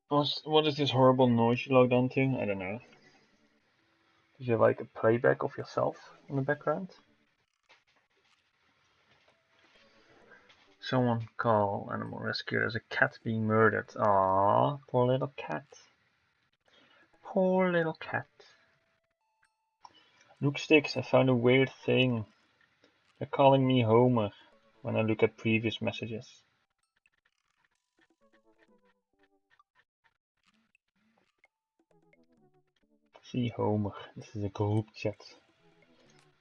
What is this horrible noise you logged onto? I don't know. Is there like a playback of yourself in the background? Someone call animal rescue. There's a cat being murdered. Aww, poor little cat. Poor little cat. Look Sticks, I found a weird thing. They're calling me Homer when I look at previous messages. See Homer, this is a group chat.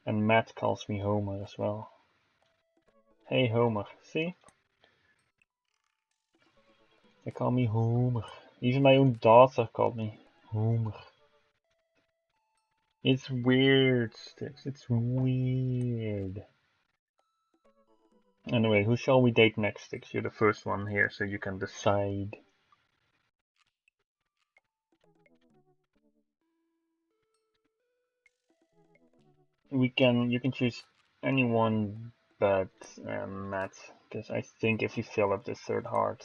And Matt calls me Homer as well. Hey Homer, see? They call me Homer. Even my own daughter called me Homer. It's weird, Sticks, it's weird. Anyway, who shall we date next, Sticks? You're the first one here, so you can decide. You can choose anyone but Matt, because I think if you fill up the third heart.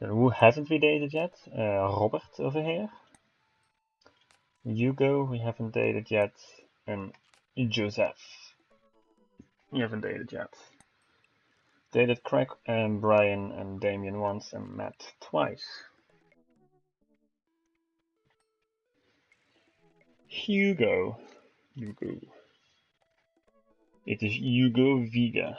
Then who haven't we dated yet? Robert over here. Hugo, we haven't dated yet. And Joseph, we haven't dated yet. Dated Craig and Brian and Damien once and Matt twice. Hugo. It is Hugo Vega.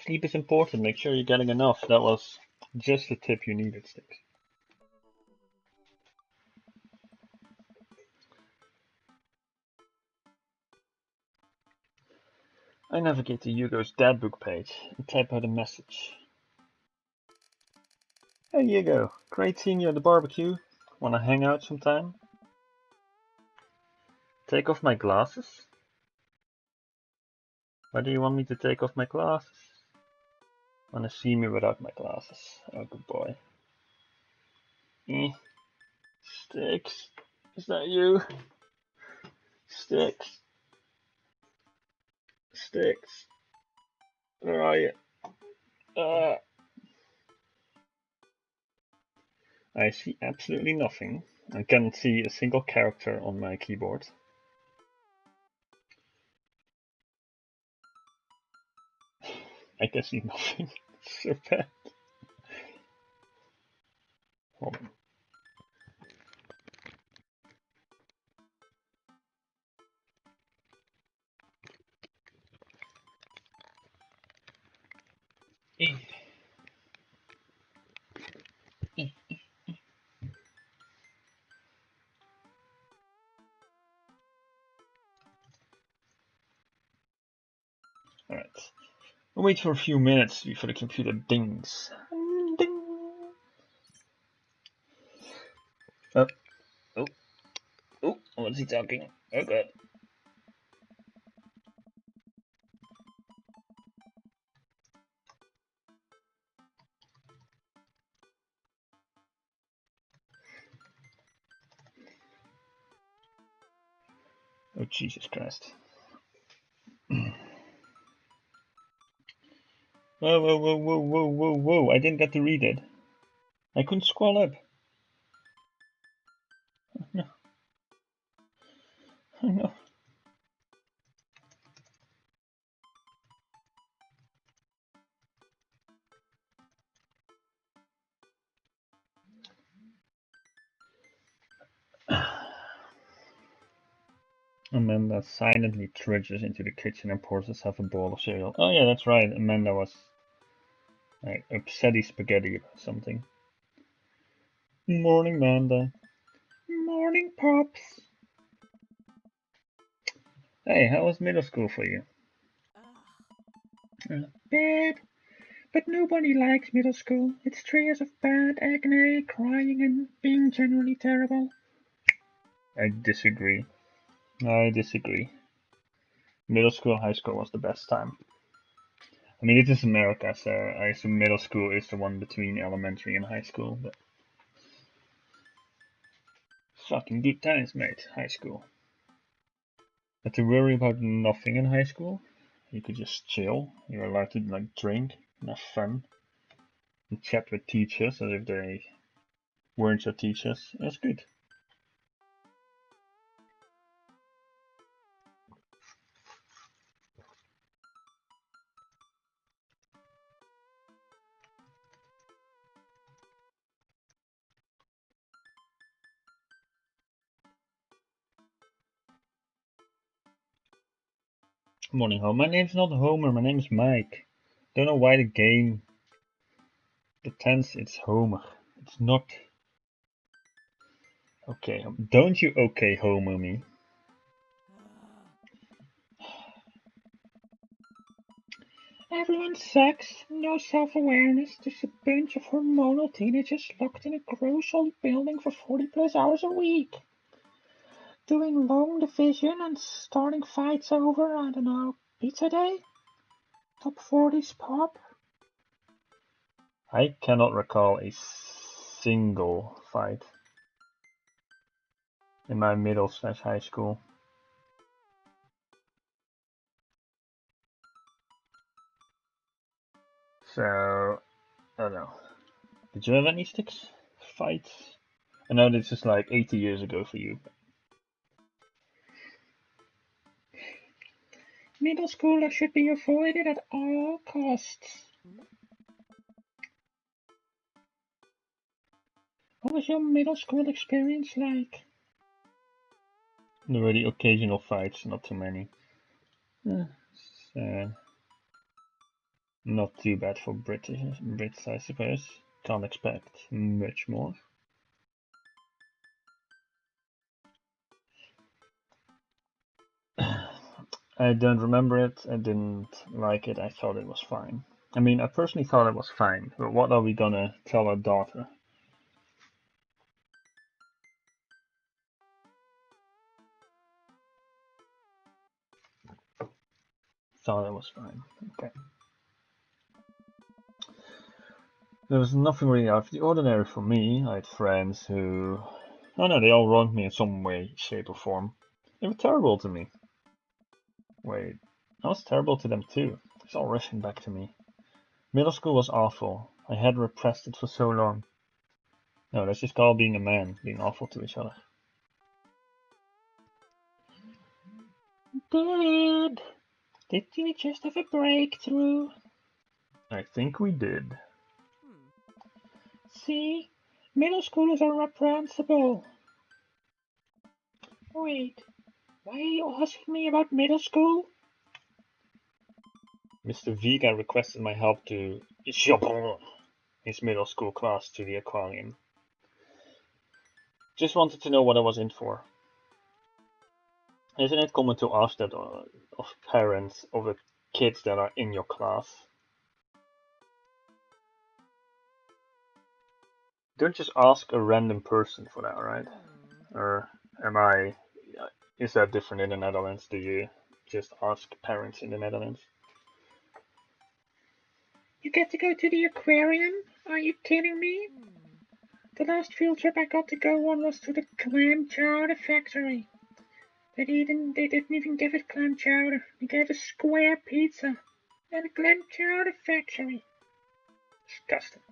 Sleep is important, make sure you're getting enough. That was just the tip you needed, Sticks. I navigate to Hugo's dadbook page and type out a message. Hey Hugo, great seeing you at the barbecue. Wanna hang out sometime? Take off my glasses? Why do you want me to take off my glasses? Wanna see me without my glasses? Oh, good boy. Sticks, is that you? Sticks. Sticks. Where are you? I see absolutely nothing. I can't see a single character on my keyboard. I can see nothing. It's so bad. Hold on. Alright. We'll wait for a few minutes before the computer dings. Ding! Oh. Oh. Oh, what's he talking? Oh god. Oh, Jesus Christ. Whoa, whoa, whoa, whoa, whoa, whoa, whoa. I didn't get to read it. I couldn't scroll up. Oh, no. Oh, no. Amanda silently trudges into the kitchen and pours herself a bowl of cereal. Oh yeah, that's right. Amanda was like upsetty spaghetti or something. Morning, Amanda. Morning, Pops. Hey, how was middle school for you? Bad. But nobody likes middle school. It's 3 years of bad acne, crying, and being generally terrible. I disagree. Middle school, high school was the best time. I mean, it is America, so I assume middle school is the one between elementary and high school, but fucking good times, mate. High school. Had to worry about nothing in high school. You could just chill. You were allowed to like drink and have fun and chat with teachers as if they weren't your teachers. That's good. Morning, home. My name's not Homer. My name's Mike. Don't know why the game pretends it's Homer. It's not. Okay, don't you okay Homer me. Everyone sucks, no self-awareness, just a bunch of hormonal teenagers locked in a gross old building for 40 plus hours a week. Doing long division and starting fights over, I don't know, pizza day? Top 40s pop? I cannot recall a single fight in my middle/high school. So, I don't know. Did you have any sticks fights? I know this is like 80 years ago for you. Middle schoolers should be avoided at all costs. What was your middle school experience like? There were the occasional fights, not too many. Not too bad for Brits, I suppose. Can't expect much more. I don't remember it. I didn't like it. I thought it was fine. I mean, I personally thought it was fine. But what are we gonna tell our daughter? Thought it was fine. Okay. There was nothing really out of the ordinary for me. I had friends who... Oh no, they all wronged me in some way, shape or form. They were terrible to me. Wait, I was terrible to them too. It's all rushing back to me. Middle school was awful. I had repressed it for so long. No, that's just called being a man, being awful to each other. Dad, did we just have a breakthrough? I think we did. See, middle schoolers are reprehensible. Wait, why are you asking me about middle school? Mr. Vega requested my help to shop his middle school class to the aquarium. Just wanted to know what I was in for. Isn't it common to ask that of parents of the kids that are in your class? Don't just ask a random person for that, right? Or is that different in the Netherlands? Do you just ask parents in the Netherlands? You get to go to the aquarium? Are you kidding me? The last field trip I got to go on was to the clam chowder factory. They didn't even give it clam chowder. They gave us square pizza and a clam chowder factory. Disgusting.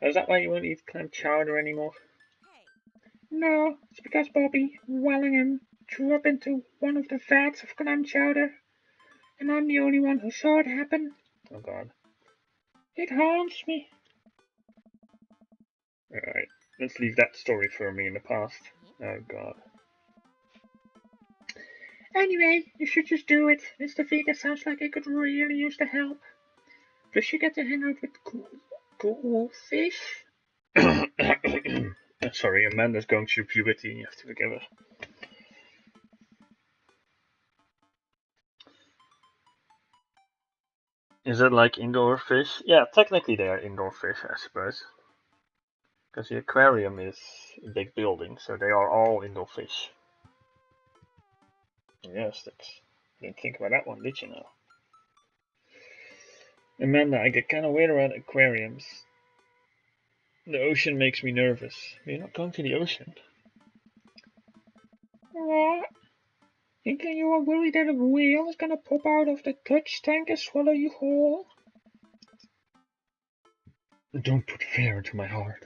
Is that why you won't eat clam chowder anymore? No, it's because Bobby Wellingham threw up into one of the vats of clam chowder, and I'm the only one who saw it happen. Oh God. It haunts me. Alright, let's leave that story firmly in the past. Oh God. Anyway, you should just do it. Mr. Vega sounds like he could really use the help. Plus you get to hang out with cool fish. Sorry, Amanda's going through puberty. You have to forgive her. Is it like indoor fish? Yeah, technically they are indoor fish, I suppose. Because the aquarium is a big building, so they are all indoor fish. Yes, didn't think about that one, did you know? Amanda, I get kind of weird around aquariums. The ocean makes me nervous. You're not going to the ocean. What? Thinking you are worried that a whale is gonna pop out of the touch tank and swallow you whole? Don't put fear into my heart.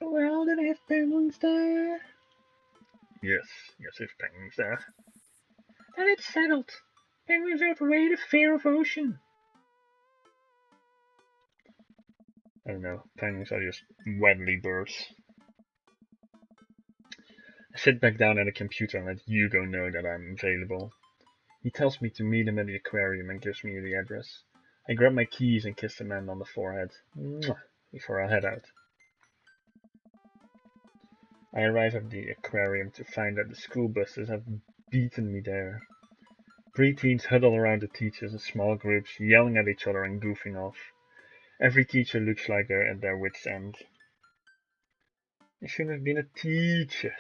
Well, did I have penguins there? Yes, there's penguins there. Then it's settled. Penguins outweigh the fear of ocean. I don't know, penguins are just wedly birds. I sit back down at the computer and let Hugo know that I'm available. He tells me to meet him at the aquarium and gives me the address. I grab my keys and kiss the man on the forehead. Mwah, before I head out. I arrive at the aquarium to find that the school buses have beaten me there. Preteens huddle around the teachers in small groups, yelling at each other and goofing off. Every teacher looks like they're at their wits' end. I should have been a teacher.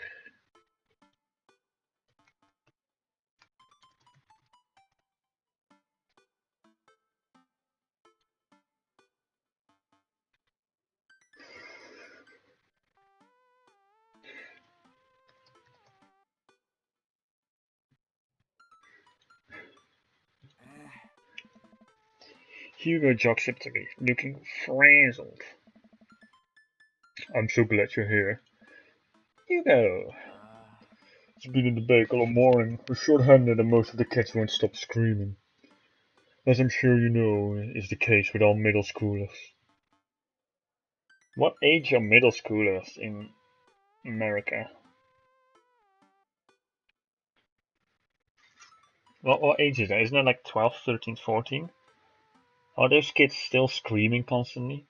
Hugo jogs up to me, looking frazzled. I'm so glad you're here. Hugo! It's been in the bake all morning. We're short-handed and most of the kids won't stop screaming. As I'm sure you know is the case with all middle schoolers. What age are middle schoolers in America? What age is that? Isn't it like 12, 13, 14? Are those kids still screaming constantly?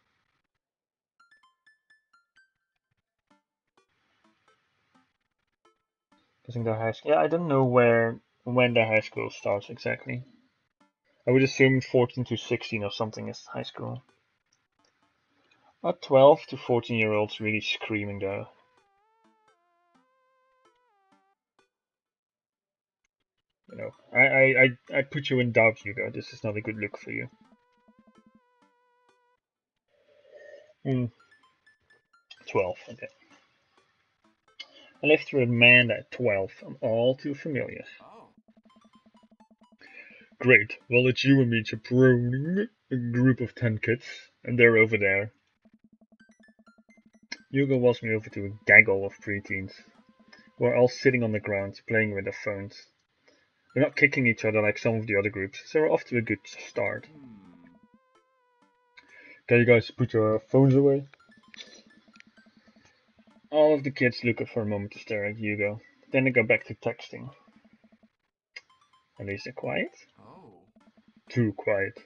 Isn't their high school? Yeah, I don't know when their high school starts exactly. I would assume 14 to 16 or something is high school. Are 12 to 14-year-olds really screaming though? You know, I put you in doubt, Hugo. This is not a good look for you. 12, okay. I lived with Amanda at 12. I'm all too familiar. Great. Well, it's you and me chaperoning a group of 10 kids, and they're over there. Hugo walks me over to a gaggle of preteens, who are all sitting on the ground, playing with their phones. They're not kicking each other like some of the other groups, so we're off to a good start. Can you guys put your phones away? All of the kids look up for a moment to stare at Hugo. Then they go back to texting. At least they're quiet. Too quiet.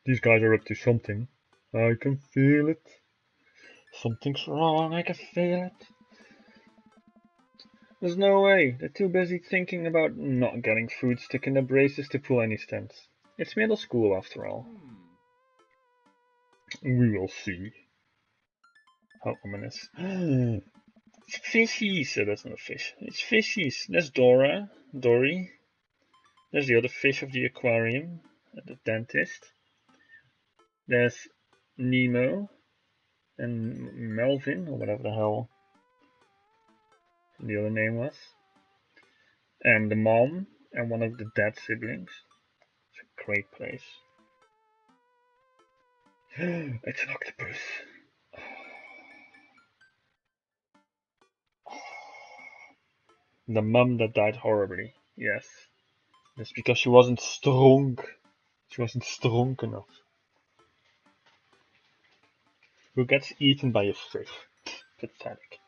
These guys are up to something. I can feel it. Something's wrong, I can feel it. There's no way. They're too busy thinking about not getting food stuck in their braces to pull any stunts. It's middle school after all. We will see. How ominous. It's fishies. So that's not a fish. It's fishies. That's Dora. Dory. There's the other fish of the aquarium. The dentist. There's Nemo. And Melvin, or whatever the hell the other name was. And the mom and one of the dead siblings. It's a great place. It's an octopus. The mum that died horribly. Yes. That's because she wasn't strong. She wasn't strong enough. Who gets eaten by a fish? Pathetic.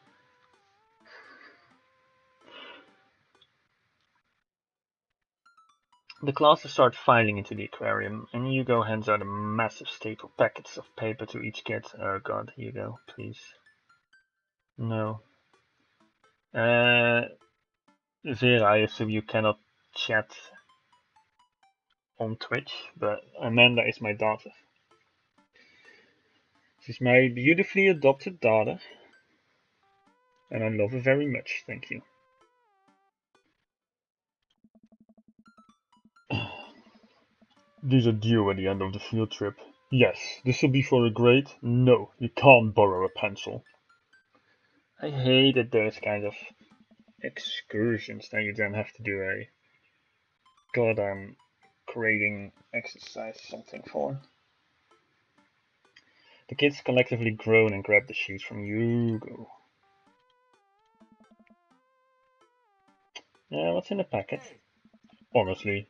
The classes start filing into the aquarium, and Hugo hands out a massive staple packets of paper to each kid. Oh god, Hugo, please. No. Vera, I assume you cannot chat on Twitch, but Amanda is my daughter. She's my beautifully adopted daughter, and I love her very much, thank you. These are due at the end of the field trip. Yes, this will be for a grade. No, you can't borrow a pencil. I hated those kind of excursions that you then have to do a goddamn grading exercise something for. The kids collectively groan and grab the sheets from Hugo. Yeah, what's in the packet? Honestly,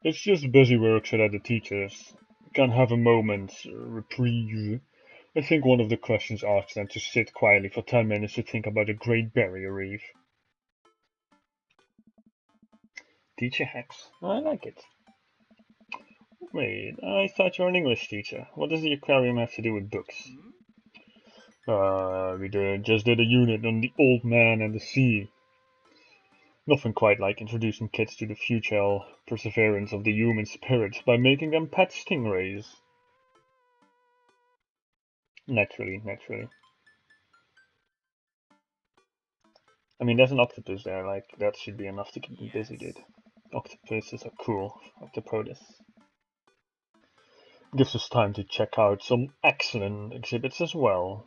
it's just busy work so that the teachers can have a moment's reprieve. I think one of the questions asks them to sit quietly for 10 minutes to think about the Great Barrier Reef. Teacher hacks. I like it. Wait, I thought you were an English teacher. What does the aquarium have to do with books? Just did a unit on the old man and the sea. Nothing quite like introducing kids to the futile perseverance of the human spirit by making them pet stingrays. Naturally. I mean, there's an octopus there, like, that should be enough to keep them busy, dude. Octopuses are cool. Octopodus. Gives us time to check out some excellent exhibits as well.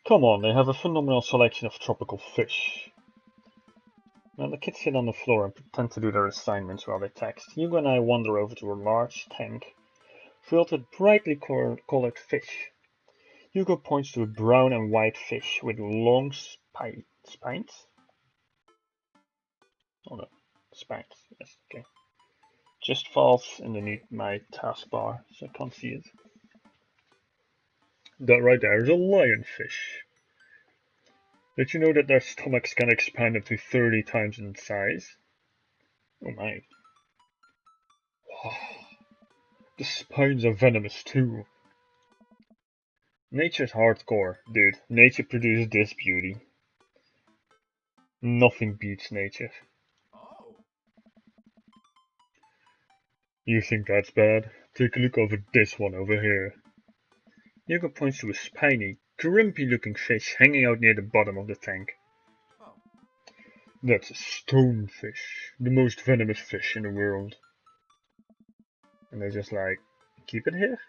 Come on, they have a phenomenal selection of tropical fish. Now the kids sit on the floor and pretend to do their assignments while they text. Hugo and I wander over to a large tank filled with brightly colored fish. Hugo points to a brown and white fish with long spines? Oh no, spines, yes, okay. Just falls underneath my taskbar, so I can't see it. That right there is a lionfish. Did you know that their stomachs can expand up to 30 times in size? Oh my. Wow. The spines are venomous too. Nature's hardcore, dude. Nature produced this beauty. Nothing beats nature. You think that's bad? Take a look over this one over here. Hugo points to a spiny, grumpy looking fish hanging out near the bottom of the tank. That's a stonefish, the most venomous fish in the world. And they're just like, keep it here?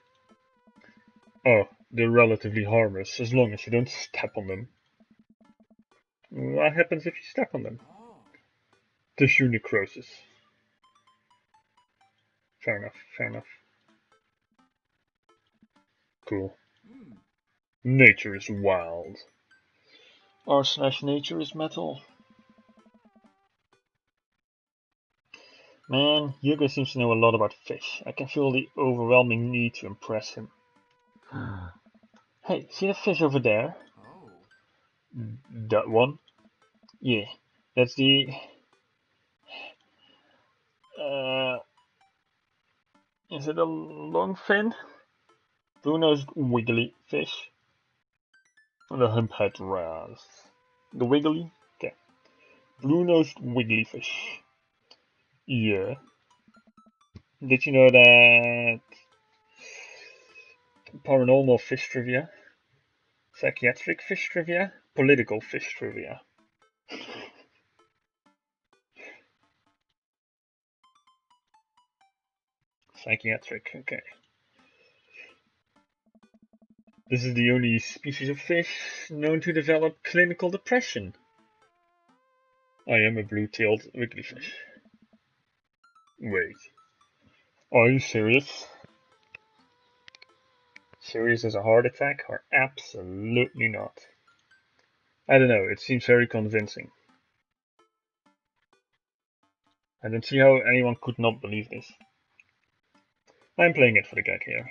Oh, they're relatively harmless as long as you don't step on them. What happens if you step on them? Tissue necrosis. Fair enough. Cool. Nature is wild. R/nature is metal. Man, Hugo seems to know a lot about fish. I can feel the overwhelming need to impress him. Hey, see the fish over there? That one? Yeah, that's the... Is it a longfin? Blue-nosed wiggly fish? The humphead wrasse. The wiggly? Okay. Blue-nosed wiggly fish. Yeah. Did you know that paranormal fish trivia, psychiatric fish trivia, political fish trivia? Psychiatric, okay. This is the only species of fish known to develop clinical depression. I am a blue-tailed wigglyfish. Wait. Are you serious? Serious as a heart attack or absolutely not? I don't know, it seems very convincing. I don't see how anyone could not believe this. I'm playing it for the gag here.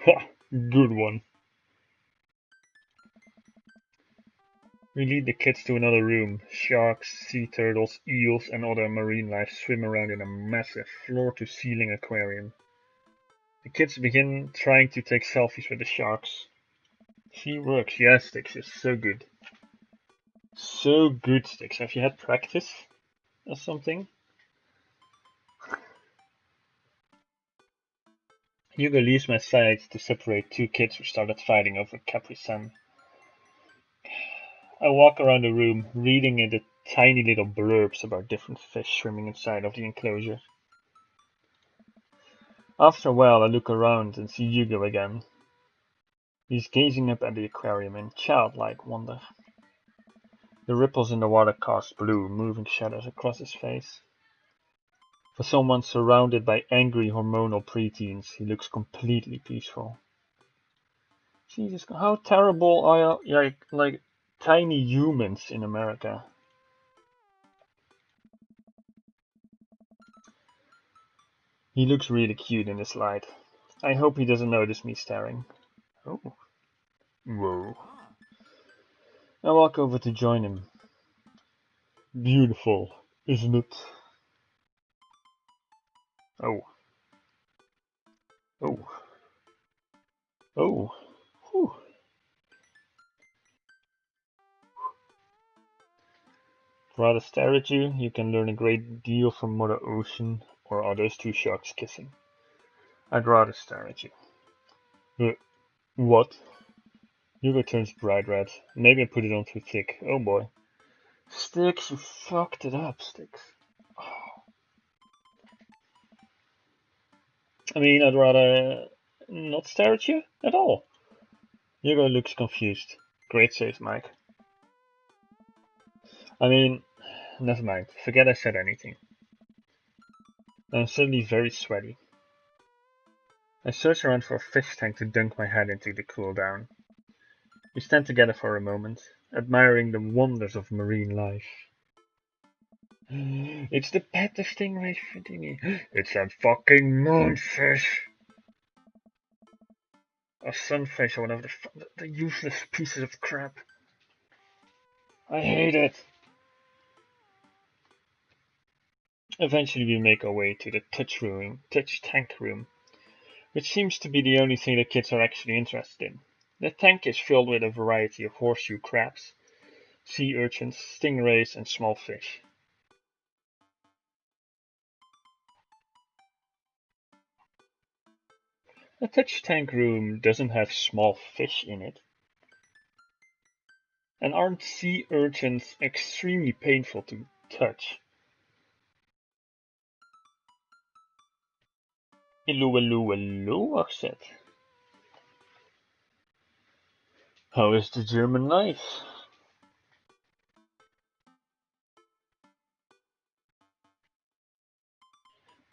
Ha! Good one. We lead the kids to another room. Sharks, sea turtles, eels, and other marine life swim around in a massive floor-to-ceiling aquarium. The kids begin trying to take selfies with the sharks. She works, yes, Stix is so good. So good, Stix. Have you had practice or something? Hugo leaves my side to separate two kids who started fighting over Capri Sun. I walk around the room, reading in the tiny little blurbs about different fish swimming inside of the enclosure. After a while, I look around and see Hugo again. He's gazing up at the aquarium in childlike wonder. The ripples in the water cast blue, moving shadows across his face. For someone surrounded by angry hormonal preteens, he looks completely peaceful. Jesus, how terrible are like tiny humans in America? He looks really cute in this light. I hope he doesn't notice me staring. Oh, whoa. I walk over to join him. Beautiful, isn't it? Oh, oh, oh. Whew. Rather stare at you, you can learn a great deal from Mother Ocean or are those two sharks kissing? I'd rather stare at you. What? Hugo turns bright red. Maybe I put it on too thick. Oh boy. Sticks, you fucked it up, Sticks. I mean, I'd rather not stare at you at all. Hugo looks confused. Great save, Mike. I mean, never mind. Forget I said anything. I'm suddenly very sweaty. I search around for a fish tank to dunk my head into to cool down. We stand together for a moment, admiring the wonders of marine life. It's the pet of stingray fitting me. It's a fucking moonfish! A sunfish or whatever the useless pieces of crap. I hate it! Eventually we make our way to the touch tank room, which seems to be the only thing the kids are actually interested in. The tank is filled with a variety of horseshoe crabs, sea urchins, stingrays and small fish. A touch tank room doesn't have small fish in it. And aren't sea urchins extremely painful to touch? Hello, hello, hello, I said. How is the German life?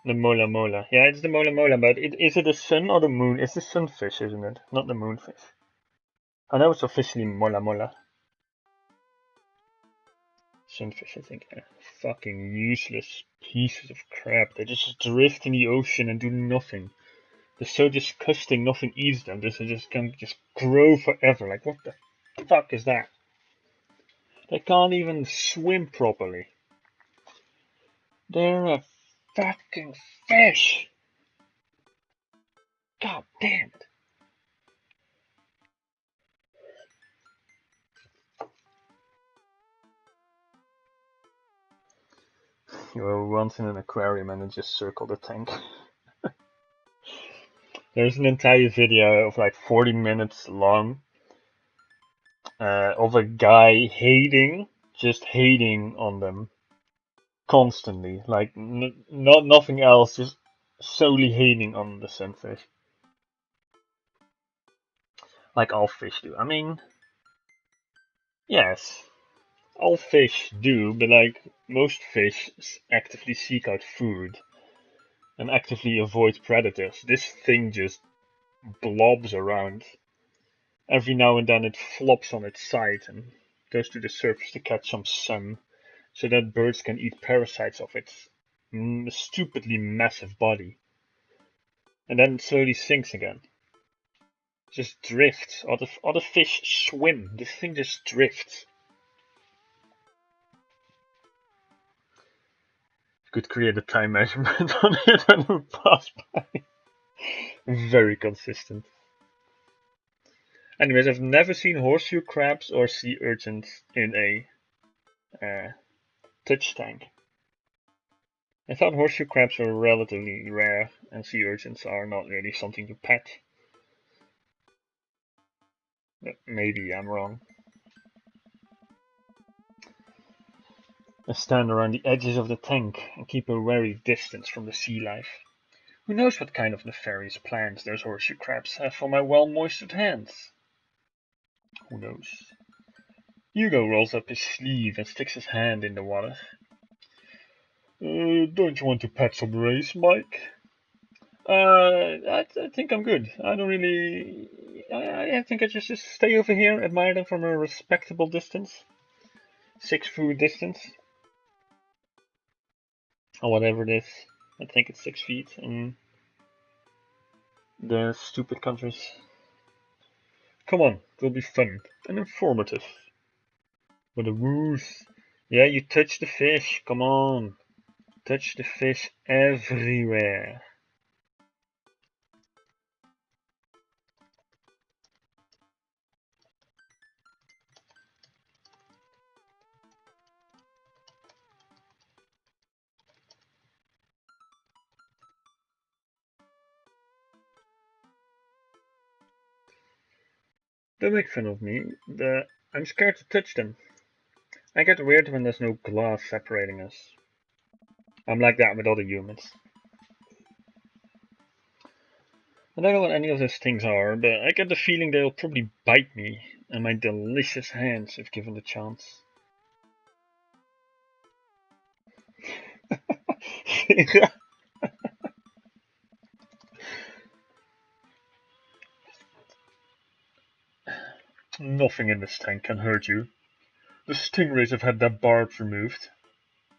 The mola mola. Yeah, it's the mola mola, but is it the sun or the moon? It's the sunfish, isn't it? Not the moonfish. I know it's officially mola mola. Sunfish, I think. Fucking useless pieces of crap. They just drift in the ocean and do nothing. They're so disgusting, nothing eats them. They just can just grow forever. Like, what the fuck is that? They can't even swim properly. They're a fucking fish! God damn it. You were once in an aquarium and it just circled the tank. There's an entire video of like 40 minutes long of a guy just hating on them constantly. Like not nothing else, just solely hating on the sunfish. Like all fish do. I mean, yes, all fish do, but like most fish actively seek out food and actively avoid predators. This thing just blobs around. Every now and then it flops on its side and goes to the surface to catch some sun, so that birds can eat parasites of its stupidly massive body. And then it slowly sinks again. Just drifts. Other fish swim. This thing just drifts. You could create a time measurement on it when we pass by. Very consistent. Anyways, I've never seen horseshoe crabs or sea urchins in a touch tank. I thought horseshoe crabs were relatively rare and sea urchins are not really something to pet. But maybe I'm wrong. I stand around the edges of the tank and keep a wary distance from the sea life. Who knows what kind of nefarious plans those horseshoe crabs have for my well-moistured hands? Who knows? Hugo rolls up his sleeve and sticks his hand in the water. Don't you want to pet some rays, Mike? I think I'm good. I don't really. I think I just stay over here, admire them from a respectable distance. 6 foot distance. Or whatever it is. I think it's 6 feet in the stupid countries. Come on, it will be fun and informative. With a woos. Yeah, you touch the fish, come on. Touch the fish everywhere. Don't make fun of me. I'm scared to touch them. I get weird when there's no glass separating us. I'm like that with other humans. I don't know what any of those things are, but I get the feeling they'll probably bite me and my delicious hands if given the chance. Nothing in this tank can hurt you. The stingrays have had their barbs removed.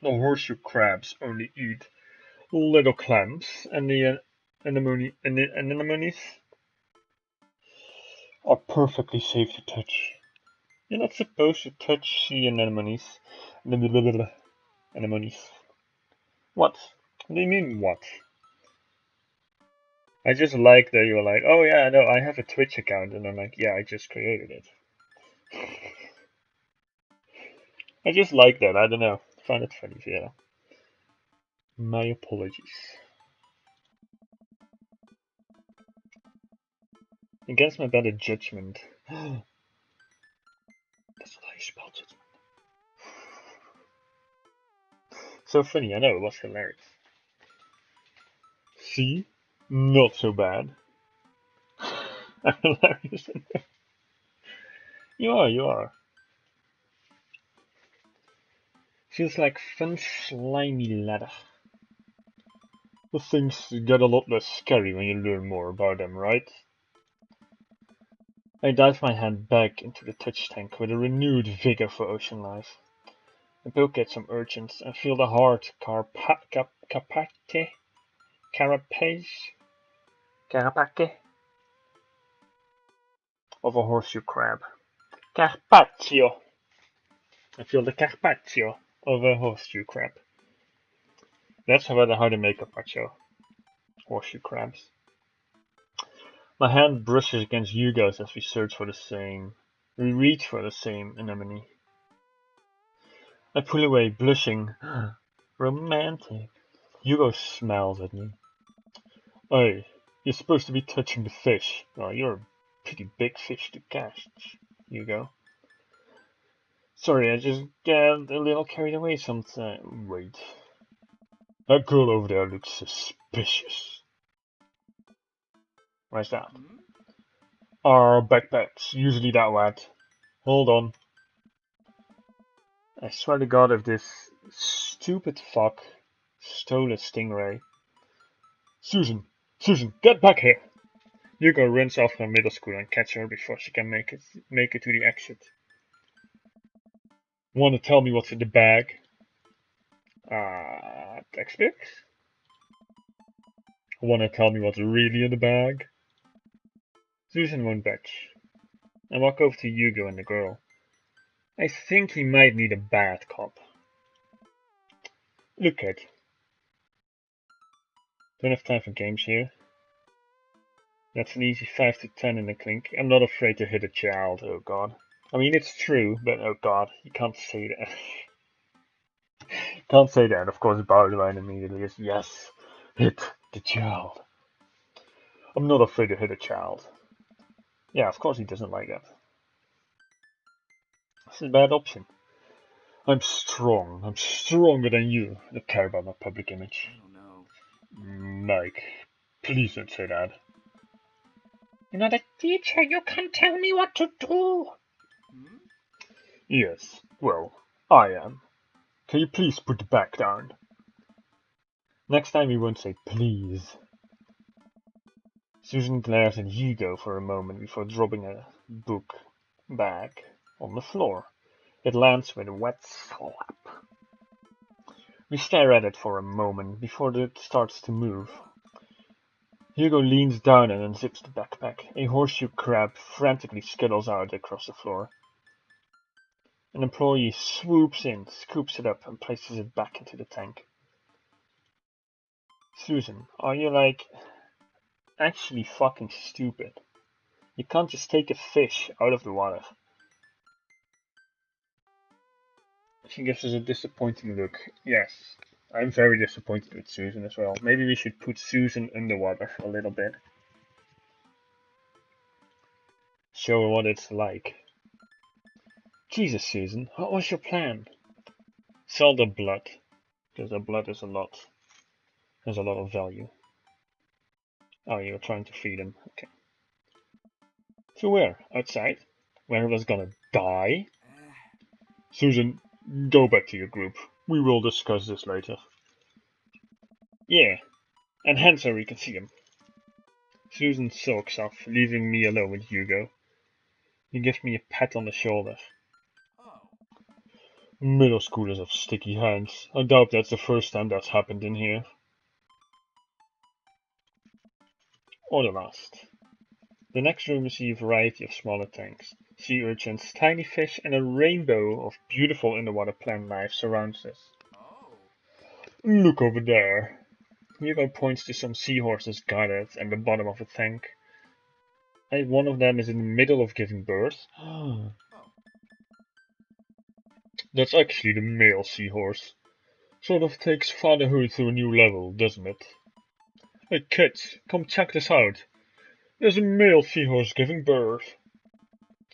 The horseshoe crabs only eat little clams, and the anemones are perfectly safe to touch. You're not supposed to touch sea anemones. Anemones. What? What do you mean, what? I just like that you were like, oh yeah, no, I have a Twitch account, and I'm like, yeah, I just created it. I just like that, I don't know. I find it funny, yeah. My apologies. Against my better judgment. That's not how you spell judgment. So funny, I know, it was hilarious. See? Not so bad. I'm hilarious. You are, you are. Feels like fun, slimy ladder. The things get a lot less scary when you learn more about them, right? I dive my hand back into the touch tank with a renewed vigor for ocean life. I poke at some urchins and feel the hard carapace of a horseshoe crab. Carpaccio! I feel the carpaccio of a horseshoe crab. That's how they make carpaccio. Horseshoe crabs. My hand brushes against Hugo's as we search for the same. We reach for the same anemone. I pull away, blushing. Romantic. Hugo smiles at me. Hey, you're supposed to be touching the fish. Well, you're a pretty big fish to catch, Hugo. Sorry, I just get a little carried away sometimes. Wait. That girl over there looks suspicious. Why's that? Our backpacks, usually that wet. Hold on. I swear to God, if this stupid fuck stole a stingray. Susan! Susan, get back here! Hugo runs off her middle school and catch her before she can make it to the exit. Wanna tell me what's in the bag? Textbooks? Wanna tell me what's really in the bag? Susan won't budge. I walk over to Hugo and the girl. I think he might need a bad cop. Look, kid. Don't have time for games here. That's an easy 5 to 10 in the clink. I'm not afraid to hit a child, oh god. I mean, it's true, but oh god, you can't say that. Can't say that. Of course, Barline immediately is, yes, hit the child. I'm not afraid to hit a child. Yeah, of course he doesn't like that. This is a bad option. I'm strong. I'm stronger than you. I don't care about my public image. I don't know. Mike, please don't say that. You're not a teacher. You can't tell me what to do. Hmm? Yes, well, I am. Can you please put the bag down? Next time we won't say please. Susan glares at Hugo for a moment before dropping a book bag on the floor. It lands with a wet slap. We stare at it for a moment before it starts to move. Hugo leans down and unzips the backpack. A horseshoe crab frantically scuttles out across the floor. An employee swoops in, scoops it up, and places it back into the tank. Susan, are you actually fucking stupid? You can't just take a fish out of the water. She gives us a disappointing look. Yes, I'm very disappointed with Susan as well. Maybe we should put Susan underwater for a little bit. Show her what it's like. Jesus, Susan, what was your plan? Sell the blood, because the blood is has a lot of value. Oh, you're trying to feed him. Okay. So where? Outside? Where he was gonna die? Susan, go back to your group. We will discuss this later. Yeah, and hands so we can see him. Susan sulks off, leaving me alone with Hugo. He gives me a pat on the shoulder. Middle schoolers have sticky hands. I doubt that's the first time that's happened in here. Or the last. The next room is a variety of smaller tanks. Sea urchins, tiny fish, and a rainbow of beautiful underwater plant life surrounds us. Look over there. Hugo points to some seahorses gathered at the bottom of a tank. And one of them is in the middle of giving birth. That's actually the male seahorse. Sort of takes fatherhood to a new level, doesn't it? Hey kids, come check this out. There's a male seahorse giving birth.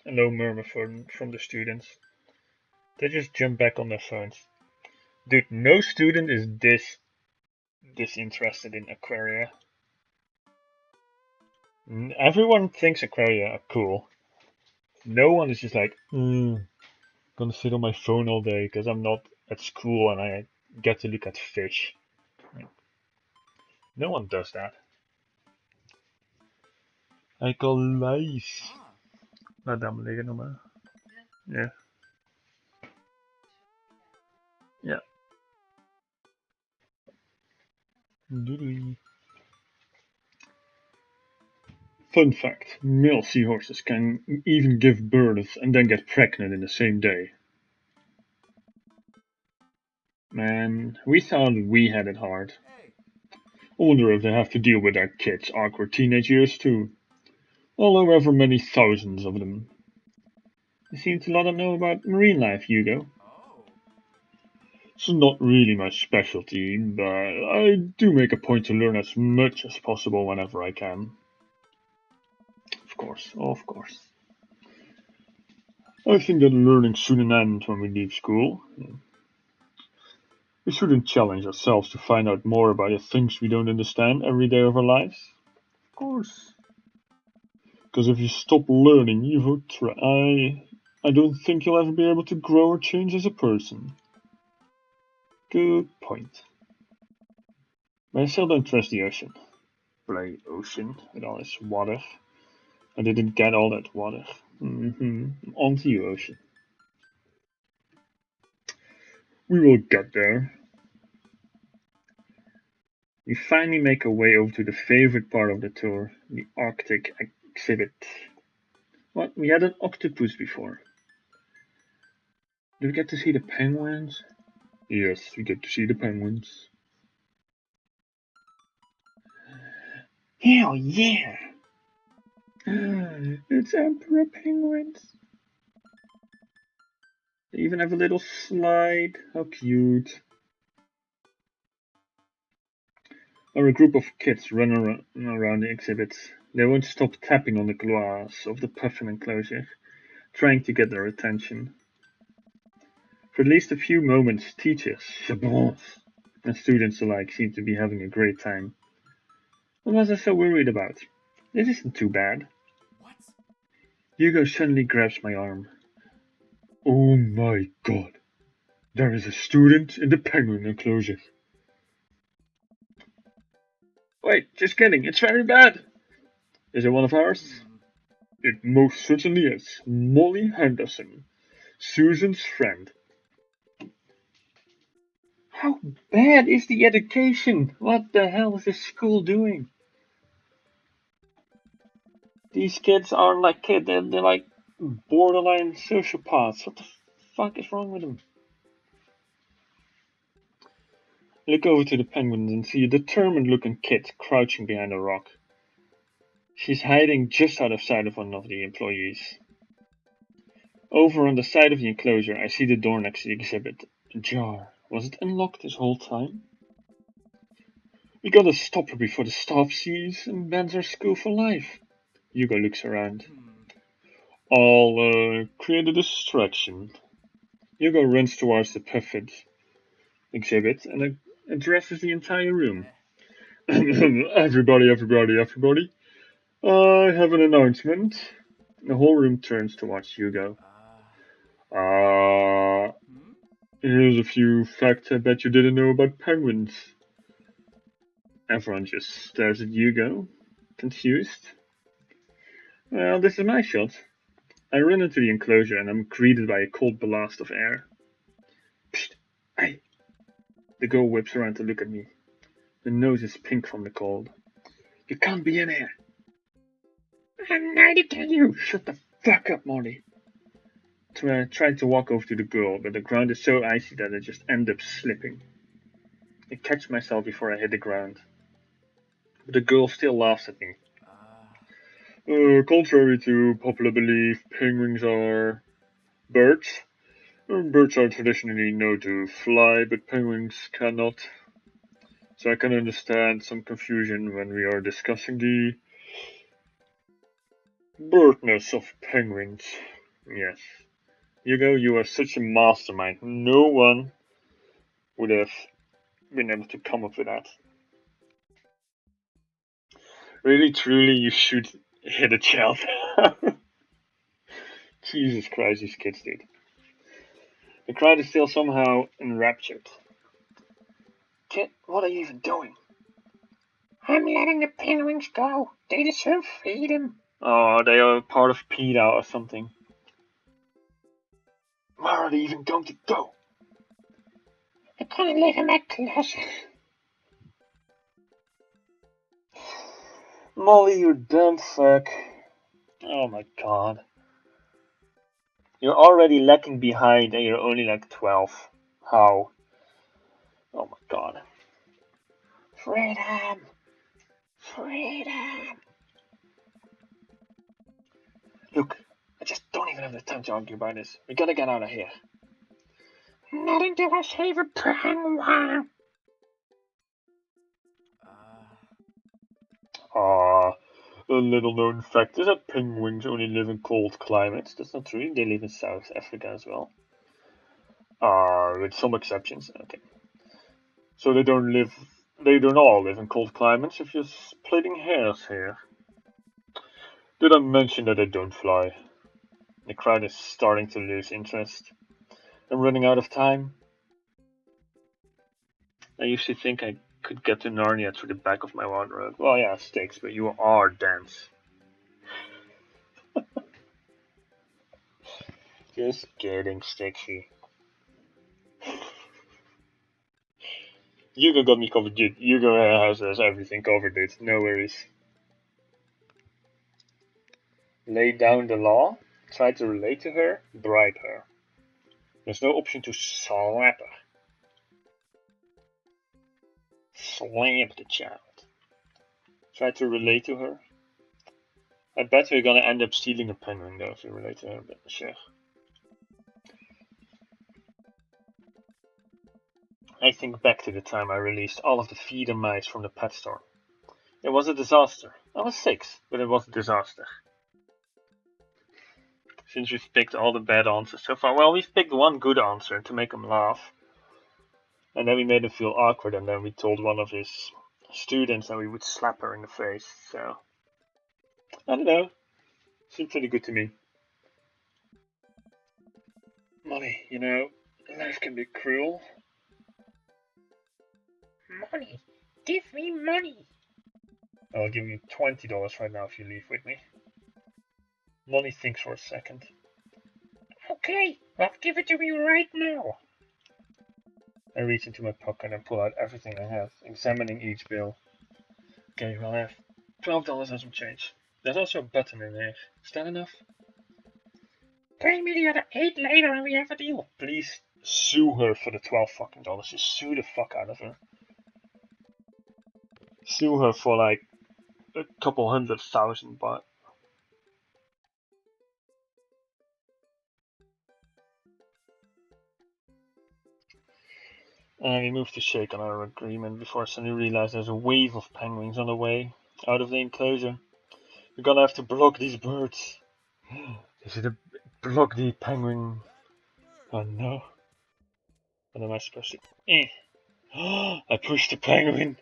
A low murmur from the students. They just jump back on their phones. Dude, no student is disinterested in aquaria. Everyone thinks aquaria are cool. No one is just like, gonna sit on my phone all day because I'm not at school and I get to look at fish. No one does that. I call lies. Laat dat maar liggen nog maar. Ja. Ja. Doei. Fun fact, male seahorses can even give birth and then get pregnant in the same day. Man, we thought we had it hard. I wonder if they have to deal with their kids' awkward teenage years too. Well, however many thousands of them. You seem to lot to know about marine life, Hugo. It's not really my specialty, but I do make a point to learn as much as possible whenever I can. Of course, of course. I think that learning shouldn't end when we leave school. We shouldn't challenge ourselves to find out more about the things we don't understand every day of our lives. Of course. Because if you stop learning, you will I don't think you'll ever be able to grow or change as a person. Good point. But I still don't trust the ocean. Bloody ocean with all its water. I didn't get all that water. On to you, ocean. We will get there. We finally make our way over to the favorite part of the tour, the Arctic exhibit. What? We had an octopus before. Did we get to see the penguins? Yes, we get to see the penguins. Hell yeah! It's emperor penguins. They even have a little slide. How cute. Or a group of kids run around the exhibit. They won't stop tapping on the glass of the puffin enclosure, trying to get their attention. For at least a few moments, teachers, and students alike seem to be having a great time. What was I so worried about? This isn't too bad. Hugo suddenly grabs my arm. Oh my god, there is a student in the penguin enclosure. Wait, just kidding, it's very bad. Is it one of ours? It most certainly is. Molly Henderson, Susan's friend. How bad is the education? What the hell is this school doing? These kids are like they're like borderline sociopaths. What the fuck is wrong with them? Look over to the penguins and see a determined looking kid crouching behind a rock. She's hiding just out of sight of one of the employees. Over on the side of the enclosure, I see the door next to the exhibit ajar. Was it unlocked this whole time? We gotta stop her before the staff sees and bans our school for life. Hugo looks around. I'll create a distraction. Hugo runs towards the puffed exhibit and addresses the entire room. Everybody, everybody, everybody. I have an announcement. The whole room turns towards Hugo. Uh, Here's a few facts I bet you didn't know about penguins. Everyone just stares at Hugo, confused. Well, this is my shot. I run into the enclosure and I'm greeted by a cold blast of air. Psst! Hey! The girl whips around to look at me. Her nose is pink from the cold. You can't be in here! And neither can you! Shut the fuck up, Molly! I try to walk over to the girl, but the ground is so icy that I just end up slipping. I catch myself before I hit the ground. But the girl still laughs at me. Contrary to popular belief, penguins are birds. Birds are traditionally known to fly, but penguins cannot. So I can understand some confusion when we are discussing the birdness of penguins. Yes. Hugo, you are such a mastermind. No one would have been able to come up with that. Really, truly, you should hit a child. Jesus Christ, these kids, dude. The crowd is still somehow enraptured. Kid, what are you even doing? I'm letting the penguins go. They deserve freedom. Oh, they are part of PETA or something. Where are they even going to go? I can't live in my class. Molly, you dumb fuck. Oh my god. You're already lagging behind and you're only like 12. How? Oh my god. Freedom! Freedom! Look, I just don't even have the time to argue about this. We gotta get out of here. Not until I save a penguin. A little known fact is that penguins only live in cold climates. That's not true. They live in South Africa as well. With some exceptions. Okay. So they don't all live in cold climates if you're splitting hairs here. Did I mention that they don't fly? The crowd is starting to lose interest. I'm running out of time. I used to think I could get to Narnia through the back of my wardrobe. Well, yeah, sticks, but you are dense. Just kidding, Stixie. Hugo got me covered, dude. Hugo has everything covered, dude. No worries. Lay down the law, try to relate to her, bribe her. There's no option to slap her. Slap the child. Try to relate to her. I bet we're gonna end up stealing a penguin though if we relate to her, but sure. I think back to the time I released all of the feeder mice from the pet store. It was a disaster. I was 6, but it was a disaster. Since we've picked all the bad answers so far, well, we've picked one good answer to make him laugh. And then we made him feel awkward, and then we told one of his students that we would slap her in the face, so. I don't know. Seemed pretty good to me. Molly, you know, life can be cruel. Money. Give me money. I'll give you $20 right now if you leave with me. Molly thinks for a second. Okay, well, give it to me right now. I reach into my pocket and pull out everything I have, examining each bill. Okay, well, I have $12 and some change. There's also a button in there. Is that enough? Pay me the other 8 later and we have a deal. Please sue her for the 12 fucking dollars. Just sue the fuck out of her. Sue her for like a couple $100,000 baht. And we move to shake on our agreement before I suddenly realize there's a wave of penguins on the way out of the enclosure. We're gonna have to block these birds. Is it a block the penguin? Oh no. What am I supposed to? I pushed the penguin.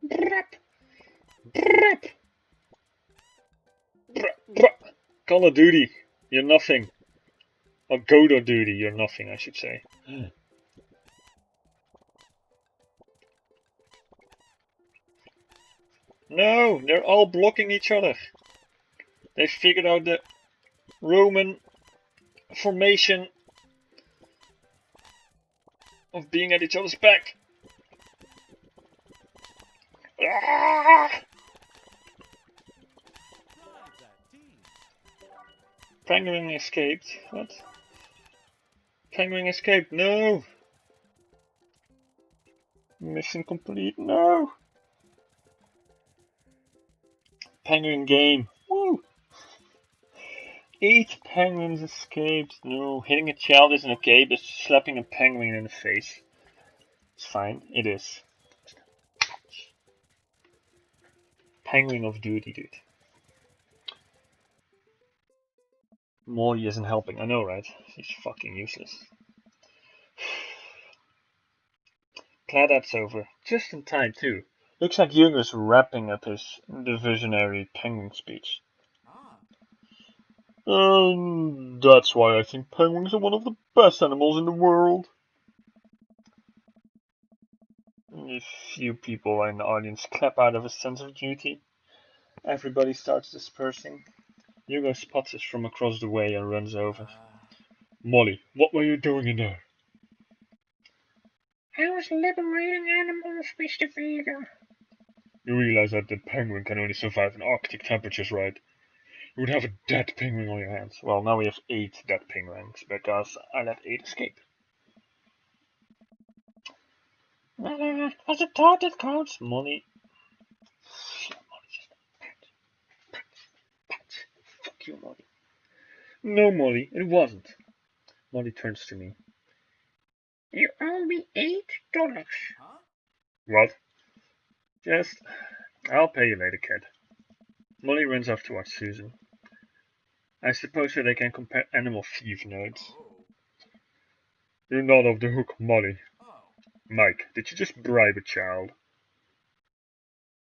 Brap. Brap. Call of Duty, you're nothing. Or Go to Duty, you're nothing, I should say. No, they're all blocking each other. They figured out the Roman formation of being at each other's back. Ah! Penguin escaped. What? Penguin escaped. No! Mission complete. No! Penguin game. Woo! 8 penguins escaped. No, hitting a child isn't okay, but slapping a penguin in the face is fine. It is. Penguin of duty, dude. Molly isn't helping. I know, right? She's fucking useless. Glad that's over. Just in time, too. Looks like Jünger's wrapping up his divisionary penguin speech. That's why I think penguins are one of the best animals in the world. A few people in the audience clap out of a sense of duty. Everybody starts dispersing. Hugo spots us from across the way and runs over. Molly, what were you doing in there? I was liberating animals, Mr. Vega. You realize that the penguin can only survive in Arctic temperatures, right? You would have a dead penguin on your hands. Well, now we have 8 dead penguins, because I let 8 escape. As a thought that counts. Molly. Fuck you, Molly. No, Molly, it wasn't. Molly turns to me. You owe me $8. What? Just, I'll pay you later, kid. Molly runs off to watch Susan. I suppose so they can compare animal thief notes. You're not off the hook, Molly. Mike, did you just bribe a child?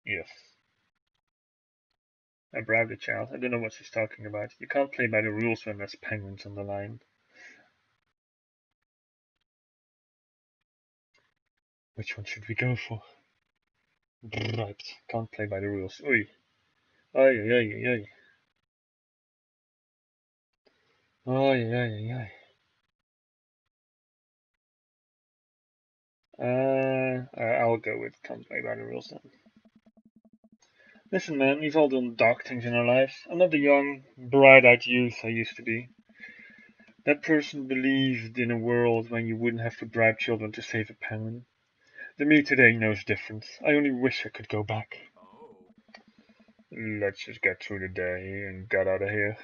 Yes. I bribed a child. I don't know what she's talking about. You can't play by the rules when there's penguins on the line. Which one should we go for? Bribed. Can't play by the rules. Oi. Oi, oi, oi, oi. Oi, oi, oi, I'll go with can't play by the rules then. Listen, man, we've all done dark things in our lives. I'm not the young, bright-eyed youth I used to be. That person believed in a world when you wouldn't have to bribe children to save a penguin. The me today knows different. I only wish I could go back. Let's just get through the day and get out of here.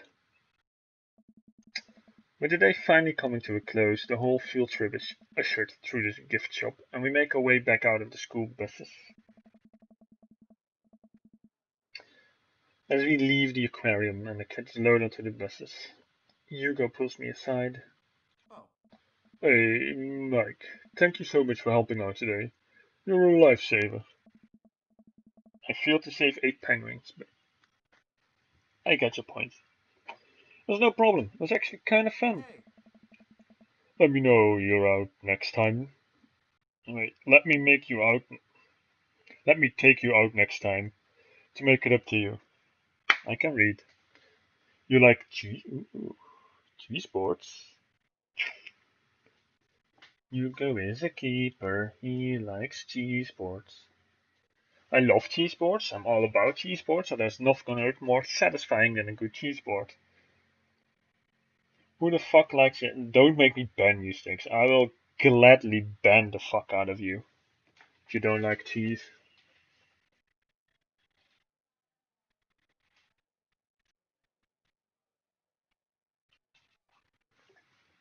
With the day finally coming to a close, the whole field trip is ushered through the gift shop, and we make our way back out of the school buses. As we leave the aquarium and the kids load onto the buses, Hugo pulls me aside. Hey, Mike, thank you so much for helping out today. You're a lifesaver. I failed to save 8 penguins, but I get your point. There's no problem. It was actually kind of fun. Let me know you're out next time. Wait, let me make you out. Let me take you out next time to make it up to you. I can read. You like cheese? Ooh, cheese boards? Hugo is a keeper. He likes cheese boards. I love cheese boards. I'm all about cheese boards, so there's nothing on earth more satisfying than a good cheese board. Who the fuck likes it? Don't make me ban you, Sticks. I will gladly ban the fuck out of you if you don't like cheese.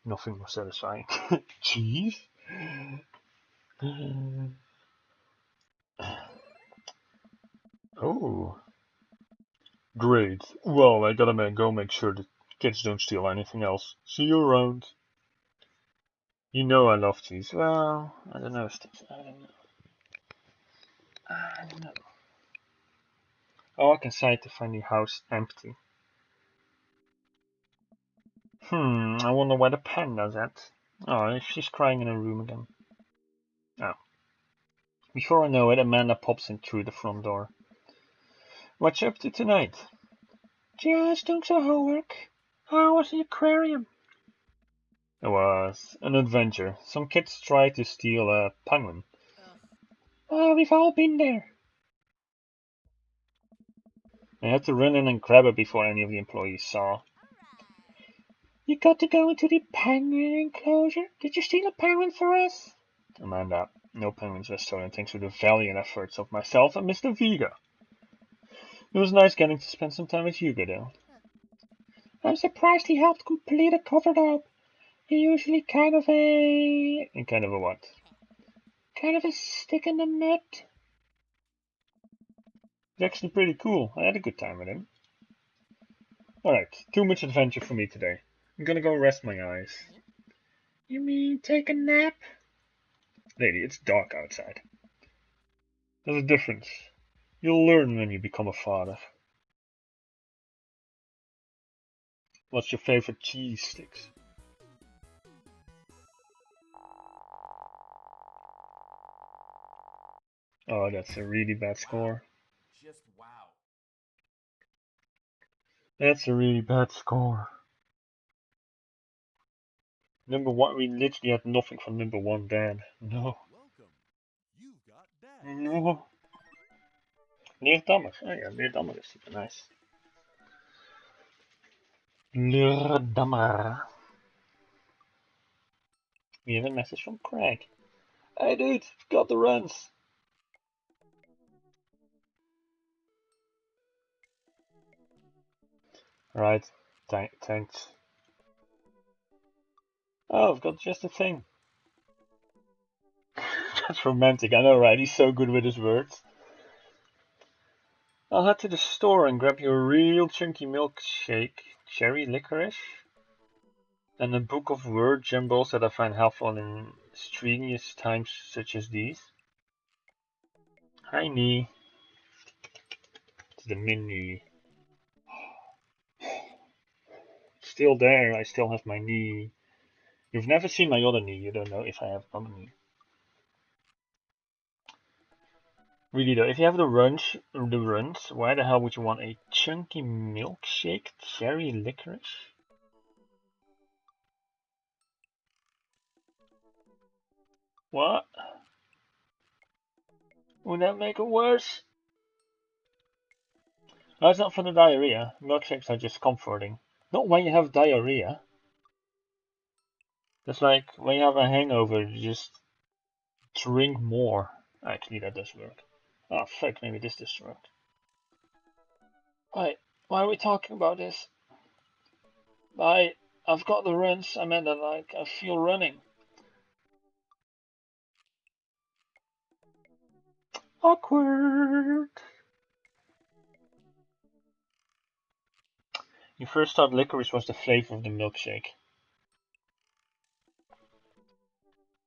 Nothing more satisfying. Cheese? Oh, great. Well, I gotta go make sure the kids don't steal anything else. See you around. You know I love cheese. Well, I don't know, Sticks. I don't know. I don't know. I walk inside to find the house empty. I wonder where the panda's at. Oh, she's crying in her room again. Oh. Before I know it, Amanda pops in through the front door. What you up to tonight? Just doing some homework. How was the aquarium? It was an adventure. Some kids tried to steal a penguin. Oh, we've all been there. I had to run in and grab it before any of the employees saw. You got to go into the penguin enclosure? Did you steal a penguin for us? Amanda, no penguins were stolen thanks to the valiant efforts of myself and Mr. Vega. It was nice getting to spend some time with Hugo though. I'm surprised he helped complete a covered up. He usually kind of a... Kind of a what? Kind of a stick in the mud. It's actually pretty cool. I had a good time with him. Alright, too much adventure for me today. I'm gonna go rest my eyes. You mean take a nap? Lady, it's dark outside. There's a difference. You'll learn when you become a father. What's your favorite cheese sticks? Oh, that's a really bad score. Just wow. That's a really bad score. Number one, we literally had nothing from number one Dan. No. Welcome. You've got bags. No. Leerdammer. Oh yeah, Leerdammer is super nice. Leerdammer. We have a message from Craig. Hey dude, got the runs. Right, thanks. Oh, I've got just a thing. That's romantic, I know, right? He's so good with his words. I'll head to the store and grab you a real chunky milkshake, cherry licorice, and a book of word jumbles that I find helpful in strenuous times such as these. Hi, knee. It's the mini. Still there, I still have my knee. You've never seen my other knee, you don't know if I have another knee. Really though, if you have the runs, why the hell would you want a chunky milkshake cherry licorice? What? Would that make it worse? No, it's not for the diarrhea. Milkshakes are just comforting. Not when you have diarrhea. It's like when you have a hangover, you just drink more. Actually, that does work. Oh fuck, maybe this does work. Why are we talking about this? I've got the runs. I meant that like I feel running. Awkward. You first thought licorice was the flavor of the milkshake.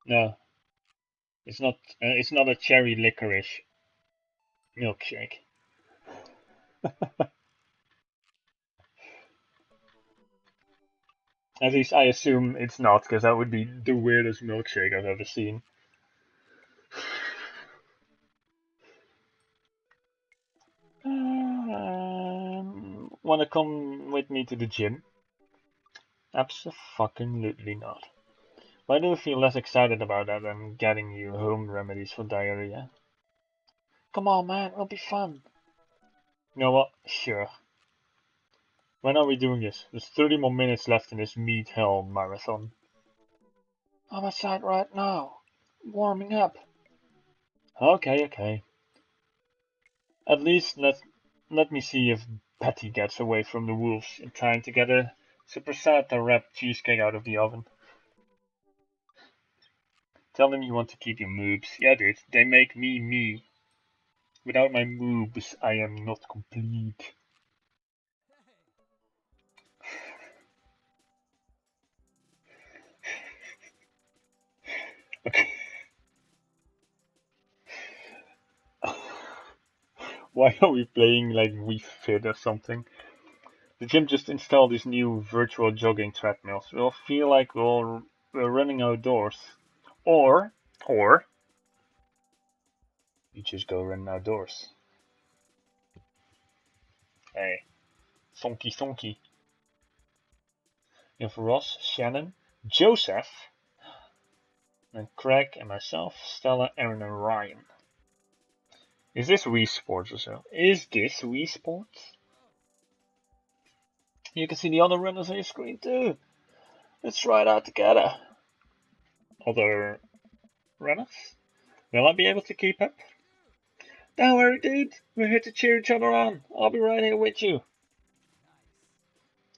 No, it's not. It's not a cherry licorice milkshake. At least I assume it's not, because that would be the weirdest milkshake I've ever seen. Wanna come with me to the gym? Abso-fucking-lutely not. Why do you feel less excited about that than getting you home remedies for diarrhea? Come on, man, it'll be fun. You know what? Sure. When are we doing this? There's 30 more minutes left in this meat hell marathon. I'm outside right now. Warming up. Okay. At least let me see if Betty gets away from the wolves in time to get a supersata wrapped cheesecake out of the oven. Tell them you want to keep your moobs. Yeah, dude, they make me me. Without my moobs, I am not complete. Okay. Why are we playing like We Fit or something? The gym just installed these new virtual jogging treadmills. We'll feel like we're running outdoors. Or you just go run outdoors. Hey, sonky. You have Ross, Shannon, Joseph, and Craig and myself, Stella, Aaron, and Ryan. Is this Wii Sports or so? Is this Wii Sports? You can see the other runners on your screen too. Let's try it out together. Other runners? Will I be able to keep up? Don't worry, dude. We're here to cheer each other on. I'll be right here with you.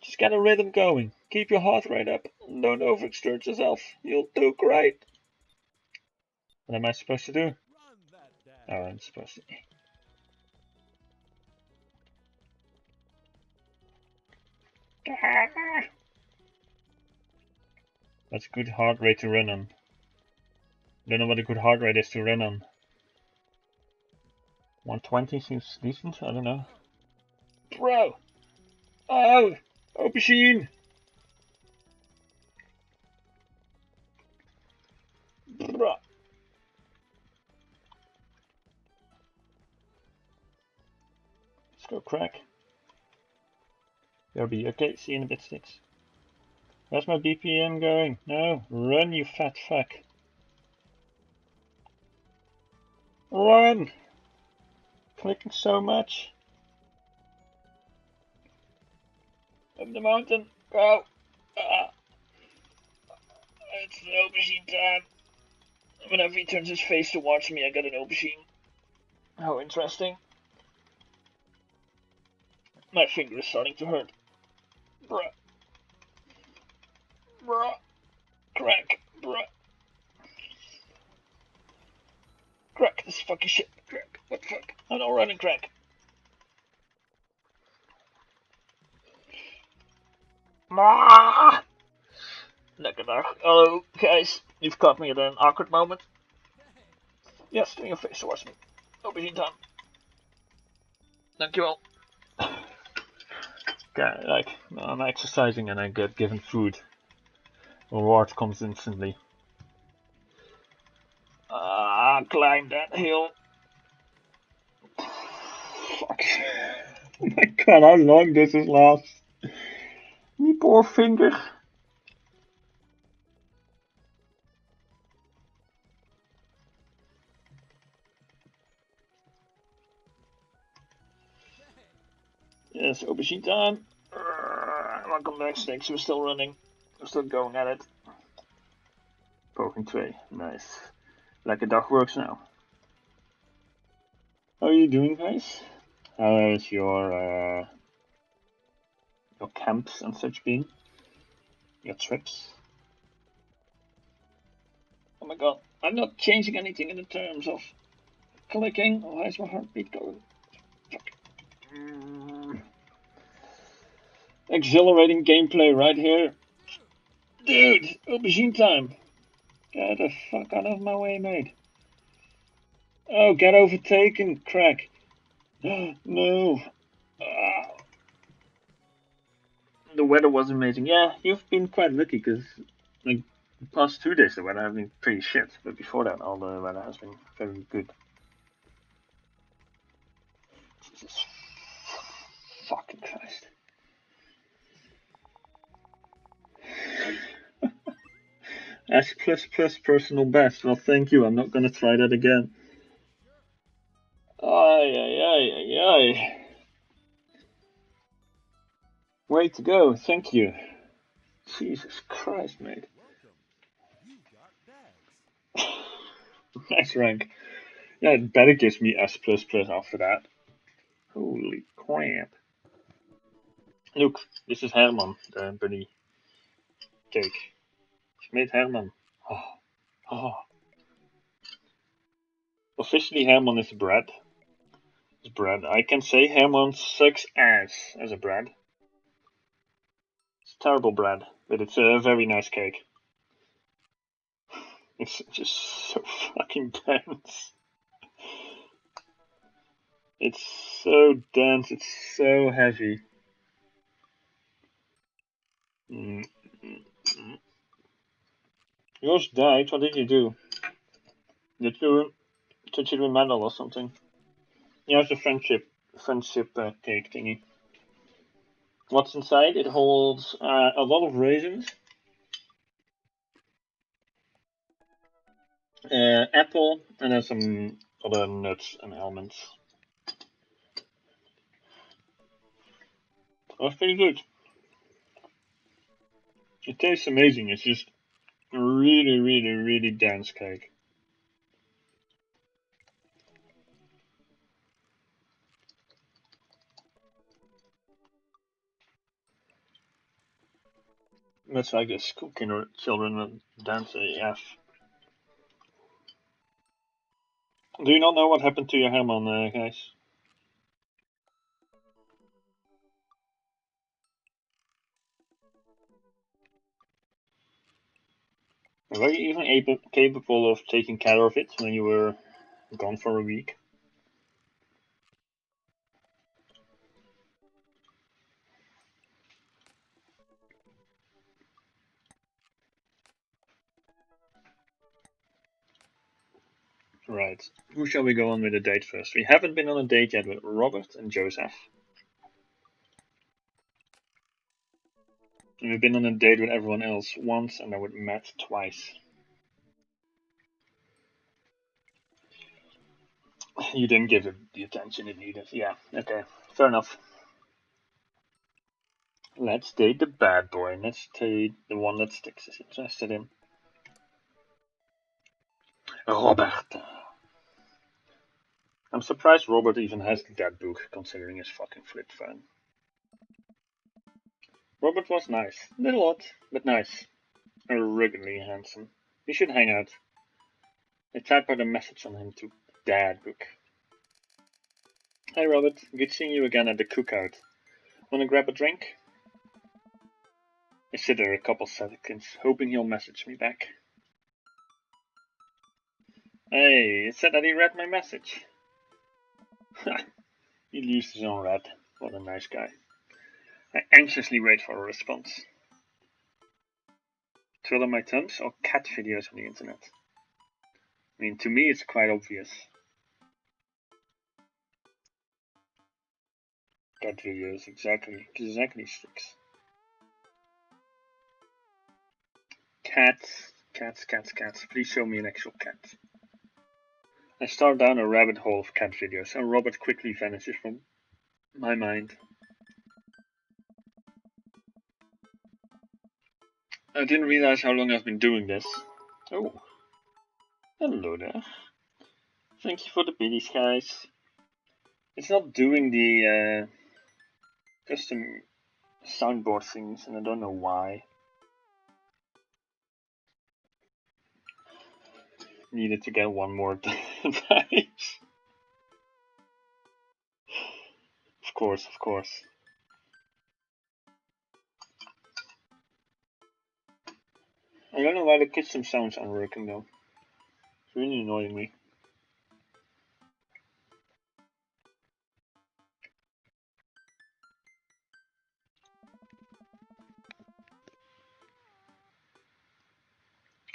Just get a rhythm going. Keep your heart rate up. Don't overexert yourself. You'll do great. What am I supposed to do? Run that Oh, dash. I'm supposed to. That's a good heart rate to run on. Don't know what a good heart rate is to run on. 120 seems decent. I don't know. Bro! Oh! Aubergine! Bro. Let's go, Crack. There'll be okay. See you in a bit, Sticks. Where's my BPM going? No, run, you fat fuck. Run! Clicking so much. Up the mountain. Go! It's an aubergine time. Whenever he turns his face towards me, I get an aubergine. How interesting. My finger is starting to hurt. Bruh. Crack. Crack, this is fucking shit. Crack, what the fuck? I'm not running, Crack. Lekker dag. Hello, guys. You've caught me at an awkward moment. Yes, turn your face towards me. Aubergine time. Dankjewel. Okay, like, I'm exercising and I get given food. Reward comes instantly. Climb that hill. Fuck. Oh my god, how long does this last? Me poor finger. Yes, aubergine time. Welcome back, Snakes. We're still running. We're still going at it. Poging 2. Nice. Lekker dag works now. How are you doing, guys? How has your camps and such been? Your trips? Oh my god, I'm not changing anything in the terms of clicking. Why is my heartbeat going? Fuck. Exhilarating gameplay right here. Dude, aubergine time. Get the fuck out of my way, mate. Oh, get overtaken, Crack. No. the weather was amazing. Yeah, you've been quite lucky because like the past 2 days the weather has been pretty shit, but before that all the weather has been very good. Jesus fucking Christ. S plus plus personal best. Well, thank you. I'm not gonna try that again. Ay ay ay ay ay. Way to go. Thank you. Jesus Christ, mate. Welcome. You've got bags. Nice rank. Yeah, it better gives me S plus plus after that. Holy crap. Look, this is Herman, the bunny cake. It's made Herman. Oh, oh. Officially, Herman is bread. It's bread. I can say Herman sucks ass as a bread. It's terrible bread, but it's a very nice cake. It's just so fucking dense. It's so dense, it's so heavy. Mm. Yours died, what did you do? Did you win a medal or something? Yeah, it's a friendship cake thingy. What's inside? It holds a lot of raisins, apple, and then some other nuts and almonds. That's pretty good. It tastes amazing. It's just a really, really, really dense cake. That's I guess school children and dance AF. Do you not know what happened to your Herman, guys? Were you even capable of taking care of it when you were gone for a week? Right. Who shall we go on with a date first? We haven't been on a date yet with Robert and Joseph. And we've been on a date with everyone else once and then with Matt twice. You didn't give it the attention it needed. Yeah, okay. Fair enough. Let's date the bad boy. Let's date the one that Styx is interested in. Robert. I'm surprised Robert even has that book, considering his fucking flip phone. Robert was nice. Little odd, but nice. Ruggedly handsome. We should hang out. I typed out a message on him to Dad book. Hey Robert, good seeing you again at the cookout. Wanna grab a drink? I sit there a couple seconds, hoping he'll message me back. Hey, it said that he read my message. He used his own read. What a nice guy. I anxiously wait for a response. Twiddle my thumbs or cat videos on the internet? I mean, to me it's quite obvious. Cat videos, exactly Strix. Cats. Please show me an actual cat. I start down a rabbit hole of cat videos, and Robert quickly vanishes from my mind. I didn't realize how long I've been doing this. Oh, hello there. Thank you for the biddies, guys. It's not doing the custom soundboard things, and I don't know why. Needed to get one more advice. Of course. I don't know why the custom sounds aren't working though. It's really annoying me.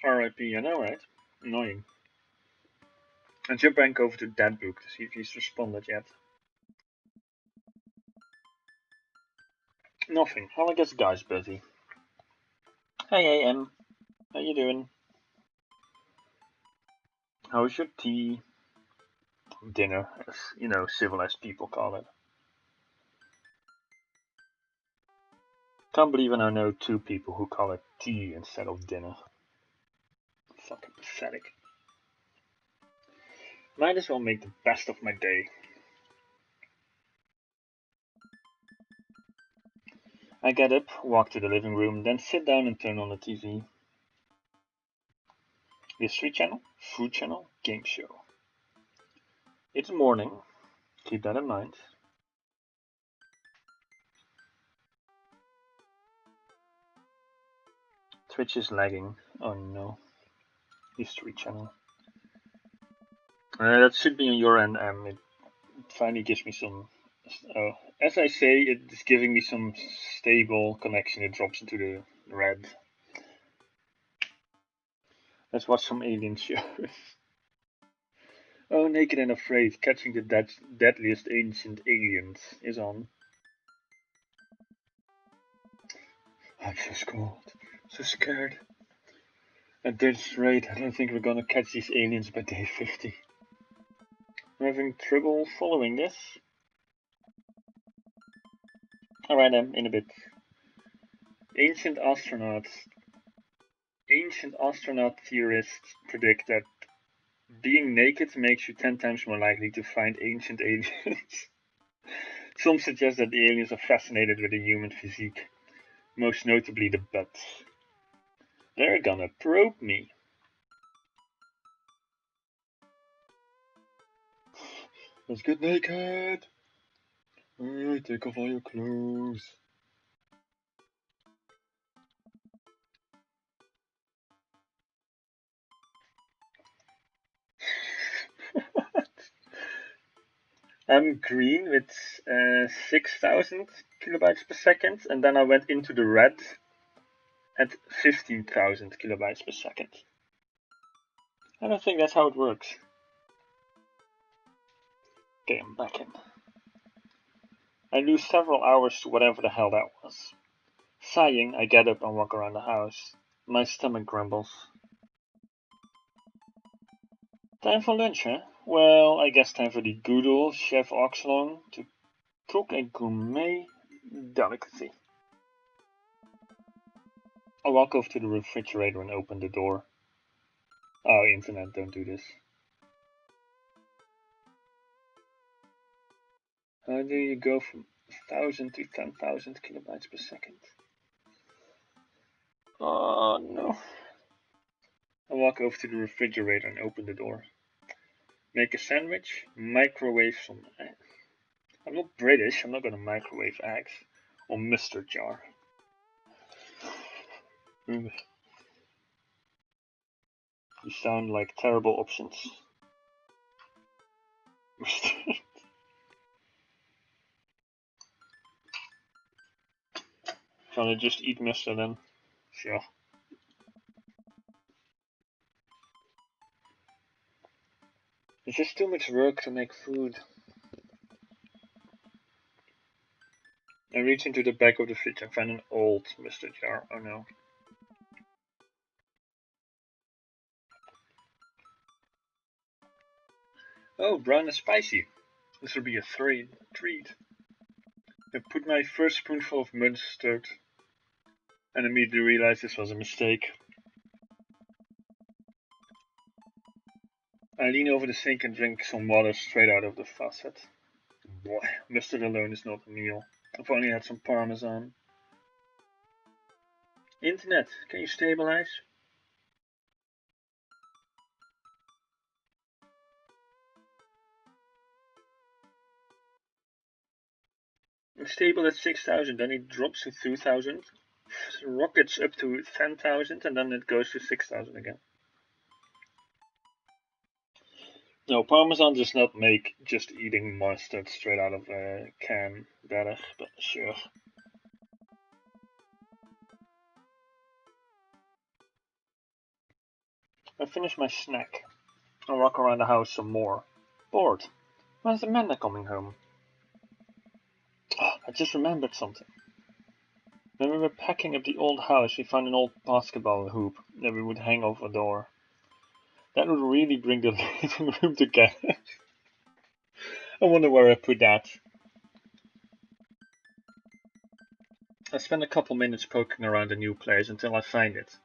RIP, I know, right? Annoying. And jump back over to that book to see if he's responded yet. Nothing. Well, I guess the guy's busy. Hey, AM. How you doing? How's your tea? Dinner, as you know, civilized people call it. Can't believe I now know 2 people who call it tea instead of dinner. Fucking pathetic. Might as well make the best of my day. I get up, walk to the living room, then sit down and turn on the TV. History channel, food channel, game show. It's morning, keep that in mind. Twitch is lagging, oh no. History channel. That should be on your end, it finally gives me some... as I say, it's giving me some stable connection, it drops into the red. Let's watch some alien shows. Oh, Naked and Afraid, Catching the Deadliest Ancient Aliens is on. I'm so cold, so scared. At this rate, I don't think we're gonna catch these aliens by day 50. I'm having trouble following this. Alright, in a bit. Ancient astronaut theorists predict that being naked makes you 10 times more likely to find ancient aliens. Some suggest that the aliens are fascinated with the human physique, most notably the butts. They're gonna probe me. Let's get naked! Alright, take off all your clothes. I'm green with 6,000 kilobytes per second, and then I went into the red at 15,000 kilobytes per second. I don't think that's how it works. Okay, I'm back in. I lose several hours to whatever the hell that was. Sighing, I get up and walk around the house. My stomach grumbles. Time for lunch, huh? Well, I guess time for the good old Chef Oxlong to cook a gourmet delicacy. I walk over to the refrigerator and open the door. Oh, internet, don't do this. How do you go from 1,000 to 10,000 kilobytes per second? Oh no. I walk over to the refrigerator and open the door. Make a sandwich, microwave some eggs. I'm not British, I'm not gonna microwave eggs. Or mustard jar. These sound like terrible options. Shall I just eat mustard then? Sure. It's just too much work to make food. I reach into the back of the fridge and find an old mustard jar. Oh no. Oh, brown and spicy. This will be a treat. I put my first spoonful of mustard and immediately realized this was a mistake. I lean over the sink and drink some water straight out of the faucet. Boy, mustard alone is not a meal. I've only had some parmesan. Internet, can you stabilize? It's stable at 6,000, then it drops to 2,000, rockets up to 10,000, and then it goes to 6,000 again. No, parmesan does not make just eating mustard straight out of a can better, but sure. I finish my snack and walk around the house some more. Bored. When's Amanda coming home? Oh, I just remembered something. When we were packing up the old house, we found an old basketball hoop that we would hang over the door. That would really bring the living room together. I wonder where I put that. I spend a couple minutes poking around the new place until I find it.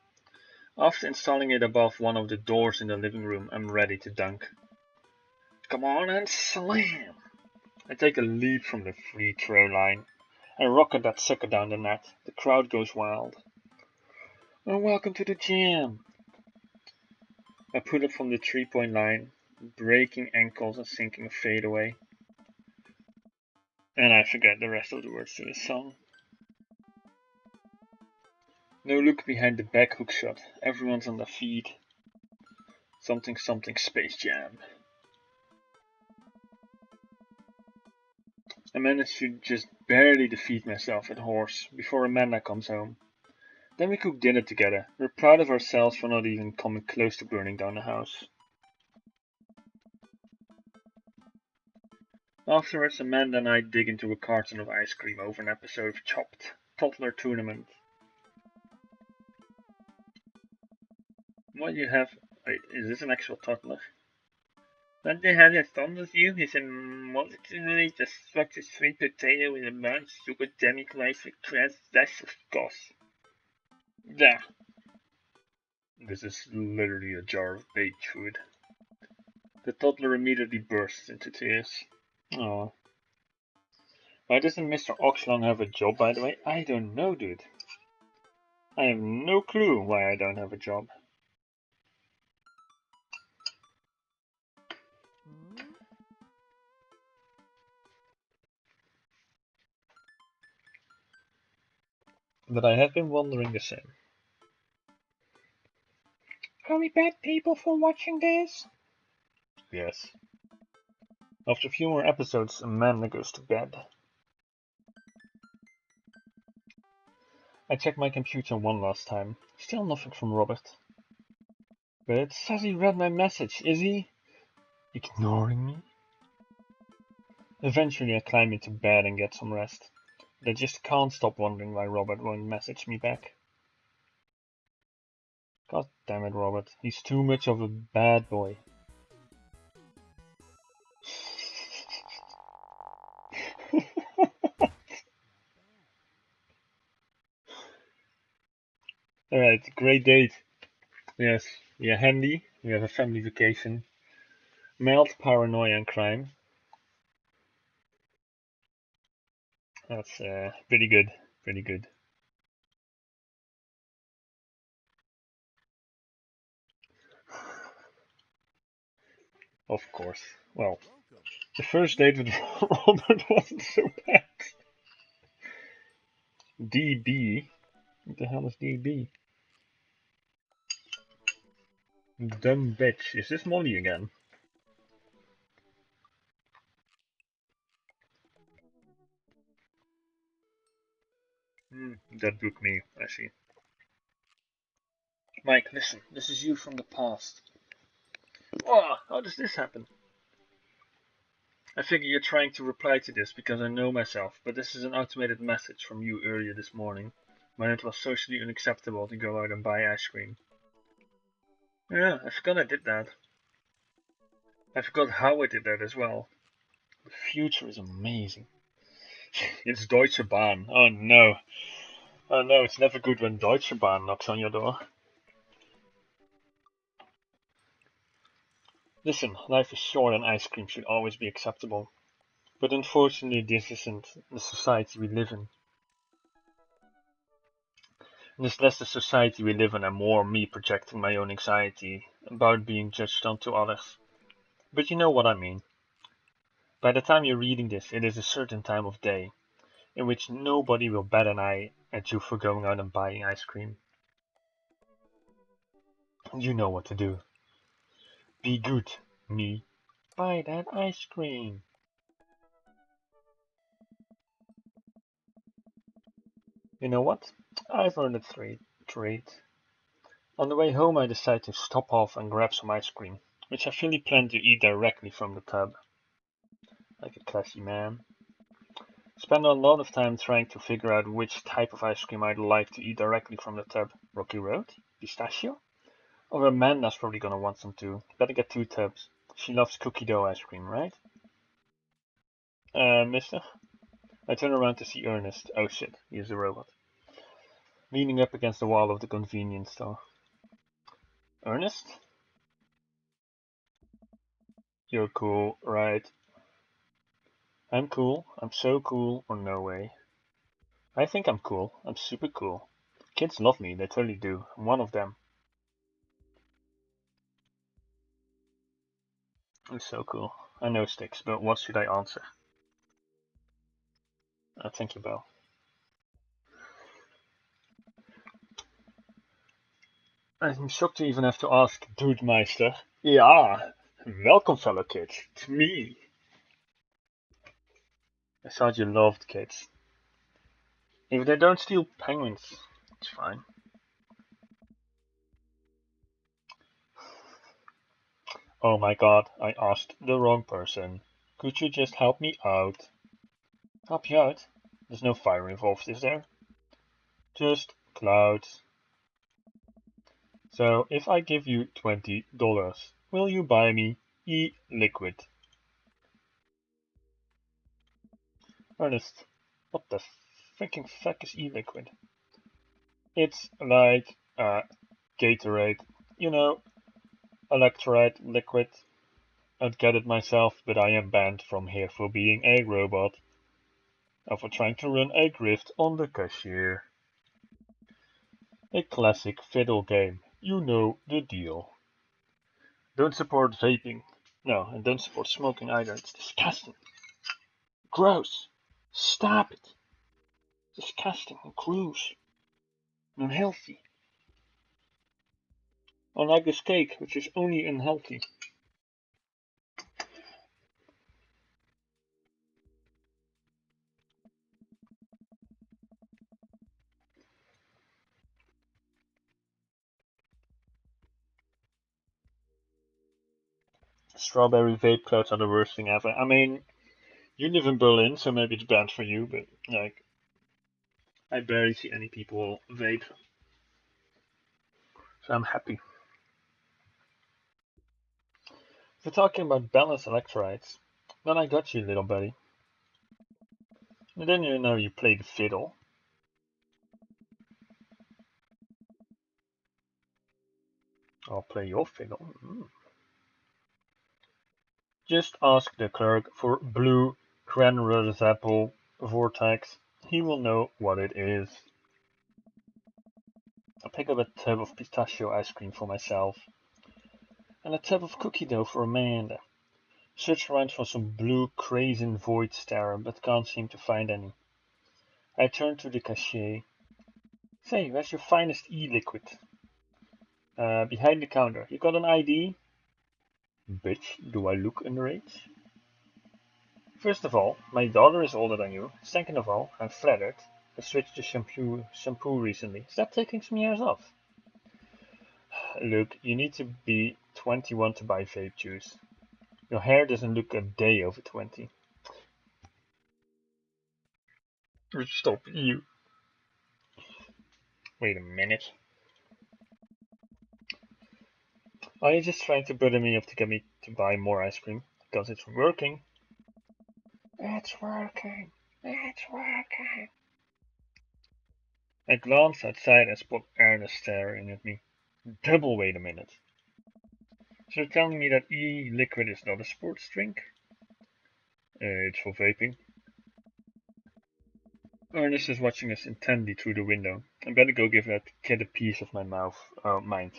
After installing it above one of the doors in the living room, I'm ready to dunk. Come on and slam! I take a leap from the free throw line. I rocket that sucker down the net. The crowd goes wild. Oh, welcome to the jam! I put it from the 3-point line, breaking ankles and sinking a fadeaway. And I forget the rest of the words to the song. No look behind the back hook shot. Everyone's on their feet. Something something Space Jam. I managed to just barely defeat myself at horse before Amanda comes home. Then we cook dinner together. We're proud of ourselves for not even coming close to burning down the house. Afterwards, Amanda and I dig into a carton of ice cream over an episode of Chopped Toddler Tournament. What you have... Wait, is this an actual toddler? What the hell has done with you? He's a moderately destructive sweet potato with a bunch sugar demi-glaze with dash of sauce. Yeah. This is literally a jar of baked food. The toddler immediately bursts into tears. Oh. Why doesn't Mr. Oxlong have a job, by the way? I don't know, dude. I have no clue why I don't have a job. But I have been wondering the same. Are we bad people for watching this? Yes. After a few more episodes, Amanda goes to bed. I check my computer one last time. Still nothing from Robert. But it says he read my message. Is he ignoring me? Eventually I climb into bed and get some rest. But I just can't stop wondering why Robert won't message me back. God damn it, Robert. He's too much of a bad boy. Alright, great date. Yes, we are handy. We have a family vacation. Mild paranoia and crime. That's pretty good. Pretty good. Of course. Well, Welcome. the first date with Robert wasn't so bad. DB? What the hell is DB? Dumb bitch. Is this Molly again? That book me, I see. Mike, listen. This is you from the past. Oh, how does this happen? I figure you're trying to reply to this because I know myself, but this is an automated message from you earlier this morning, when it was socially unacceptable to go out and buy ice cream. Yeah, I forgot I did that. I forgot how I did that as well. The future is amazing. It's Deutsche Bahn. Oh no. Oh no, it's never good when Deutsche Bahn knocks on your door. Listen, life is short and ice cream should always be acceptable. But unfortunately this isn't the society we live in. And it's less the society we live in and more me projecting my own anxiety about being judged onto others. But you know what I mean. By the time you're reading this, it is a certain time of day in which nobody will bat an eye at you for going out and buying ice cream. You know what to do. Be good, me. Buy that ice cream. You know what? I've earned a trade. On the way home I decide to stop off and grab some ice cream, which I fully plan to eat directly from the tub. Like a classy man. Spend a lot of time trying to figure out which type of ice cream I'd like to eat directly from the tub. Rocky Road? Pistachio? Or Amanda's probably gonna want some too. Better get 2 tubs. She loves cookie dough ice cream, right? Mister? I turn around to see Ernest. Oh shit, he is a robot. Leaning up against the wall of the convenience store. Ernest? You're cool, right? I'm cool. I'm so cool, or no way. I think I'm cool. I'm super cool. Kids love me, they totally do. I'm one of them. I'm so cool. I know Sticks, but what should I answer? Thank you, Belle. I'm shocked to even have to ask, Dude Meister. Yeah, welcome fellow kids. It's me. I thought you loved kids. If they don't steal penguins, it's fine. Oh my god, I asked the wrong person. Could you just help me out? Help you out? There's no fire involved, is there? Just clouds. So if I give you $20, will you buy me e-liquid? Ernest, what the freaking fuck is e-liquid? It's like Gatorade, you know, electrolyte liquid. I'd get it myself, but I am banned from here for being a robot and for trying to run a grift on the cashier. A classic fiddle game. You know the deal. Don't support vaping. No, and don't support smoking either. It's disgusting. Gross. Stop it. Disgusting and gross. And unhealthy. Unlike the steak, which is only unhealthy. Strawberry vape clouds are the worst thing ever. I mean, you live in Berlin, so maybe it's banned for you, but like, I barely see any people vape. So I'm happy. If you're talking about balanced electrolytes, then I got you, little buddy. And then you know you play the fiddle. I'll play your fiddle. Just ask the clerk for blue granular apple vortex. He will know what it is. I'll pick up a tub of pistachio ice cream for myself. And a tub of cookie dough for Amanda. Search around for some blue crazen void stare, but can't seem to find any. I turn to the cashier. Say, where's your finest e-liquid? Behind the counter. You got an ID? Bitch, do I look underage? First of all, my daughter is older than you. Second of all, I'm flattered. I switched to shampoo recently. Is that taking some years off? Look, you need to be 21 to buy vape juice. Your hair doesn't look a day over 20. Stop you. Wait a minute. Are you just trying to butter me up to get me to buy more ice cream? Because it's working. It's working. It's working. I glance outside and spot Ernest staring at me. Double wait a minute. So you're telling me that e-liquid is not a sports drink? It's for vaping. Ernest is watching us intently through the window. I better go give that kid a piece of my mind.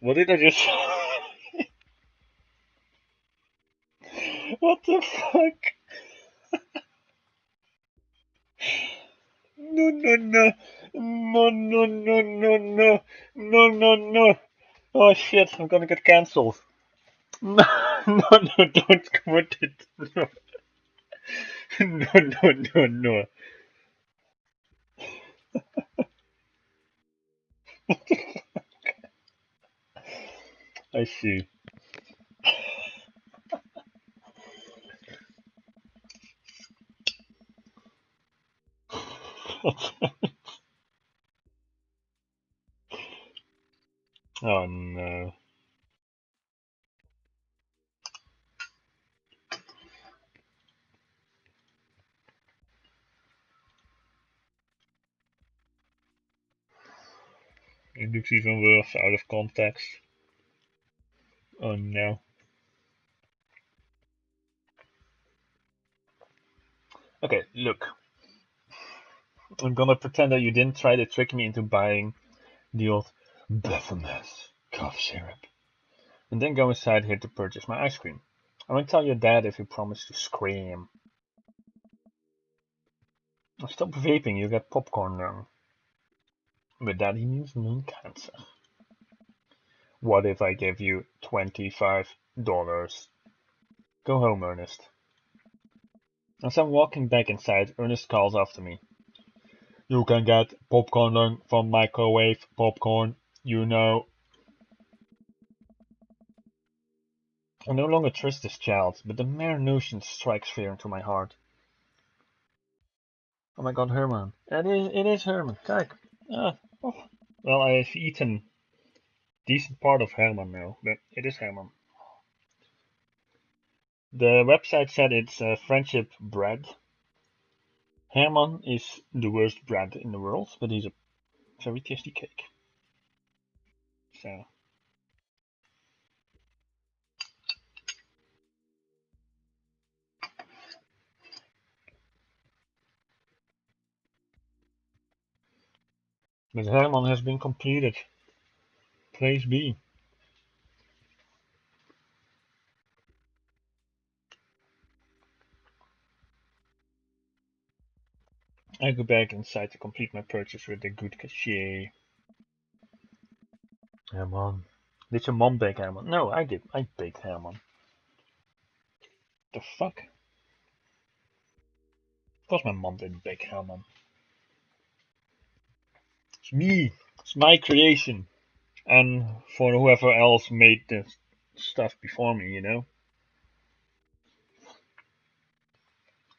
What did I just say? What the fuck? No, no, no. No, no, no, no, no. No, no, no. Oh shit, I'm gonna get cancelled. No, no, no, don't quote it. No, no, no, no, no. I see. Oh no. It looks even worse out of context. Oh no. Okay, look. I'm gonna pretend that you didn't try to trick me into buying the old Bephomet cough syrup. And then go inside here to purchase my ice cream. I won't tell your dad if you promise to scream. Stop vaping, you get popcorn lung. But that means lung cancer. What if I give you $25? Go home, Ernest. As I'm walking back inside, Ernest calls after me. You can get popcorn lung from microwave popcorn, you know. I no longer trust this child, but the mere notion strikes fear into my heart. Oh my god, Herman. It is Herman. Kijk. Oh. Well, I've eaten decent part of Herman now, but it is Herman. The website said it's friendship bread. Herman is the worst bread in the world, but he's a very tasty cake. So. But Herman has been completed. Praise be. I go back inside to complete my purchase with a good cachet. Herman. Did your mom bake Herman? No, I did. I baked Herman. The fuck? Of course my mom didn't bake Herman. It's me. It's my creation. And for whoever else made the stuff before me, you know.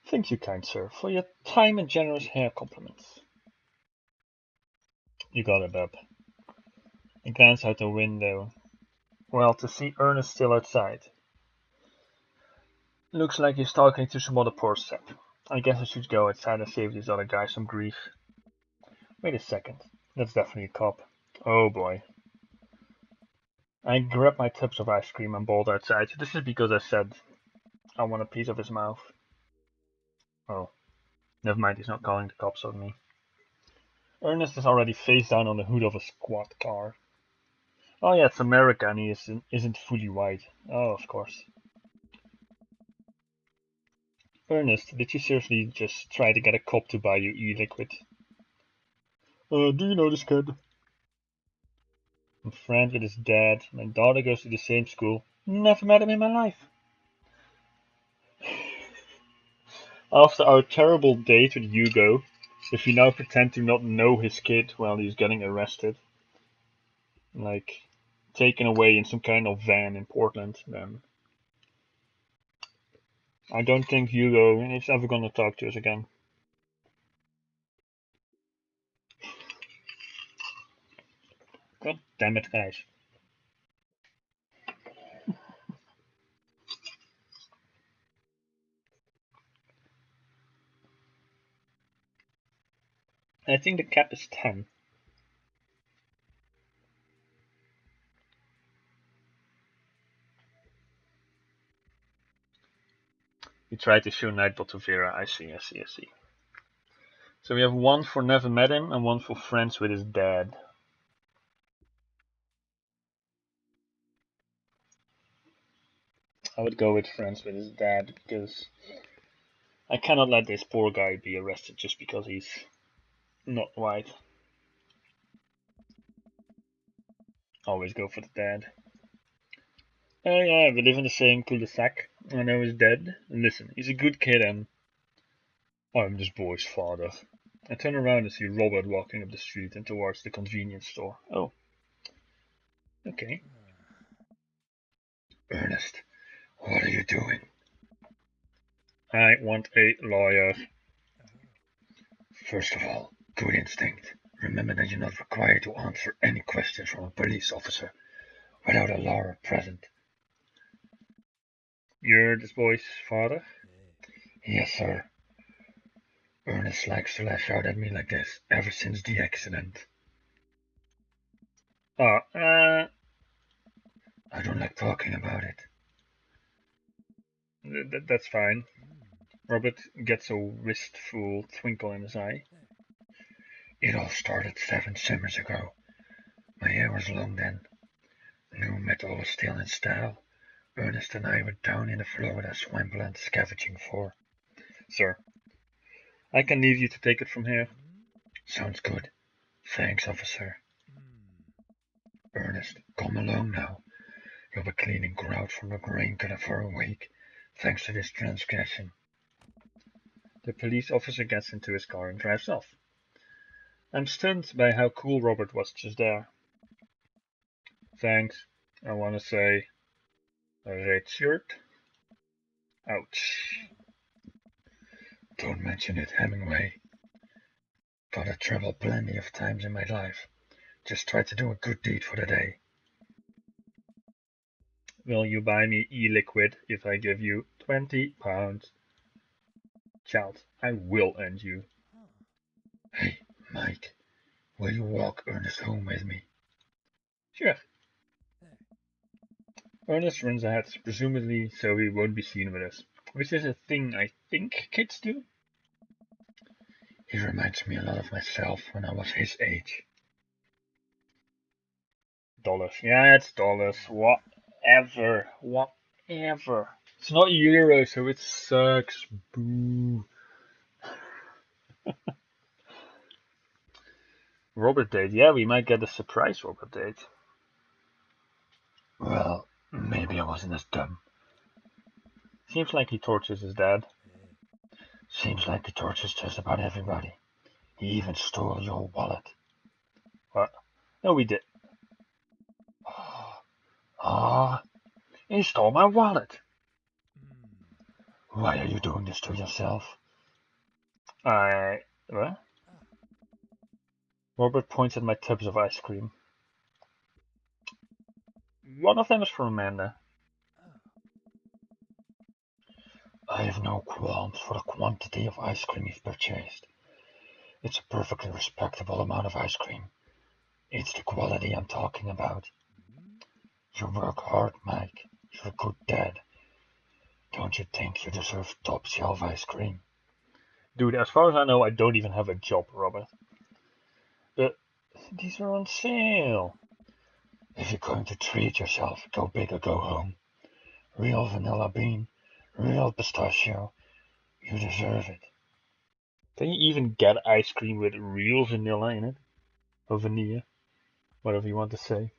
Thank you, kind sir, for your time and generous hair compliments. You got it, bub. I glance out the window. Well, to see Ernest still outside. Looks like he's talking to some other poor sap. I guess I should go outside and save these other guys some grief. Wait a second. That's definitely a cop. Oh boy. I grab my tubs of ice cream and bolt outside. This is because I said I want a piece of his mouth. Oh. Never mind, he's not calling the cops on me. Ernest is already face down on the hood of a squad car. Oh yeah, it's America and he isn't fully white. Oh, of course. Ernest, did you seriously just try to get a cop to buy you e-liquid? Do you know this kid? I'm friends with his dad. My daughter goes to the same school. Never met him in my life. After our terrible date with Hugo, if you now pretend to not know his kid while he's getting arrested, like taken away in some kind of van in Portland, then I don't think Hugo is ever gonna talk to us again. God damn it, guys. I think the cap is 10. You tried to show Nightbot to Vera. I see. So we have one for never met him and one for friends with his dad. I would go with friends with his dad because I cannot let this poor guy be arrested just because he's not white. Always go for the dad. Oh yeah, we live in the same cul-de-sac. I know his dad. Listen, he's a good kid and I'm this boy's father. I turn around and see Robert walking up the street and towards the convenience store. Oh. Okay. Ernest, what are you doing? I want a lawyer. First of all, good instinct. Remember that you're not required to answer any questions from a police officer without a lawyer present. You're this boy's father? Yes, sir. Ernest likes to lash out at me like this ever since the accident. Oh, I don't like talking about it. That's fine. Robert gets a wistful twinkle in his eye. It all started 7 summers ago. My hair was long then. New metal was still in style. Ernest and I were down in the Florida swampland scavenging for. Sir, I can leave you to take it from here. Sounds good. Thanks, officer. Ernest, come along now. You'll be cleaning grout from the grain cutter for a week, thanks to this transgression. The police officer gets into his car and drives off. I'm stunned by how cool Robert was just there. Thanks. I want to say a red shirt. Ouch. Don't mention it, Hemingway. Gotta travel plenty of times in my life. Just try to do a good deed for the day. Will you buy me e-liquid if I give you £20? Child, I will end you. Hey, Mike, will you walk Ernest home with me? Sure. Ernest runs ahead, presumably so he won't be seen with us, which is a thing I think kids do. He reminds me a lot of myself when I was his age. Dollars. Yeah, it's dollars. Whatever. Whatever. It's not euros, so it sucks. Boo. Robert date. Yeah, we might get a surprise Robert date. Well, maybe I wasn't as dumb. Seems like he tortures his dad. Seems like he tortures just about everybody. He even stole your wallet. What? No, we did. Ah, he stole my wallet. Why are you doing this to yourself? What? Robert points at my tubs of ice cream. One of them is for Amanda. I have no qualms for the quantity of ice cream you've purchased. It's a perfectly respectable amount of ice cream. It's the quality I'm talking about. You work hard, Mike. You're a good dad. Don't you think you deserve top shelf ice cream? Dude, as far as I know, I don't even have a job, Robert. But these are on sale. If you're going to treat yourself, go big or go home. Real vanilla bean, real pistachio. You deserve it. Can you even get ice cream with real vanilla in it? Or vanilla? Whatever you want to say.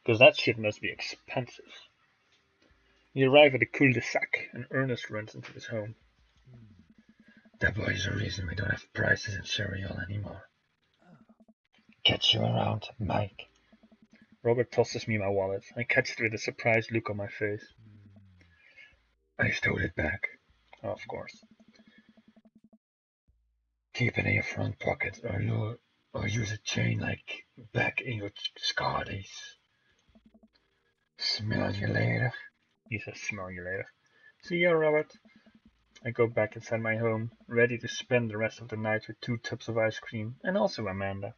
Because that shit must be expensive. We arrive at a cul-de-sac, and Ernest runs into his home. That boy is the reason we don't have prices in cereal anymore. Catch you around, Mike. Robert tosses me my wallet. I catch it with a surprised look on my face. I stole it back. Oh, of course. Keep it in your front pocket or use a chain like back in your Scotties. Smell you later. He says smell you later. See ya, Robert. I go back inside my home, ready to spend the rest of the night with 2 tubs of ice cream, and also Amanda.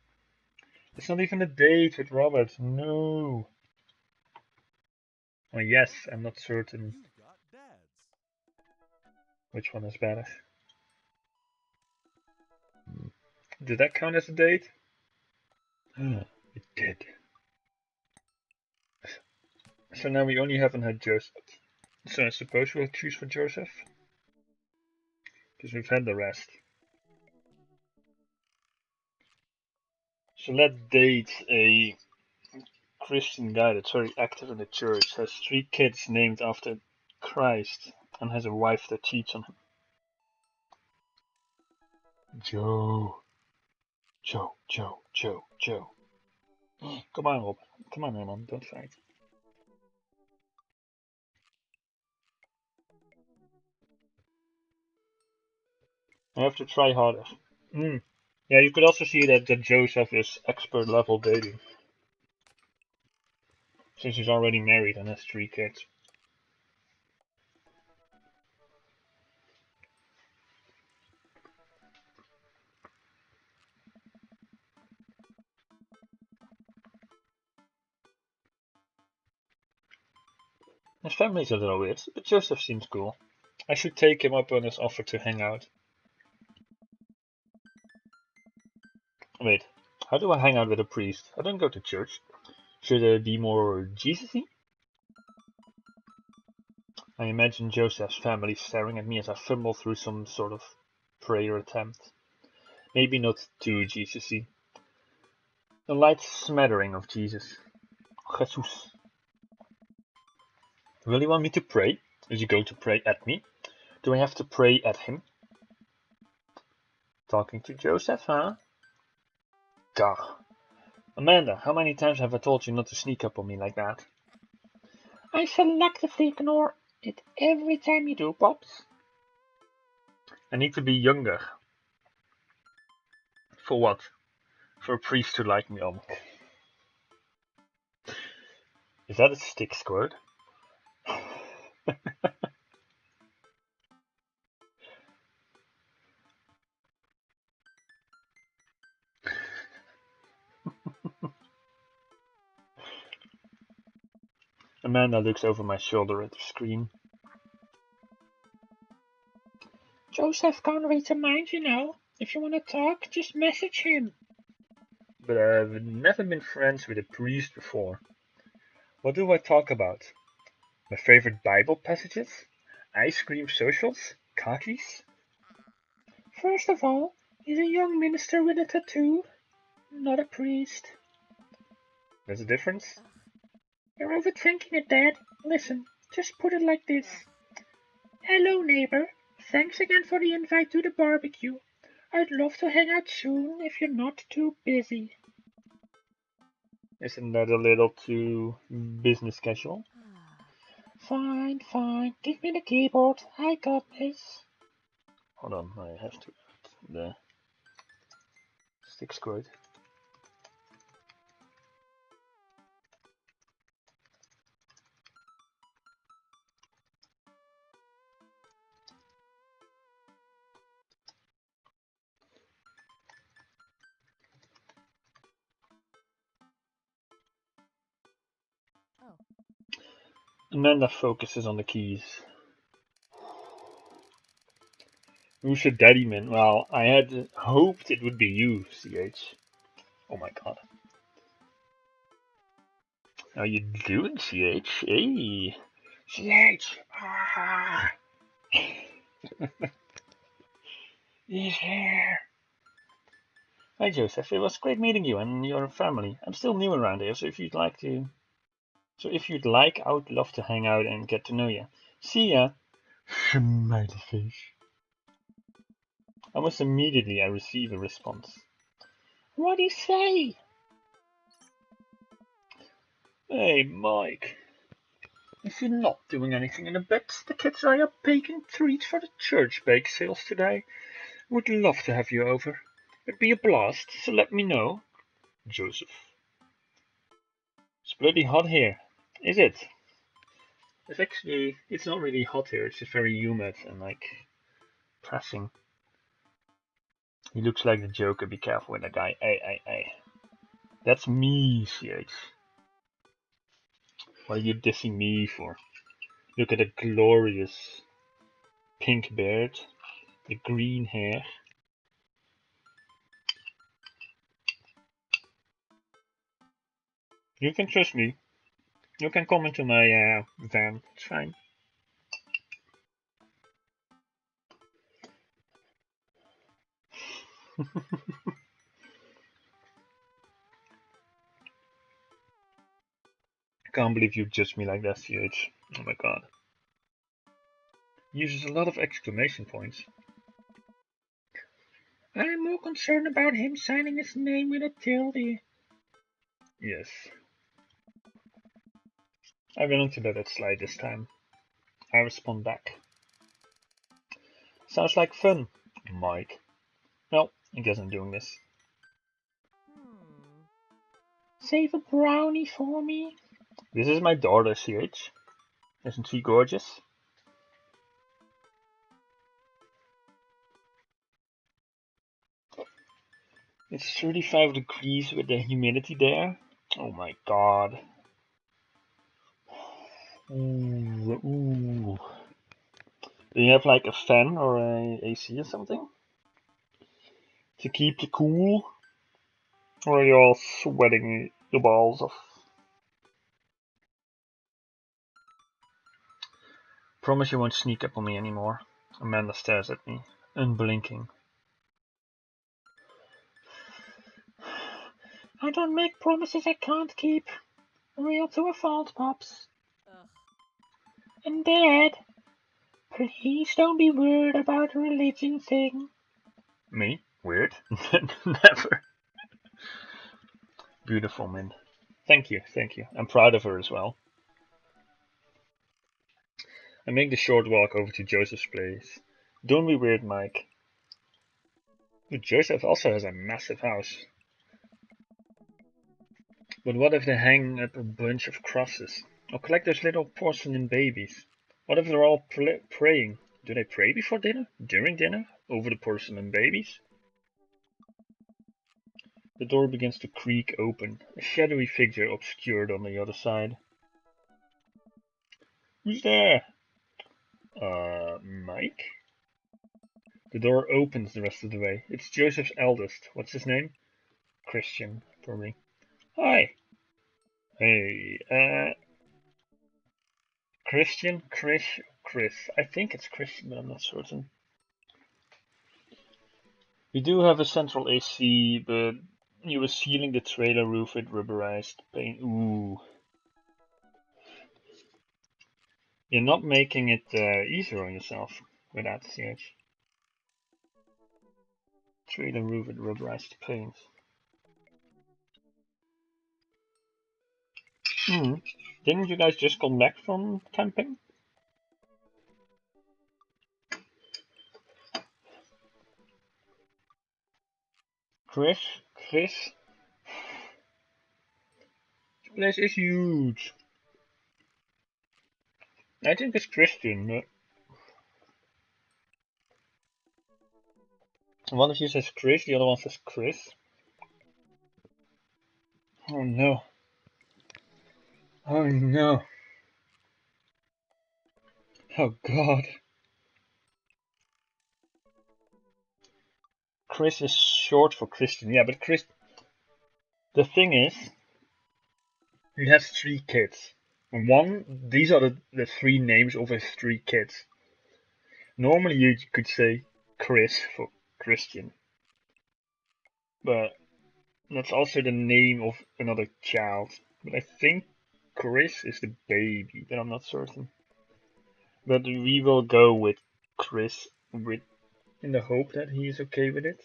It's not even a date with Robert, no. Oh yes, I'm not certain which one is better. Did that count as a date? It did. So now we only haven't had Joseph. So I suppose we'll choose for Joseph? Because we've had the rest. So let's date a Christian guy that's very active in the church, has 3 kids named after Christ, and has a wife that cheats on him. Joe. Come on, Rob. Come on, Herman. Don't fight. I have to try harder. Mm. Yeah, you could also see that Joseph is expert level dating, since he's already married and has 3 kids. His family's a little weird, but Joseph seems cool. I should take him up on his offer to hang out. Wait, how do I hang out with a priest? I don't go to church. Should I be more Jesus-y? I imagine Joseph's family staring at me as I fumble through some sort of prayer attempt. Maybe not too Jesus-y. A light smattering of Jesus. Jesus. Will you want me to pray? Is he going to pray at me? Do I have to pray at him? Talking to Joseph, huh? Gah. Amanda, how many times have I told you not to sneak up on me like that? I selectively ignore it every time you do, Pops. I need to be younger. For what? For a priest to like me, Is that a stick squirt? Amanda looks over my shoulder at the screen. Joseph can't read the mind, you know. If you want to talk, just message him. But I've never been friends with a priest before. What do I talk about? My favorite Bible passages? Ice cream socials? Khakis? First of all, he's a young minister with a tattoo, not a priest. There's a difference? You're overthinking it, Dad. Listen, just put it like this. Hello, neighbor. Thanks again for the invite to the barbecue. I'd love to hang out soon if you're not too busy. Isn't that a little too business casual? Fine, fine. Give me the keyboard. I got this. Hold on, I have to add the stick squirt. Amanda focuses on the keys. Who should daddy man? Well, I had hoped it would be you, CH. Oh my god. How you doing, CH? Hey. CH! Ah. He's here. Hi Joseph, it was great meeting you and your family. I'm still new around here, so if you'd like, I would love to hang out and get to know you. See ya. Smiley face. Almost immediately I receive a response. What do you say? Hey Mike. If you're not doing anything in the back, the kids are baking treats for the church bake sales today. Would love to have you over. It'd be a blast, so let me know. Joseph. It's bloody hot here. Is it? It's not really hot here, it's just very humid and like pressing. He looks like the Joker, be careful with that guy. Hey. That's me, CH. What are you dissing me for? Look at the glorious pink beard, the green hair. You can trust me. You can come into my van. It's fine. Can't believe you judged me like that, CH. Oh my god. Uses a lot of exclamation points. I'm more concerned about him signing his name with a tilde. Yes. I went into that slide this time. I respond back. Sounds like fun, Mike. Well, I guess I'm doing this. Save a brownie for me. This is my daughter, CH. Isn't she gorgeous? It's 35 degrees with the humidity there. Oh my god. Ooh, ooh. Do you have like a fan or a AC or something? To keep you cool? Or are you all sweating your balls off? Promise you won't sneak up on me anymore. Amanda stares at me, unblinking. I don't make promises I can't keep. Real to a fault, Pops. Ugh. And Dad, please don't be weird about the religion thing. Me? Weird? Never. Beautiful, Min. Thank you, thank you. I'm proud of her as well. I make the short walk over to Joseph's place. Don't be weird, Mike. Joseph also has a massive house. But what if they hang up a bunch of crosses? Or collect those little porcelain babies? What if they're all praying? Do they pray before dinner? During dinner? Over the porcelain babies? The door begins to creak open. A shadowy figure obscured on the other side. Who's there? Mike? The door opens the rest of the way. It's Joseph's eldest. What's his name? Christian, probably. Hi. Hey, Christian? Chris. I think it's Christian, but I'm not certain. We do have a central AC, but you were sealing the trailer roof with rubberized paint. Ooh. You're not making it easier on yourself with that, CH. Trailer roof with rubberized paint. Didn't you guys just come back from camping? Chris? This place is huge. I think it's Christian, but one of you says Chris, the other one says Chris. Oh no. Oh no. Oh god. Chris is short for Christian. Yeah, but Chris. The thing is, he has 3 kids. These are the 3 names of his 3 kids. Normally you could say Chris for Christian. But that's also the name of another child. But I think Chris is the baby, but I'm not certain. But we will go with Chris in the hope that he is okay with it.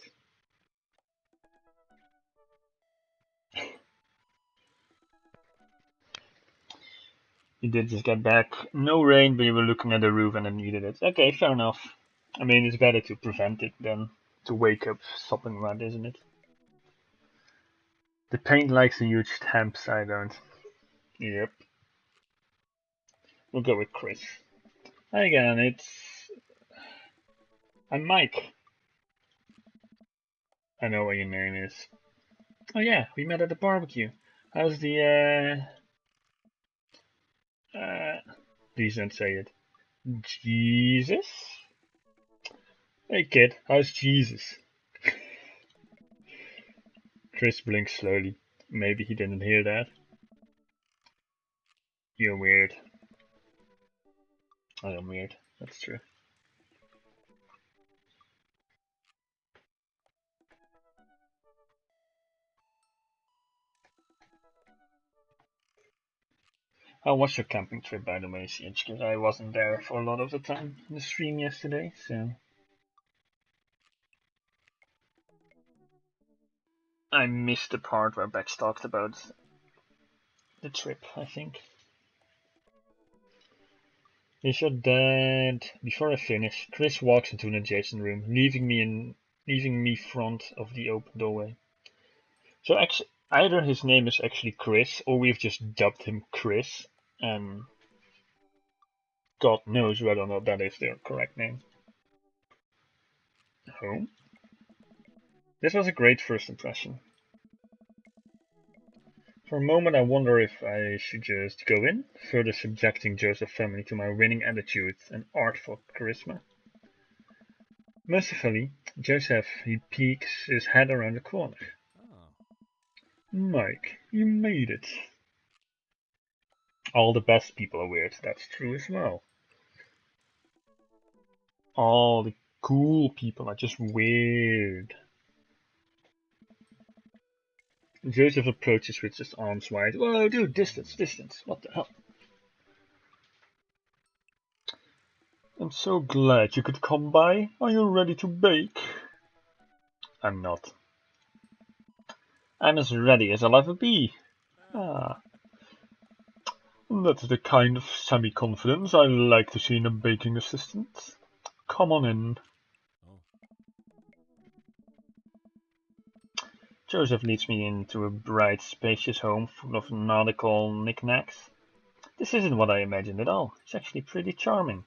You did just get back. No rain, but you were looking at the roof and it needed it. Okay, fair enough. I mean, it's better to prevent it than to wake up sopping wet, isn't it? The paint likes a huge stamps, I don't. Yep. We'll go with Chris. Hi again, I'm Mike. I know what your name is. Oh yeah, we met at the barbecue. How's the, please don't say it. Jesus? Hey kid, how's Jesus? Chris blinks slowly. Maybe he didn't hear that. You're weird. I am weird. That's true. How was your camping trip, by the way, CH? Because I wasn't there for a lot of the time in the stream yesterday, so. I missed the part where Bex talked about the trip, I think. Is your dad? Before I finish, Chris walks into an adjacent room, leaving me front of the open doorway. So either his name is actually Chris, or we've just dubbed him Chris, and God knows whether or not that is their correct name. Home? This was a great first impression. For a moment I wonder if I should just go in, further subjecting Joseph's family to my winning attitude and artful charisma. Mercifully, Joseph, he peeks his head around the corner. Oh. Mike, you made it. All the best people are weird, that's true as well. All the cool people are just weird. Joseph approaches with just arms wide. Whoa, dude, distance, distance. What the hell? I'm so glad you could come by. Are you ready to bake? I'm not. I'm as ready as I'll ever be. Ah, that's the kind of semi-confidence I like to see in a baking assistant. Come on in. Oh. Joseph leads me into a bright, spacious home full of nautical knickknacks. This isn't what I imagined at all. It's actually pretty charming.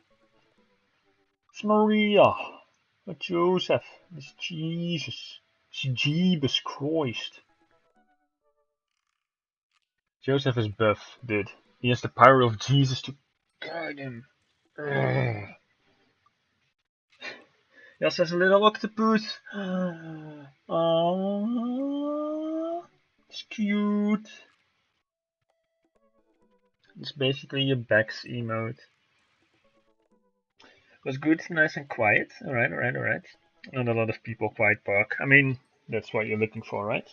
It's Maria. But Joseph. It's Jesus. It's Jeebus Christ. Joseph is buff, dude. He has the power of Jesus to guide him. Ugh. He also has a little octopus. Aww. It's cute. It's basically a Bex emote. It was good, nice and quiet. Alright, alright, alright. Not a lot of people, quiet park. I mean, that's what you're looking for, right?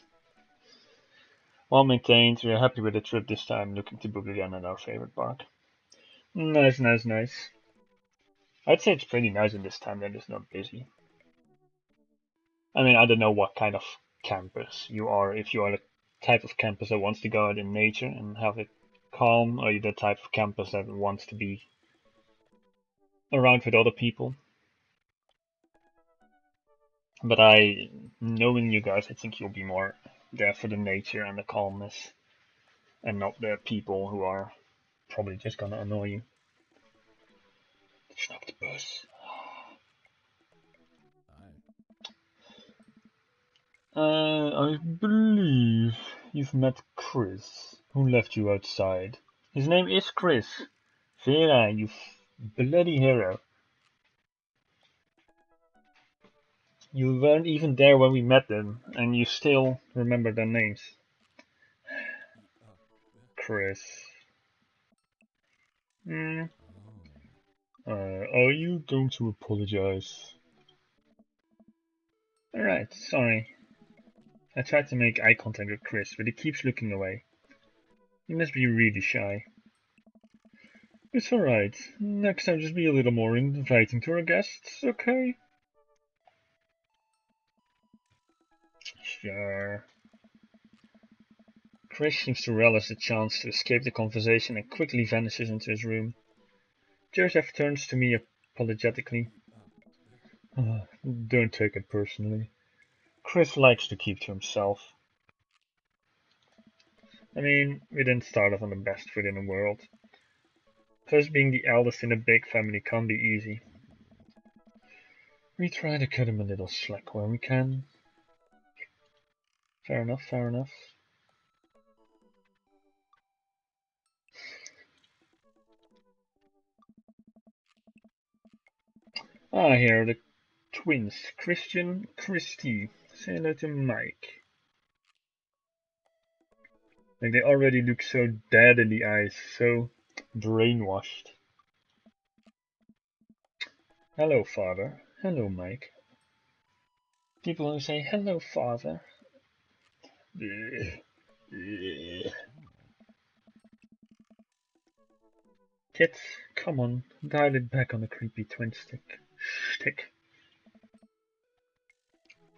Well maintained, we're happy with the trip this time, looking to book again at our favorite park. Nice, nice, nice. I'd say it's pretty nice in this time that it's not busy. I mean, I don't know what kind of campus you are. If you are the type of campus that wants to go out in nature and have it calm, or you're the type of campus that wants to be around with other people. But knowing you guys, I think you'll be more there for the nature and the calmness, and not the people who are probably just gonna annoy you. Snap the bus. I believe you've met Chris, who left you outside. His name is Chris. Vera, you bloody hero. You weren't even there when we met them, and you still remember their names. Chris. Hmm. Are you going to apologize? Alright, sorry. I tried to make eye contact with Chris, but he keeps looking away. He must be really shy. It's alright. Next time just be a little more inviting to our guests, okay? Sure. Chris seems to relish the chance to escape the conversation and quickly vanishes into his room. Joseph turns to me apologetically. Don't take it personally. Chris likes to keep to himself. I mean, we didn't start off on the best foot in the world. Plus, being the eldest in a big family can't be easy. We try to cut him a little slack when we can. Fair enough, fair enough. Ah, here are the twins, Christian, Christy. Say hello to Mike. Like, they already look so dead in the eyes, so brainwashed. Hello, father. Hello, Mike. People who say, hello, father. Kids, come on, dial it back on the creepy twin stick.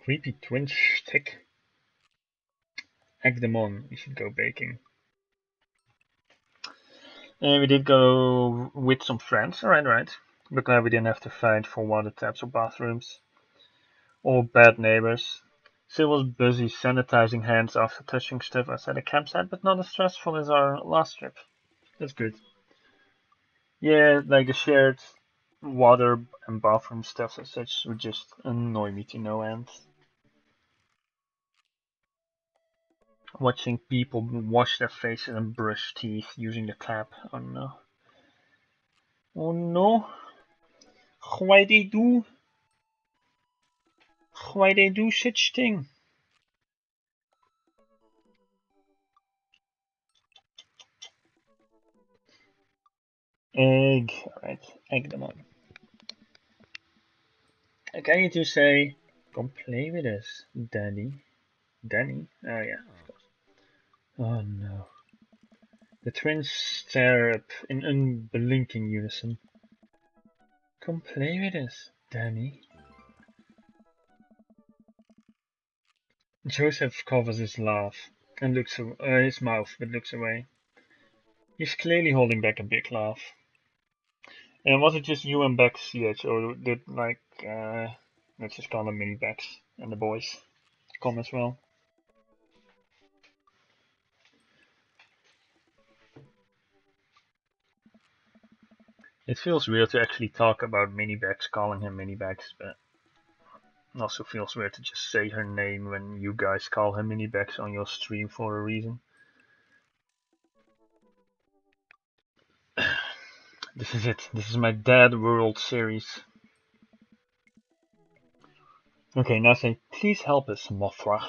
Creepy twin stick. Egg them on, we should go baking. And we did go with some friends, alright. But glad we didn't have to fight for water taps or bathrooms. Or bad neighbors. Still was busy sanitizing hands after touching stuff outside the campsite, but not as stressful as our last trip. That's good. Yeah, like the shared water and bathroom stuff and such would just annoy me to no end. Watching people wash their faces and brush teeth using the tap. Oh no. Oh no. Why they do? Why they do such thing? Egg. Alright, egg them on. Can you just say, come play with us, Danny? Danny? Oh yeah, of course. Oh no. The twins stare up in unblinking unison. Come play with us, Danny. Joseph covers his laugh and his mouth, but looks away. He's clearly holding back a big laugh. And was it just you and Bex, CH, or did let's just call them mini Bex and the boys come as well? It feels weird to actually talk about mini Bex, calling him mini Bex, but it also feels weird to just say her name when you guys call her mini Bex on your stream for a reason. This is it. This is my Dad World series. Okay, now say, please help us, Mothra.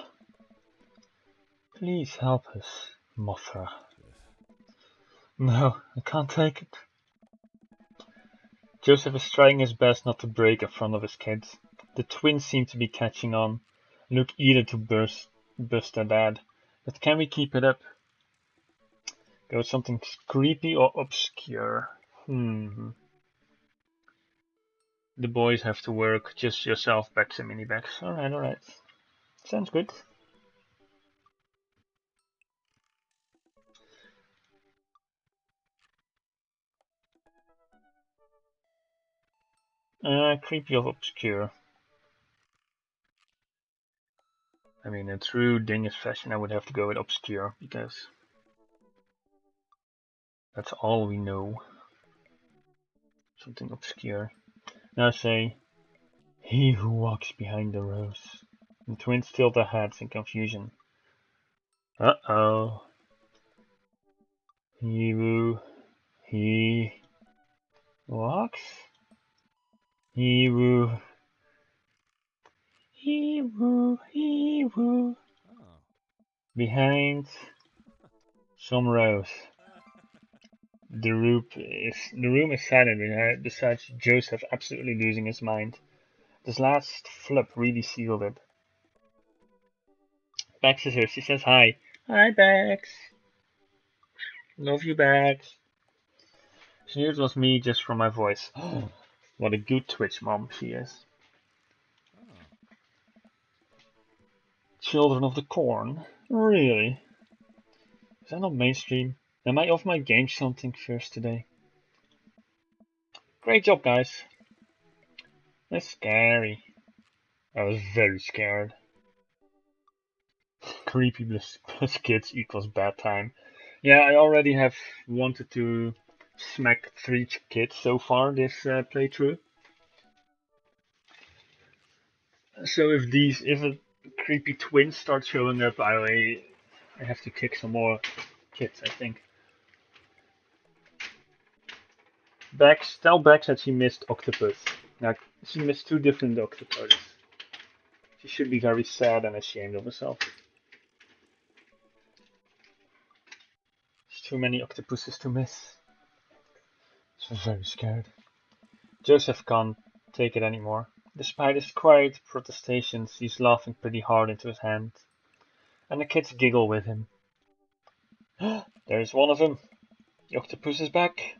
Please help us, Mothra. No, I can't take it. Joseph is trying his best not to break in front of his kids. The twins seem to be catching on, look eager to bust their dad. But can we keep it up? Go something creepy or obscure? The boys have to work. Just yourself, Bex and mini Bex. Alright. Sounds good. Creepy or obscure? I mean, in true dingus fashion, I would have to go with obscure, because that's all we know. Something obscure. Now say, he who walks behind the rose. The twins tilt their heads in confusion. Uh-oh. He walks? He woo. Oh. Behind some rose. The room is silent besides Joseph absolutely losing his mind. This last flip really sealed it. Bex is here. She says hi. Hi, Bex. Love you, Bex. She knew it was me just from my voice. What a good Twitch mom she is. Oh. Children of the Corn? Really? Is that not mainstream? Am I off my game something first today? Great job, guys. That's scary. I was very scared. Creepy plus kids equals bad time. Yeah, I already have wanted to smack 3 kids so far this playthrough. So if a creepy twin starts showing up, I have to kick some more kids, I think. Tell Bex that she missed octopus. Now, she missed 2 different octopuses. She should be very sad and ashamed of herself. There's too many octopuses to miss. She's very scared. Joseph can't take it anymore. Despite his quiet protestations, he's laughing pretty hard into his hand. And the kids giggle with him. There's one of them. The octopus is back.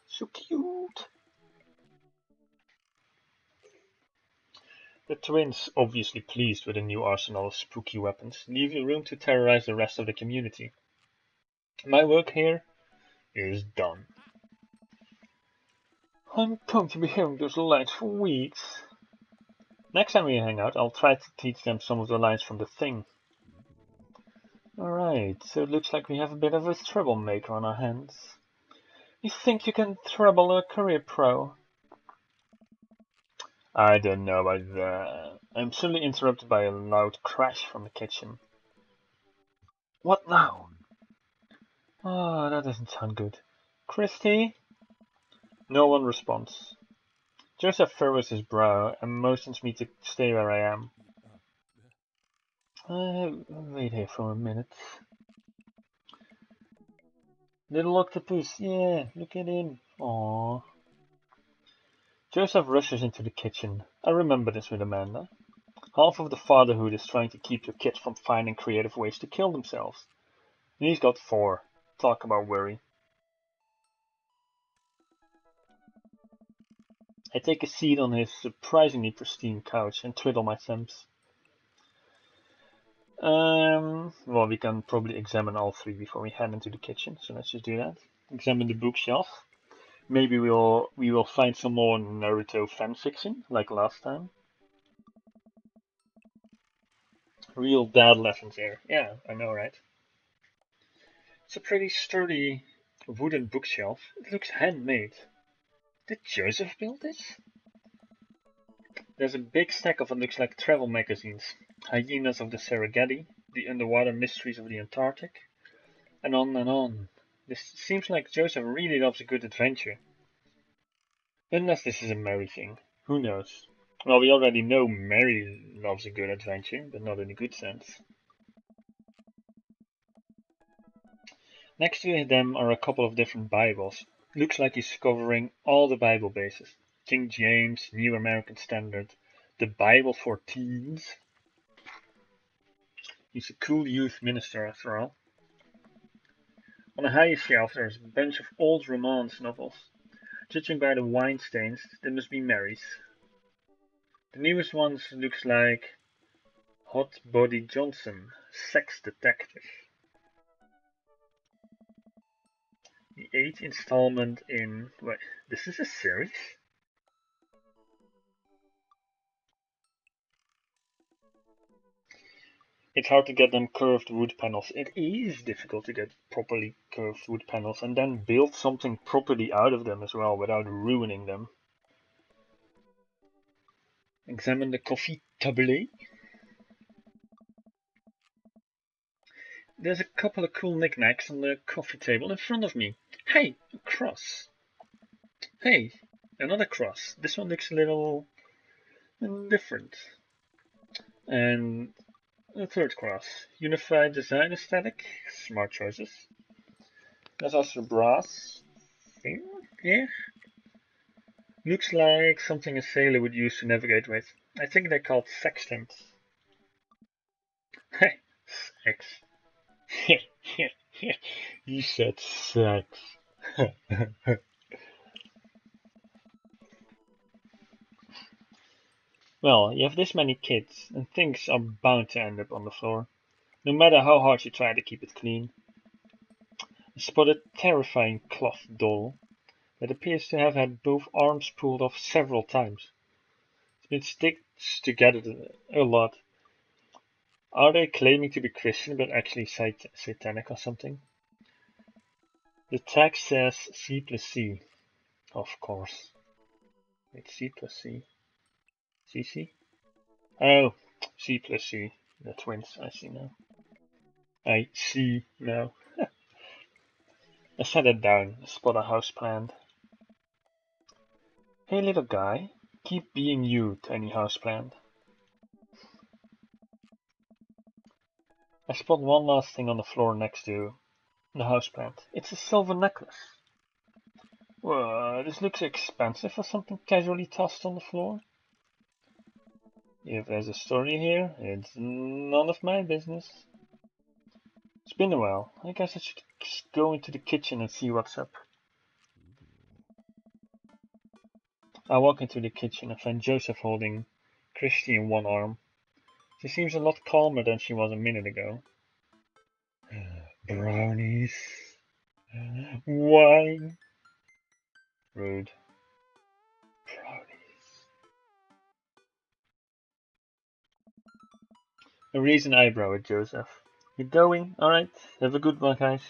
So cute. The twins, obviously pleased with a new arsenal of spooky weapons, leave room to terrorize the rest of the community. My work here? is done. I'm going to be hearing those lines for weeks. Next time we hang out, I'll try to teach them some of the lines from The Thing. Alright, so it looks like we have a bit of a troublemaker on our hands. You think you can trouble a career pro? I don't know about that. I'm suddenly interrupted by a loud crash from the kitchen. What now? Oh, that doesn't sound good. Christy? No one responds. Joseph furrows his brow and motions me to stay where I am. Wait here for a minute. Little octopus, yeah, look at him. Aww. Joseph rushes into the kitchen. I remember this with Amanda. Half of the fatherhood is trying to keep your kids from finding creative ways to kill themselves. And he's got 4. Talk about worry. I take a seat on his surprisingly pristine couch and twiddle my thumbs. Well, we can probably examine all 3 before we head into the kitchen, so let's just do that. Examine the bookshelf. Maybe we will find some more Naruto fanfiction, like last time. Real dad lessons here. Yeah, I know, right? It's a pretty sturdy wooden bookshelf. It looks handmade. Did Joseph build this? There's a big stack of what looks like travel magazines. Hyenas of the Serengeti, The Underwater Mysteries of the Antarctic, and on and on. This seems like Joseph really loves a good adventure. Unless this is a Mary thing. Who knows? Well, we already know Mary loves a good adventure, but not in a good sense. Next to them are a couple of different Bibles. Looks like he's covering all the Bible bases. King James, New American Standard, the Bible for teens. He's a cool youth minister after all. On a higher shelf there's a bunch of old romance novels. Judging by the wine stains, they must be Mary's. The newest one looks like Hot Body Johnson, Sex Detective. The 8th installment in... Wait, this is a series? It's hard to get them curved wood panels. It is difficult to get properly curved wood panels and then build something properly out of them as well without ruining them. Examine the coffee tablet. There's a couple of cool knickknacks on the coffee table in front of me. Hey, a cross. Hey, another cross. This one looks a little different. And a third cross. Unified design aesthetic. Smart choices. There's also a brass thing here. Looks like something a sailor would use to navigate with. I think they're called sextants. Hey, sex. You said sex. Well, you have this many kids, and things are bound to end up on the floor, no matter how hard you try to keep it clean. I spot a terrifying cloth doll that appears to have had both arms pulled off several times. It's been stitched together a lot. Are they claiming to be Christian but actually satanic or something? The text says C plus C. Of course. It's C plus C. CC? Oh, C plus C. The twins, I see now. I see now. I set it down, spot a houseplant. Hey little guy, keep being you, tiny houseplant. I spot one last thing on the floor next to the houseplant. It's a silver necklace. Whoa, this looks expensive for something casually tossed on the floor. If there's a story here, it's none of my business. It's been a while. I guess I should go into the kitchen and see what's up. I walk into the kitchen and find Joseph holding Christy in one arm. She seems a lot calmer than she was a minute ago. Brownies. Wine. Rude. Brownies. Raise an eyebrow at Joseph. You're going? Alright. Have a good one, guys.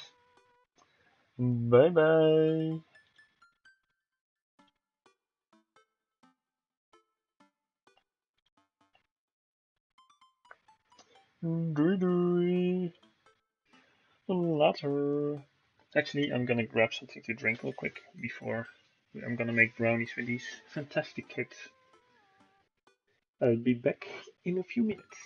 Bye bye. Doei doei. Later. Actually, I'm gonna grab something to drink real quick before I'm gonna make brownies with these fantastic cakes. I'll be back in a few minutes.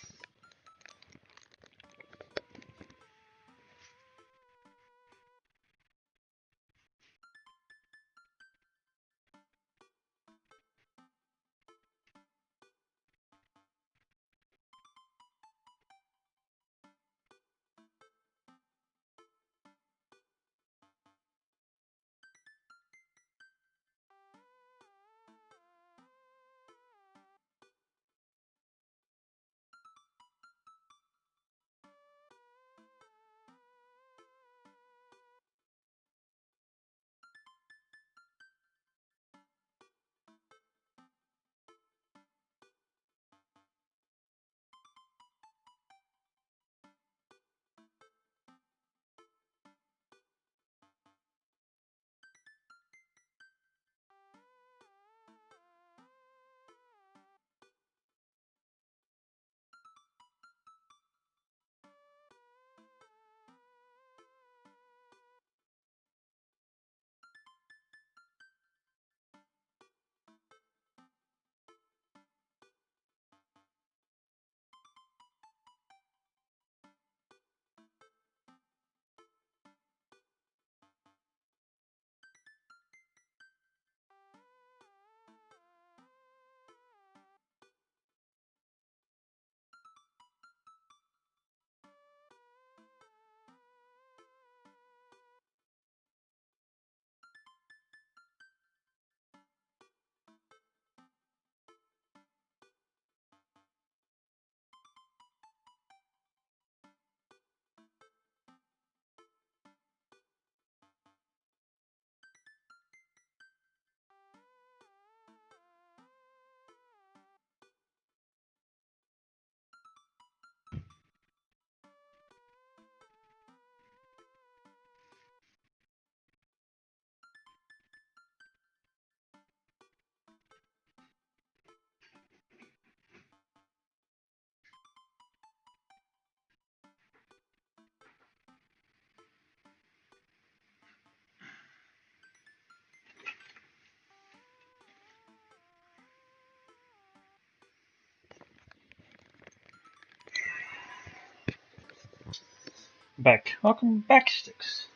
Back. Welcome back, Sticks.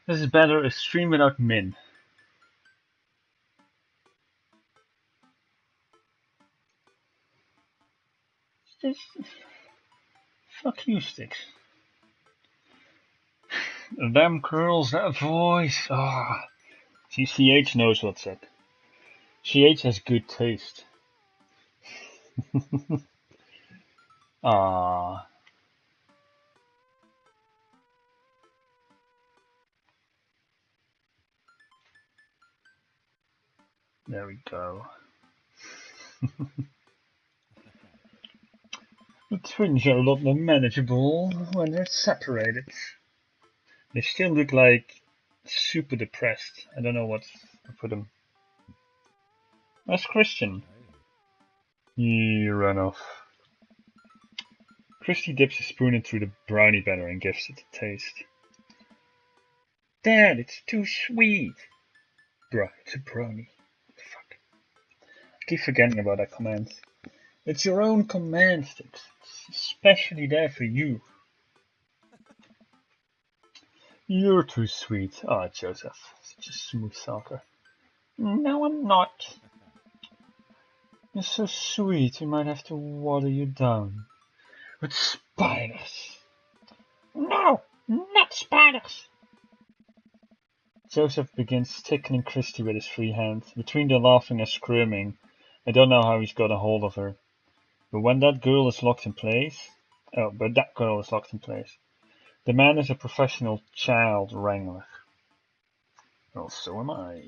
This is better a stream without Min. Just fuck you, Sticks. Them curls, that voice. Ah, see, CH knows what's up. CH has good taste. Ah, there we go. The twins are a lot more manageable when they're separated. They still look like super depressed. I don't know what for them. Where's Christian? He ran off. Christy dips a spoon into the brownie batter and gives it a taste. Dad, it's too sweet. Bruh, it's a brownie. What the fuck? I keep forgetting about that command. It's your own command, Sticks. It's especially there for you. You're too sweet. Ah, Joseph. Such a smooth talker. No, I'm not. You're so sweet, we might have to water you down. With spiders. No, not spiders. Joseph begins tickling Christy with his free hand. Between the laughing and squirming, I don't know how he's got a hold of her. But that girl is locked in place. The man is a professional child wrangler. Well, so am I.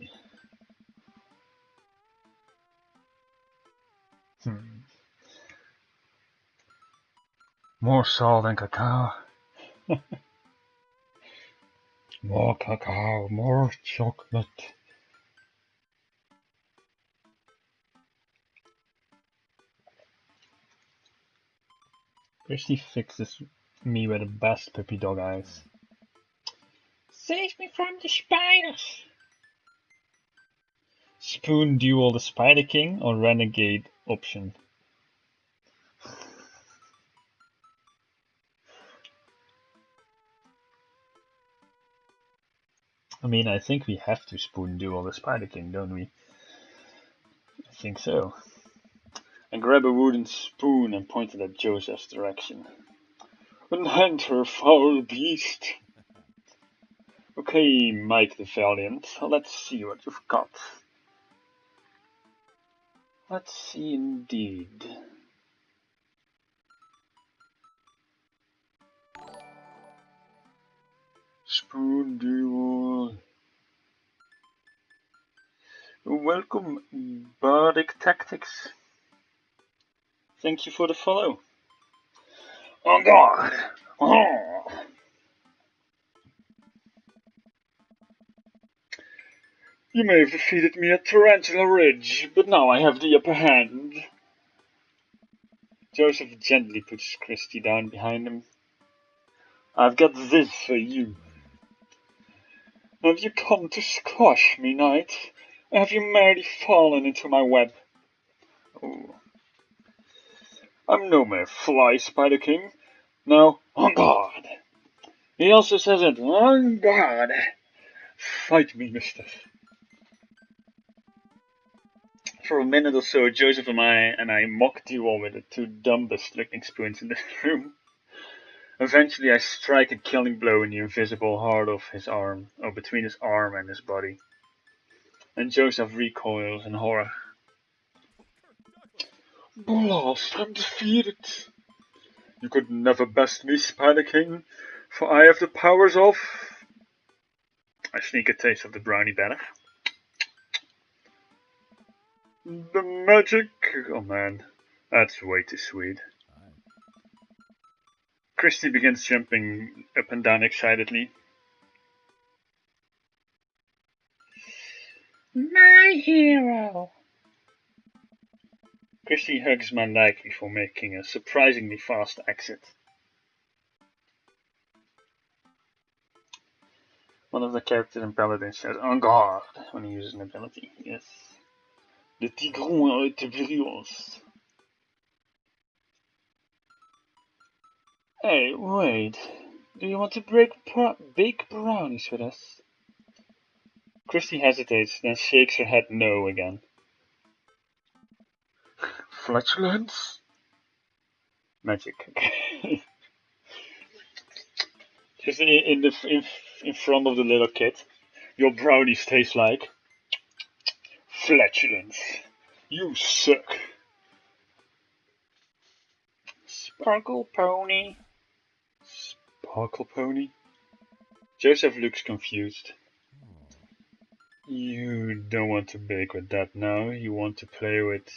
More salt and cacao. More cacao, more chocolate. Christy fixes me with the best puppy dog eyes. Save me from the spiders. Spoon duel the Spider King or renegade option? I mean, I think we have to spoon duel the Spider King, don't we? I think so. I grab a wooden spoon and point it at Joseph's direction. Unhand her, foul beast! Okay, Mike the Valiant, let's see what you've got. Let's see indeed. Spoon duel. Welcome, Bardic Tactics. Thank you for the follow. Oh god! Oh. You may have defeated me at Tarantula Ridge, but now I have the upper hand. Joseph gently puts Christy down behind him. I've got this for you. Have you come to squash me, knight? Or have you merely fallen into my web? Oh. I'm no mere fly, Spider King. No, on guard. He also says it, on guard. Fight me, mister. For a minute or so, Joseph and I mock duel with the two dumbest looking spoons in the room. Eventually, I strike a killing blow in the invisible heart of his arm, or between his arm and his body. And Joseph recoils in horror. Blast, I'm defeated. You could never best me, Spider King, for I have the powers of... I sneak a taste of the brownie batter. The magic... Oh man, that's way too sweet. Christy begins jumping up and down excitedly. My hero. Christy hugs my leg before making a surprisingly fast exit. One of the characters in Paladin says, "En garde," when he uses an ability. Yes. Le tigron a été virulence. Hey, wait. Do you want to bake brownies with us? Christy hesitates, then shakes her head no again. Flatulence? Magic. Just in front of the little kid. Your brownies taste like flatulence. You suck. Sparkle pony. Sparkle pony? Joseph looks confused. You don't want to bake with that now. You want to play with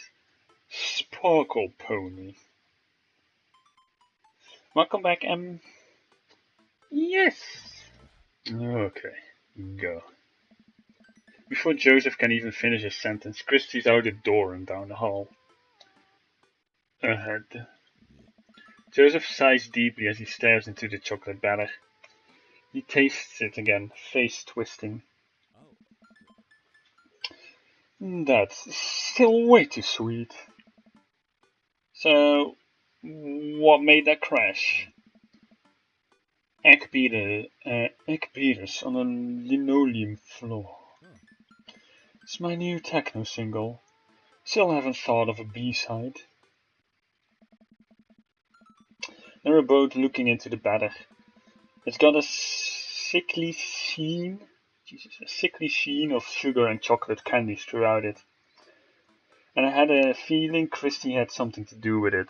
Sparkle Pony. Welcome back, Em. Yes. Okay, go. Before Joseph can even finish his sentence, Christy's out the door and down the hall. Ahead. Joseph sighs deeply as he stares into the chocolate batter. He tastes it again, face twisting. That's still way too sweet. So, what made that crash? Egg beaters on a linoleum floor. It's my new techno single. Still haven't thought of a B-side. They're both looking into the batter. It's got a sickly sheen of sugar and chocolate candies throughout it. And I had a feeling Christy had something to do with it.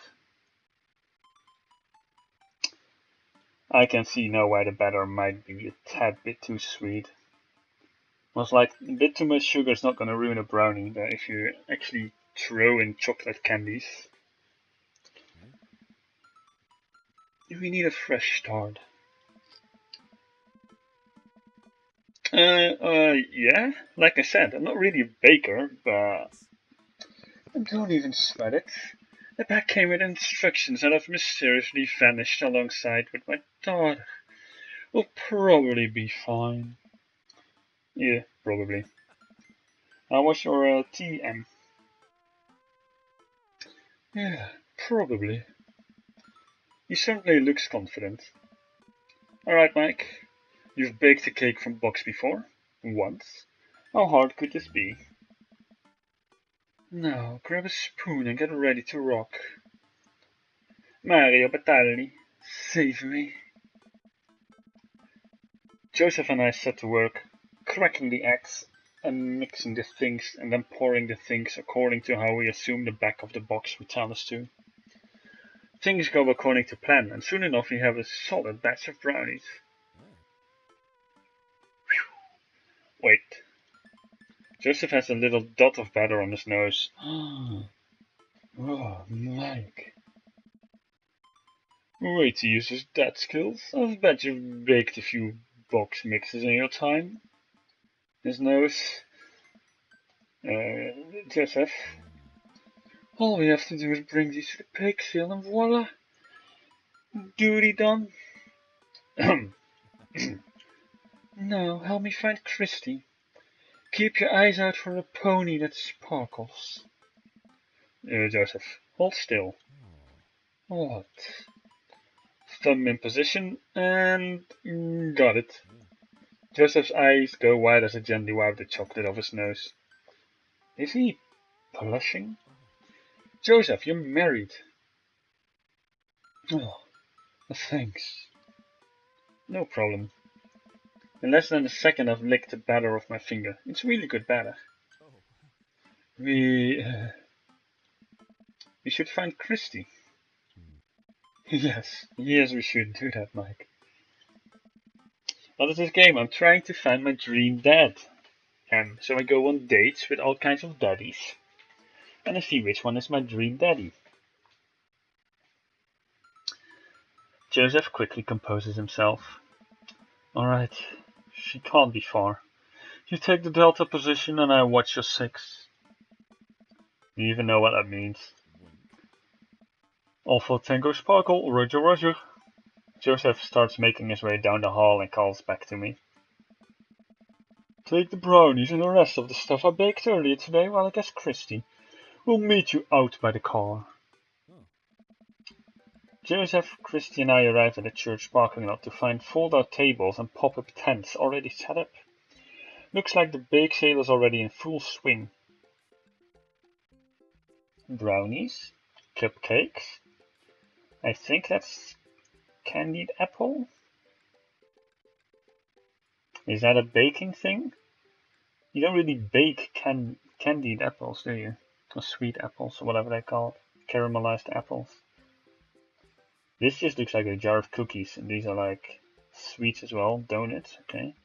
I can see now why the batter might be a tad bit too sweet. Was like a bit too much sugar is not gonna ruin a brownie, but if you actually throw in chocolate candies, we need a fresh start. Yeah, like I said, I'm not really a baker, but don't even sweat it. The bag came with instructions and I've mysteriously vanished alongside with my daughter. We'll probably be fine. Yeah, probably. How was your tea, Em? Yeah, probably. He certainly looks confident. Alright, Mike. You've baked a cake from box before? Once. How hard could this be? Now, grab a spoon and get ready to rock. Mario Batali, save me. Joseph and I set to work, cracking the eggs and mixing the things and then pouring the things according to how we assume the back of the box would tell us to. Things go according to plan, and soon enough we have a solid batch of brownies. Wait. Joseph has a little dot of batter on his nose. Oh, Mike. Way to use his dad skills. I bet you've baked a few box mixes in your time. His nose. Joseph. All we have to do is bring these to the bake sale and voila. Duty done. Now, help me find Christy. Keep your eyes out for a pony that sparkles. Joseph, hold still. What? Thumb in position, and got it. Joseph's eyes go wide as he gently wiped the chocolate off his nose. Is he blushing? Joseph, you're married. Oh, thanks. No problem. In less than a second I've licked the batter off my finger. It's really good batter. We should find Christy. Yes, we should do that, Mike. What is this game? I'm trying to find my dream dad. So I go on dates with all kinds of daddies, and I see which one is my dream daddy. Joseph quickly composes himself. Alright, she can't be far. You take the delta position and I watch your 6. You even know what that means. Alpha Tango Sparkle, Roger Roger. Joseph starts making his way down the hall and calls back to me. Take the brownies and the rest of the stuff I baked earlier today while I guess Christy. We'll meet you out by the car. Joseph, Christy and I arrive at the church parking lot to find fold-out tables and pop-up tents already set up. Looks like the bake sale is already in full swing. Brownies? Cupcakes? I think that's candied apple? Is that a baking thing? You don't really bake candied apples, do you? Or sweet apples, or whatever they're called. Caramelized apples. This just looks like a jar of cookies, and these are like sweets as well. Donuts, okay.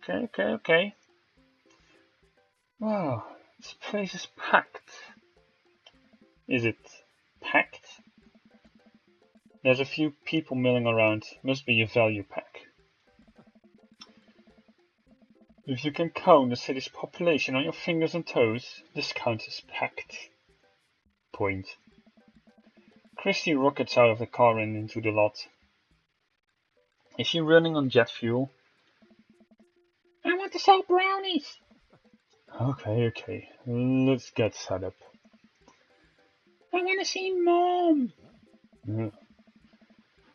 Okay. Wow, this place is packed. Is it packed? There's a few people milling around. Must be a value pack. If you can count the city's population on your fingers and toes, this count is packed. Point. Christy rockets out of the car and into the lot. Is she running on jet fuel? I want to sell brownies. Okay. Let's get set up. I want to see Mom.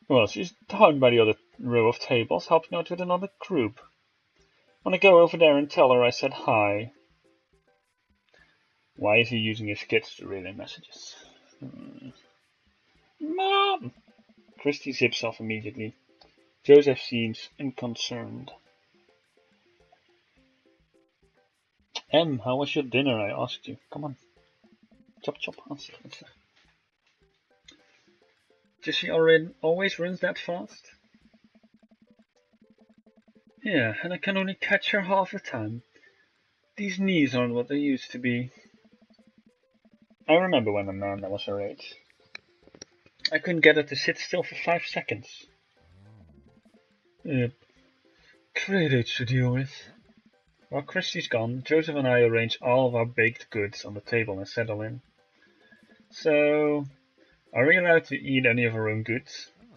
Well, she's down by the other row of tables, helping out with another group. Wanna go over there and tell her I said hi? Why is he using his kids to relay messages? Mom! Christy zips off immediately. Joseph seems unconcerned. Em, how was your dinner? I asked you. Come on. Chop, answer. Does she always runs that fast? Yeah, and I can only catch her half the time. These knees aren't what they used to be. I remember when a man that was her age. I couldn't get her to sit still for 5 seconds. Yep. Great age to deal with. Huh? While Christy's gone, Joseph and I arrange all of our baked goods on the table and settle in. So, are we allowed to eat any of our own goods? Ah.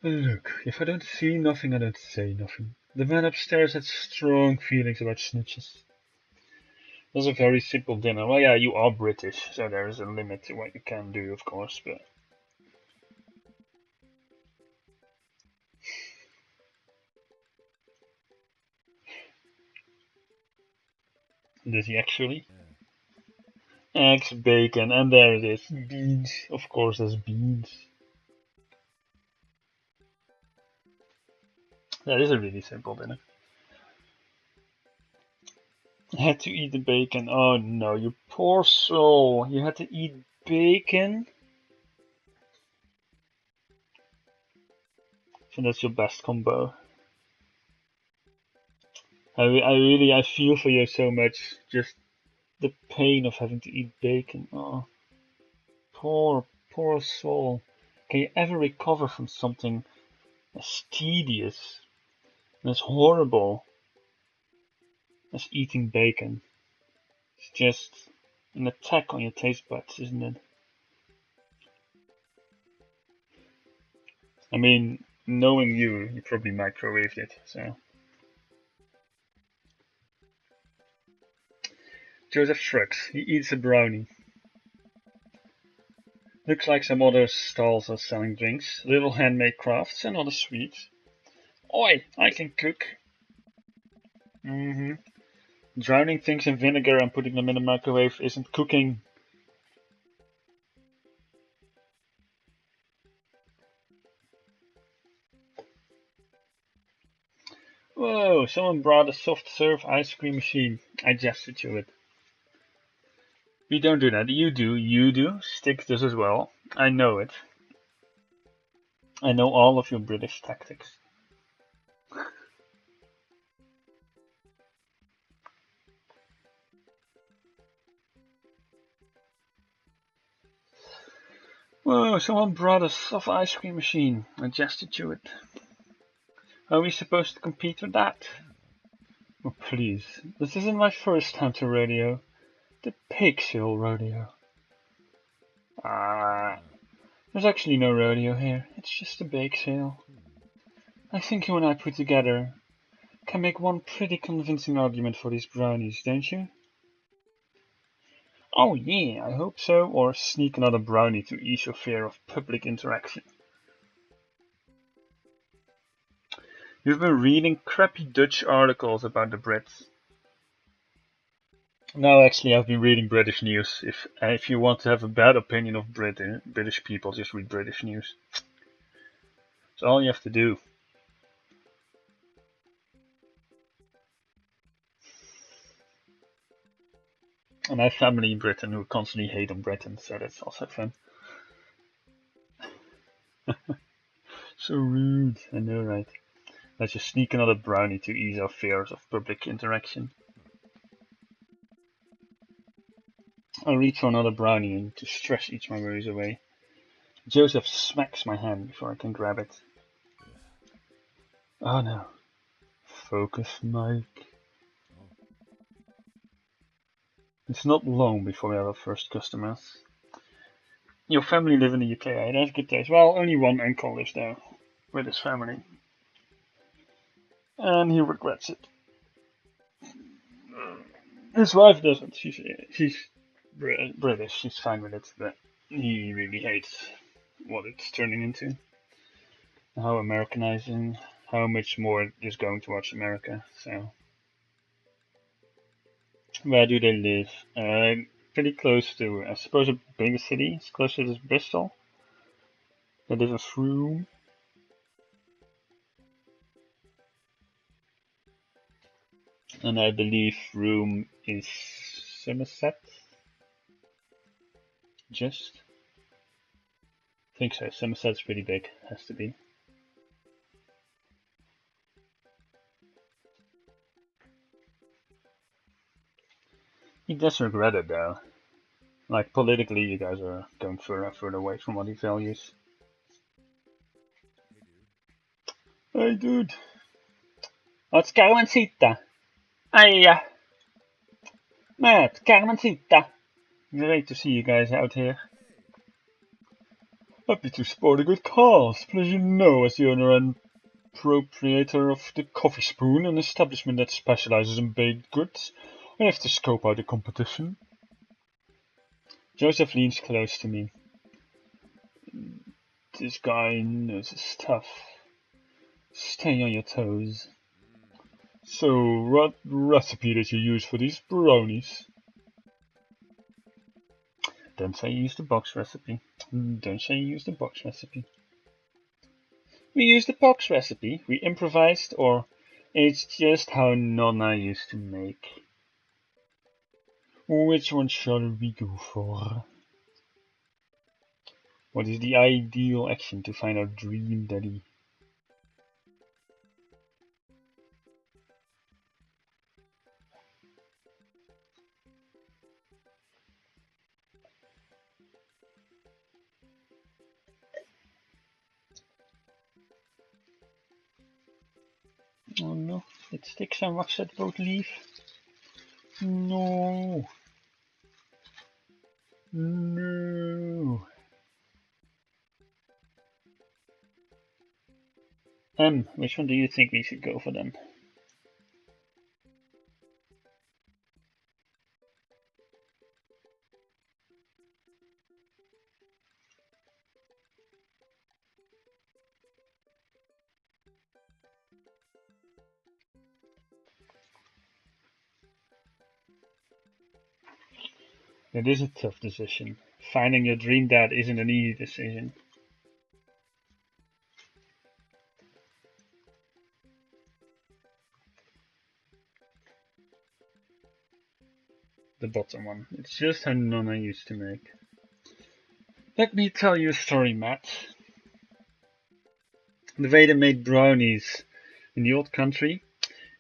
Look, if I don't see nothing, I don't say nothing. The man upstairs had strong feelings about snitches. It was a very simple dinner. Well, yeah, you are British, so there is a limit to what you can do, of course, but... Does he actually? Yeah. Eggs, bacon, and there it is. Beans. Of course, there's beans. That is a really simple dinner. I had to eat the bacon. Oh no, you poor soul. You had to eat bacon? So that's your best combo. I feel for you so much. Just the pain of having to eat bacon. Oh, poor soul. Can you ever recover from something as tedious and as horrible as eating bacon? It's just an attack on your taste buds, isn't it? I mean, knowing you probably microwaved it, so. Joseph shrugs. He eats a brownie. Looks like some other stalls are selling drinks, little handmade crafts, and other sweets. Oi, I can cook. Mm-hmm. Drowning things in vinegar and putting them in the microwave isn't cooking. Whoa, someone brought a soft serve ice cream machine. I gestured to it. We don't do that. You do. You do. Stick does as well. I know it. I know all of your British tactics. Whoa, someone brought a soft ice cream machine. I gestured to it. How are we supposed to compete with that? Oh, please. This isn't my first time to rodeo. The Pig Sale Rodeo. Ah, Ah. there's actually no rodeo here. It's just a bake sale. I think you and I put together can make one pretty convincing argument for these brownies, don't you? Oh yeah, I hope so. Or sneak another brownie to ease your fear of public interaction. You've been reading crappy Dutch articles about the Brits. No, actually, I've been reading British news. If you want to have a bad opinion of British people, just read British news. That's all you have to do. And I have family in Britain who constantly hate on Britain, so that's also fun. So rude, I know, right? Let's just sneak another brownie to ease our fears of public interaction. I reach for another brownie and to stress each my worries away. Joseph smacks my hand before I can grab it. Oh no. Focus, Mike. Oh. It's not long before we have our first customers. Your family live in the UK, eh? That's good taste. Well, only one uncle lives there with his family. And he regrets it. His wife doesn't. She's British. She's fine with it, but he really hates what it's turning into. How Americanizing. How much more is going towards America. So, where do they live? Pretty close to, I suppose, a bigger city. It's closer to Bristol. They live in Frome. And I believe Frome is Somerset. Just. I think so. Somerset's pretty big. Has to be. He does regret it though. Like politically, you guys are going further and further away from what he values. Hey, dude. Hey, dude. What's Carmencita? Hiya. Matt, Carmencita. Great to see you guys out here. Happy to support a good cause. Please you know, as the owner and proprietor of the Coffee Spoon, an establishment that specializes in baked goods, I have to scope out the competition. Joseph leans close to me. This guy knows his stuff. Stay on your toes. So, what recipe did you use for these brownies? Don't say you used the box recipe. Don't say you used the box recipe. We used the box recipe. We improvised, or it's just how Nonna used to make. Which one shall we go for? What is the ideal action to find our dream daddy? Oh no, it sticks and rocks that both leave. No. No. Which one do you think we should go for then? It is a tough decision. Finding your dream dad isn't an easy decision. The bottom one. It's just how Nonna used to make. Let me tell you a story, Matt. The way they made brownies in the old country?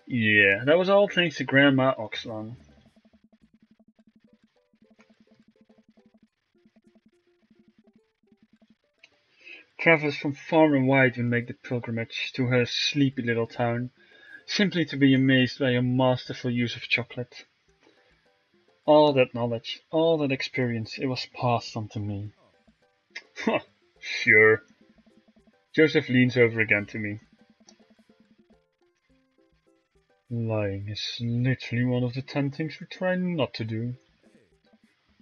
Yeah, that was all thanks to Grandma Oxlong. Travelers from far and wide would make the pilgrimage to her sleepy little town, simply to be amazed by her masterful use of chocolate. All that knowledge, all that experience, it was passed on to me. Huh, sure. Joseph leans over again to me. Lying is literally one of the 10 things we try not to do.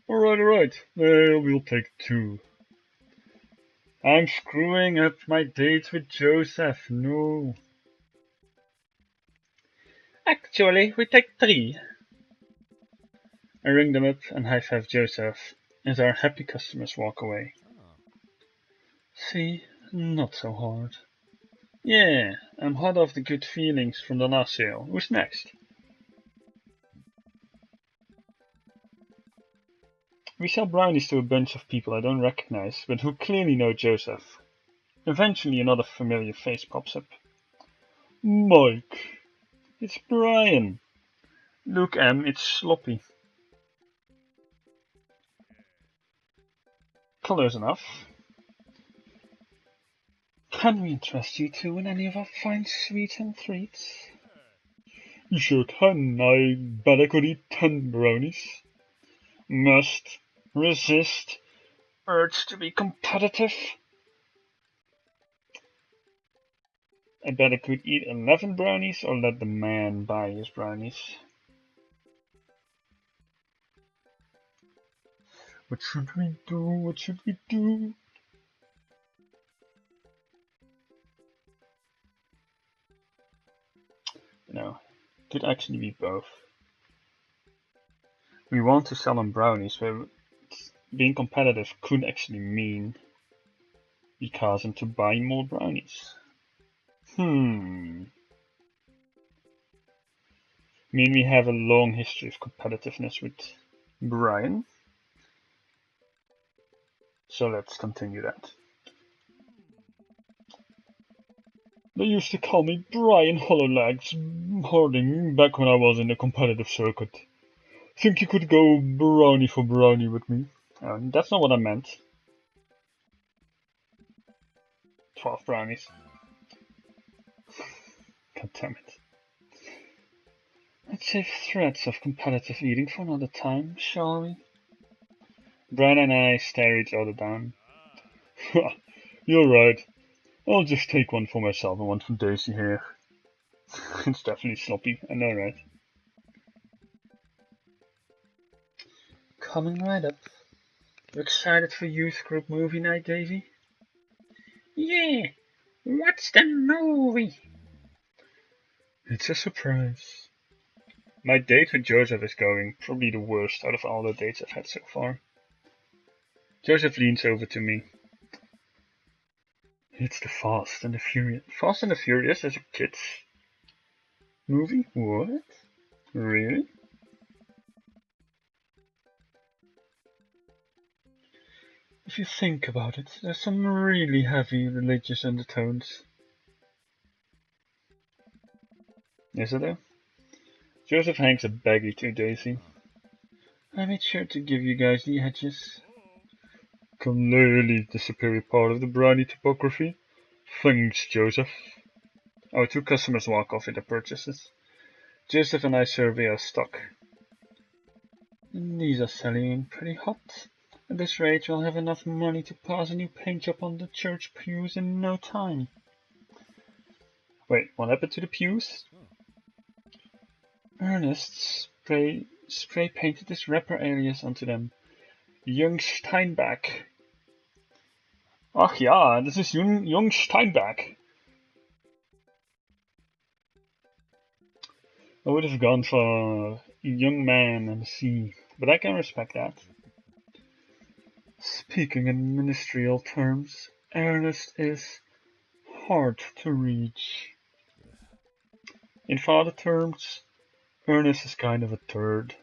Alright. Well, we'll take 2. I'm screwing up my dates with Joseph, no. Actually, we take 3. I ring them up and high-five Joseph as our happy customers walk away. See, not so hard. Yeah, I'm hot off the good feelings from the last sale. Who's next? We sell brownies to a bunch of people I don't recognize, but who clearly know Joseph. Eventually another familiar face pops up. Mike! It's Brian! Look, Em, it's sloppy. Close enough. Can we interest you two in any of our fine sweets and treats? You sure can. I bet I could eat 10 brownies. Must resist urge to be competitive. I bet I could eat 11 brownies or let the man buy his brownies. What should we do? What should we do? No, it could actually be both. We want to sell them brownies, but being competitive could actually mean we cause them to buy more brownies. I mean, we have a long history of competitiveness with Brian. So let's continue that. They used to call me Brian Hollowlegs Harding back when I was in the competitive circuit. Think you could go brownie for brownie with me? That's not what I meant. 12 brownies. God damn it. Let's save threats of competitive eating for another time, shall we? Brian and I stare each other down. You're right. I'll just take one for myself and one for Daisy here. It's definitely sloppy, I know, right? Coming right up. You excited for youth group movie night, Daisy? Yeah, what's the movie? It's a surprise. My date with Joseph is going, probably the worst out of all the dates I've had so far. Joseph leans over to me. It's the Fast and the Furious. Fast and the Furious as a kid's movie? What? Really? If you think about it, there's some really heavy religious undertones. Is there though? Joseph hangs a baggie to Daisy. I made sure to give you guys the edges. Clearly the superior part of the brownie topography. Thanks, Joseph. Our two customers walk off with their purchases. Joseph and I survey our stock. These are selling pretty hot. At this rate, we'll have enough money to pass a new paint job on the church pews in no time. Wait, what happened to the pews? Ernest spray painted his rapper alias onto them. Young Steinbach. Ach ja, this is Young Steinbach. I would have gone for a young man and the sea, but I can respect that. Speaking in ministerial terms, Ernest is hard to reach. In father terms, Ernest is kind of a turd.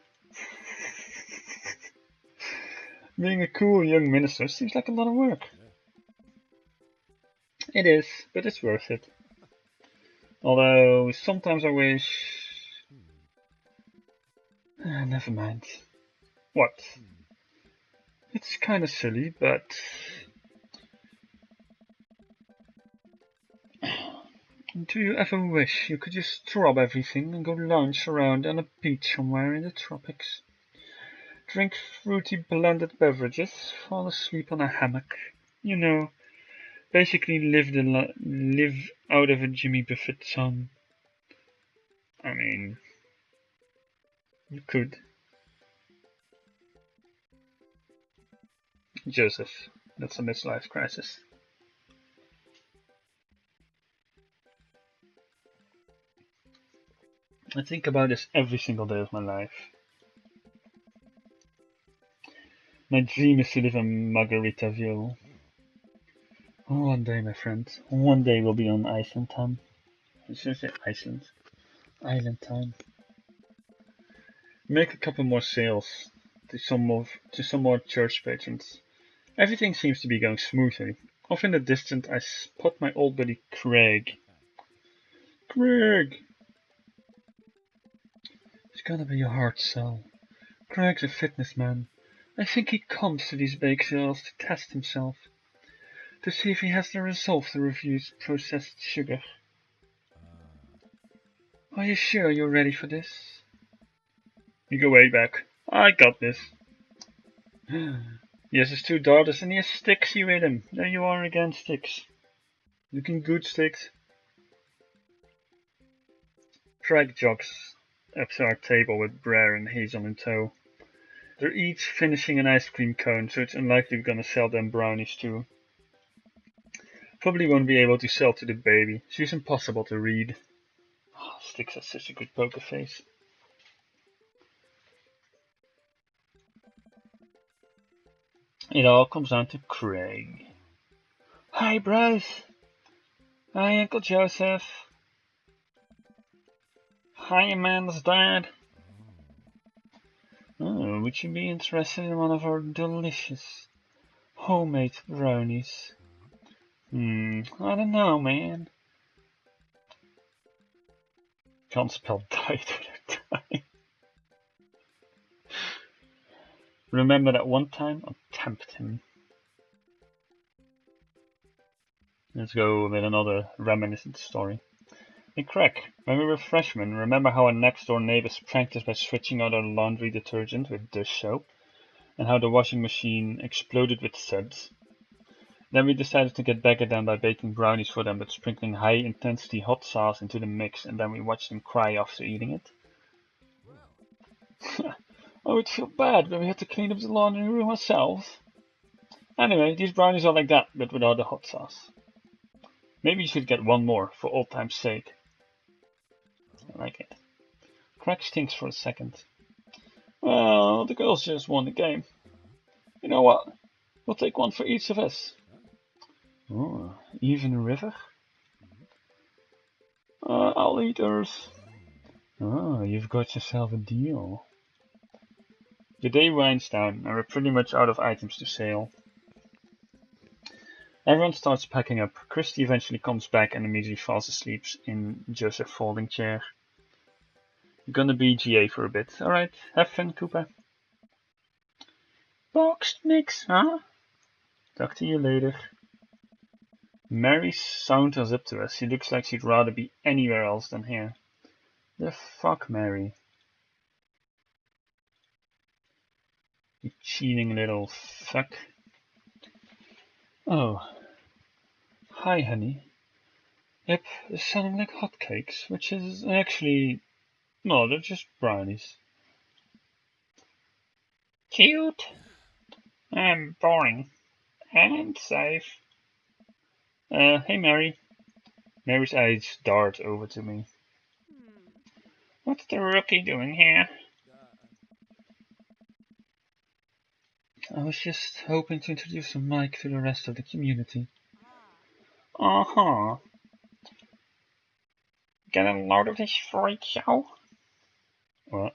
Being a cool young minister seems like a lot of work. It is, but it's worth it. Although, sometimes I wish... never mind. What? It's kinda silly, but... Do you ever wish you could just drop everything and go lounge around on a beach somewhere in the tropics? Drink fruity blended beverages, fall asleep on a hammock. You know, basically live out of a Jimmy Buffett song. I mean, you could. Joseph, that's a midlife crisis. I think about this every single day of my life. My dream is to live in Margaritaville. One day, my friend. One day we'll be on Iceland time. I should say Iceland. Island time. Make a couple more sales to some more church patrons. Everything seems to be going smoothly. Off in the distance, I spot my old buddy Craig. Craig! It's gonna be a hard sell. Craig's a fitness man. I think he comes to these bake sales to test himself. To see if he has the resolve to refuse processed sugar. Are you sure you're ready for this? You go way back. I got this. He has his two daughters and he has Stixie with him. There you are again, Stix. Looking good, Stix. Craig jogs up to our table with Brer and Hazel in tow. They're each finishing an ice cream cone, so it's unlikely we're gonna sell them brownies too. Probably won't be able to sell to the baby. She's impossible to read. Oh, Stix has such a good poker face. It all comes down to Craig. Hi, Bryce. Hi, Uncle Joseph. Hi, Amanda's dad. Oh, would you be interested in one of our delicious homemade brownies? I don't know, man. Can't spell diet with a time. Remember that one time? I'll tempt him. Let's go with another reminiscent story. Hey Craig, when we were freshmen, remember how our next door neighbors pranked us by switching out our laundry detergent with dish soap? And how the washing machine exploded with suds? Then we decided to get back at them by baking brownies for them but sprinkling high intensity hot sauce into the mix, and then we watched them cry after eating it. Oh, it felt bad when we had to clean up the laundry room ourselves. Anyway, these brownies are like that, but without the hot sauce. Maybe you should get one more, for old time's sake. I like it. Craig stinks for a second. Well, the girls just won the game. You know what? We'll take one for each of us. Oh, even river? I'll eat hers. Oh, you've got yourself a deal. The day winds down, and we're pretty much out of items to sell. Everyone starts packing up. Christy eventually comes back and immediately falls asleep in Joseph's folding chair. You're gonna be GA for a bit. Alright, have fun, Koopa. Boxed mix, huh? Talk to you later. Mary saunters up to us. She looks like she'd rather be anywhere else than here. The fuck, Mary? You cheating little fuck. Oh. Hi, honey. Yep, they're sounding like hotcakes, which is actually... no, they're just brownies. Cute. And boring. And safe. Hey, Mary. Mary's eyes dart over to me. What's the rookie doing here? I was just hoping to introduce Mike to the rest of the community. Uh-huh. Get a load of this freak show? What?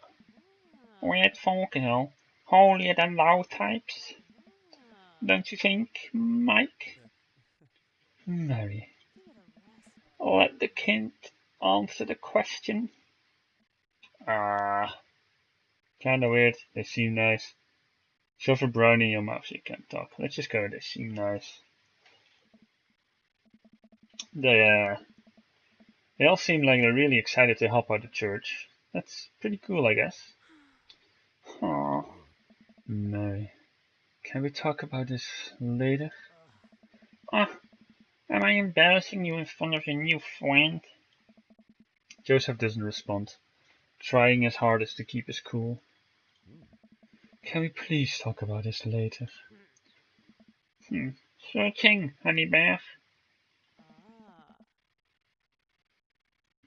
Weird folklore, holier than thou types. Don't you think, Mike? Mary. Let the kid answer the question. Kinda weird. They seem nice. Shove a brownie in your mouth so you can't talk. Let's just go, they seem nice. They all seem like they're really excited to help out the church. That's pretty cool, I guess. Aw. Mary. Can we talk about this later? Am I embarrassing you in front of your new friend? Joseph doesn't respond, trying his hardest to keep his cool. Can we please talk about this later? Sure thing, honey bear.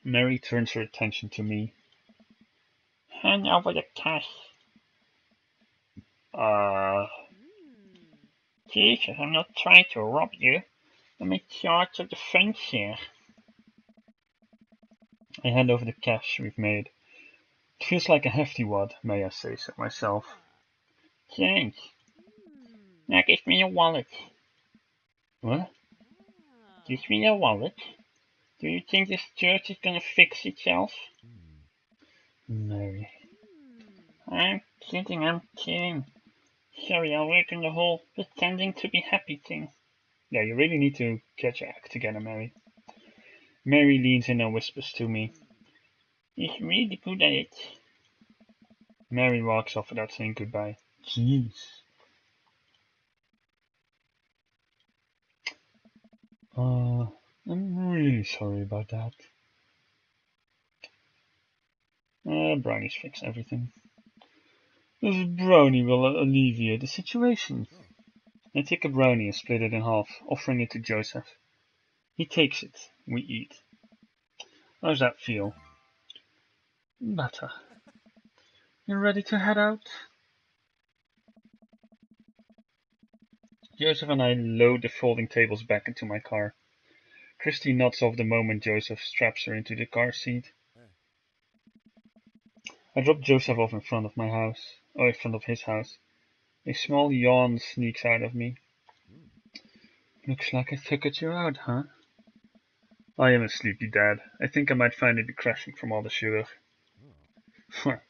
Mary turns her attention to me. Hand over the cash. Jesus, I'm not trying to rob you. I'm in charge of the fence here. I hand over the cash we've made. It feels like a hefty wad, may I say so myself. Thanks. Now give me your wallet. What? Give me your wallet? Do you think this church is gonna fix itself? Mary. I'm kidding. Sorry, I'll work on the whole pretending to be happy thing. Yeah, you really need to get your act together, Mary. Mary leans in and whispers to me. He's really good at it. Mary walks off without saying goodbye. Jeez. I'm really sorry about that. Brownies fix everything. This brownie will alleviate the situation. I take a brownie and split it in half, offering it to Joseph. He takes it. We eat. How's that feel? Better. You ready to head out? Joseph and I load the folding tables back into my car. Christy nods off the moment Joseph straps her into the car seat. I drop Joseph off in front of my house, or in front of his house. A small yawn sneaks out of me. Looks like I figured you out, huh? I am a sleepy dad. I think I might finally be crashing from all the sugar. I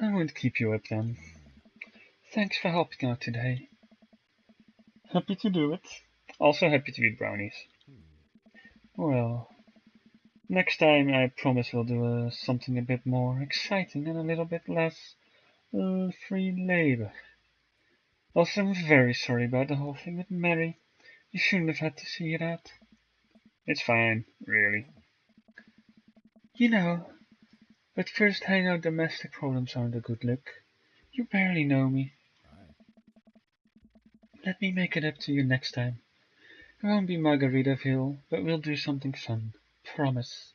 won't keep you up then. Thanks for helping out today. Happy to do it. Also happy to eat brownies. Well, next time I promise we'll do something a bit more exciting and a little bit less free labor. Also, I'm very sorry about the whole thing with Mary. You shouldn't have had to see it out. It's fine, really. You know, but first-hand domestic problems aren't a good look. You barely know me. Aye. Let me make it up to you next time. It won't be Margaritaville, but we'll do something fun. Promise.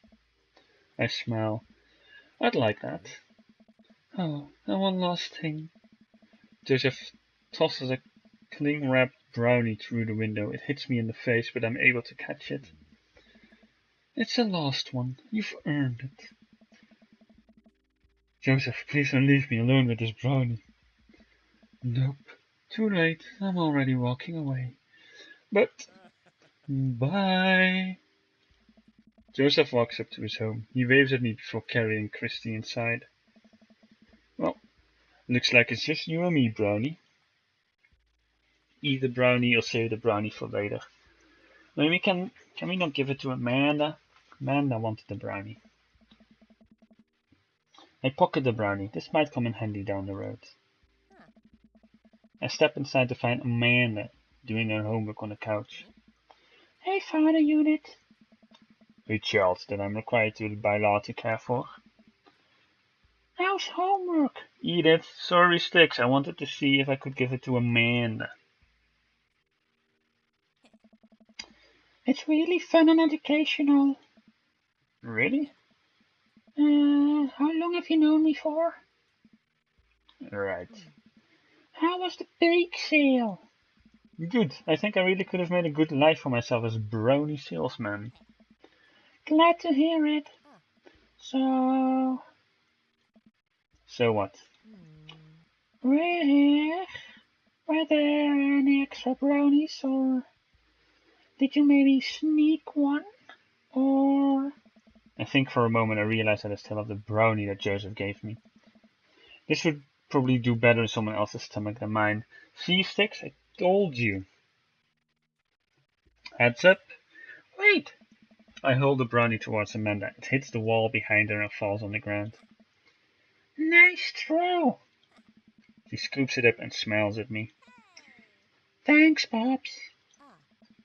I smile. I'd like that. Oh, and one last thing. Joseph tosses a cling-wrapped brownie through the window. It hits me in the face, but I'm able to catch it. It's the last one. You've earned it. Joseph, please don't leave me alone with this brownie. Nope. Too late. I'm already walking away. But bye. Joseph walks up to his home. He waves at me before carrying Christy inside. Well, looks like it's just you and me, Brownie. Eat the brownie or save the brownie for later. Maybe can we not give it to Amanda? Amanda wanted the brownie. I pocket the brownie. This might come in handy down the road. I step inside to find Amanda doing her homework on the couch. Hey, Father Unit. A child that I'm required to by law to care for. How's homework? Edith, sorry sticks. I wanted to see if I could give it to Amanda. It's really fun and educational. Really? How long have you known me for? Right. How was the bake sale? Good. I think I really could have made a good life for myself as brownie salesman. Glad to hear it. So what? were there any extra brownies, or did you maybe sneak one? Or I think for a moment I realized that I still have the brownie that Joseph gave me. This would probably do better in someone else's stomach than mine. See, Sticks? I told you. Heads up. Wait! I hold the brownie towards Amanda. It hits the wall behind her and falls on the ground. nice throw. She scoops it up and smiles at me. Thanks, Pops.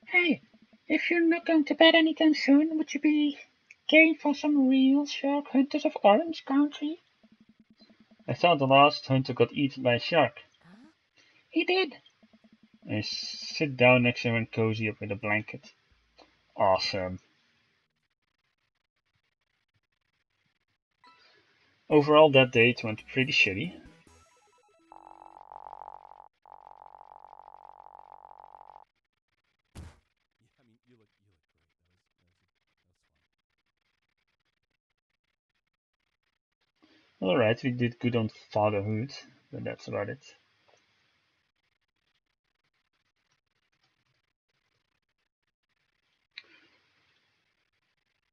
Hey, if you're not going to bed anytime soon, would you be game for some real shark hunters of Orange Country? I thought the last hunter got eaten by a shark. He did. I sit down next to her and cozy up with a blanket. Awesome. Overall, that date went pretty shitty. I mean, you look great. That's Alright, we did good on fatherhood, but that's about it.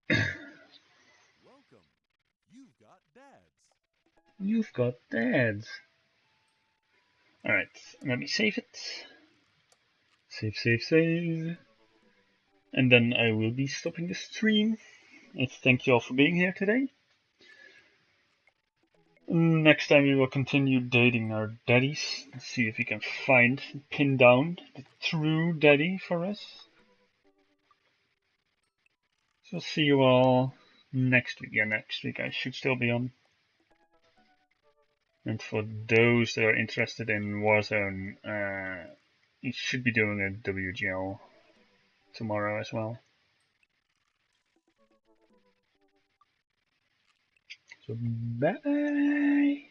fun. Welcome. You've got dads. You've got dads. Alright, let me save it. Save. And then I will be stopping the stream. And thank you all for being here today. Next time we will continue dating our daddies. Let's see if we can pin down the true daddy for us. So see you all next week. Yeah, next week I should still be on. And for those that are interested in Warzone, you should be doing a WGL tomorrow as well. So bye.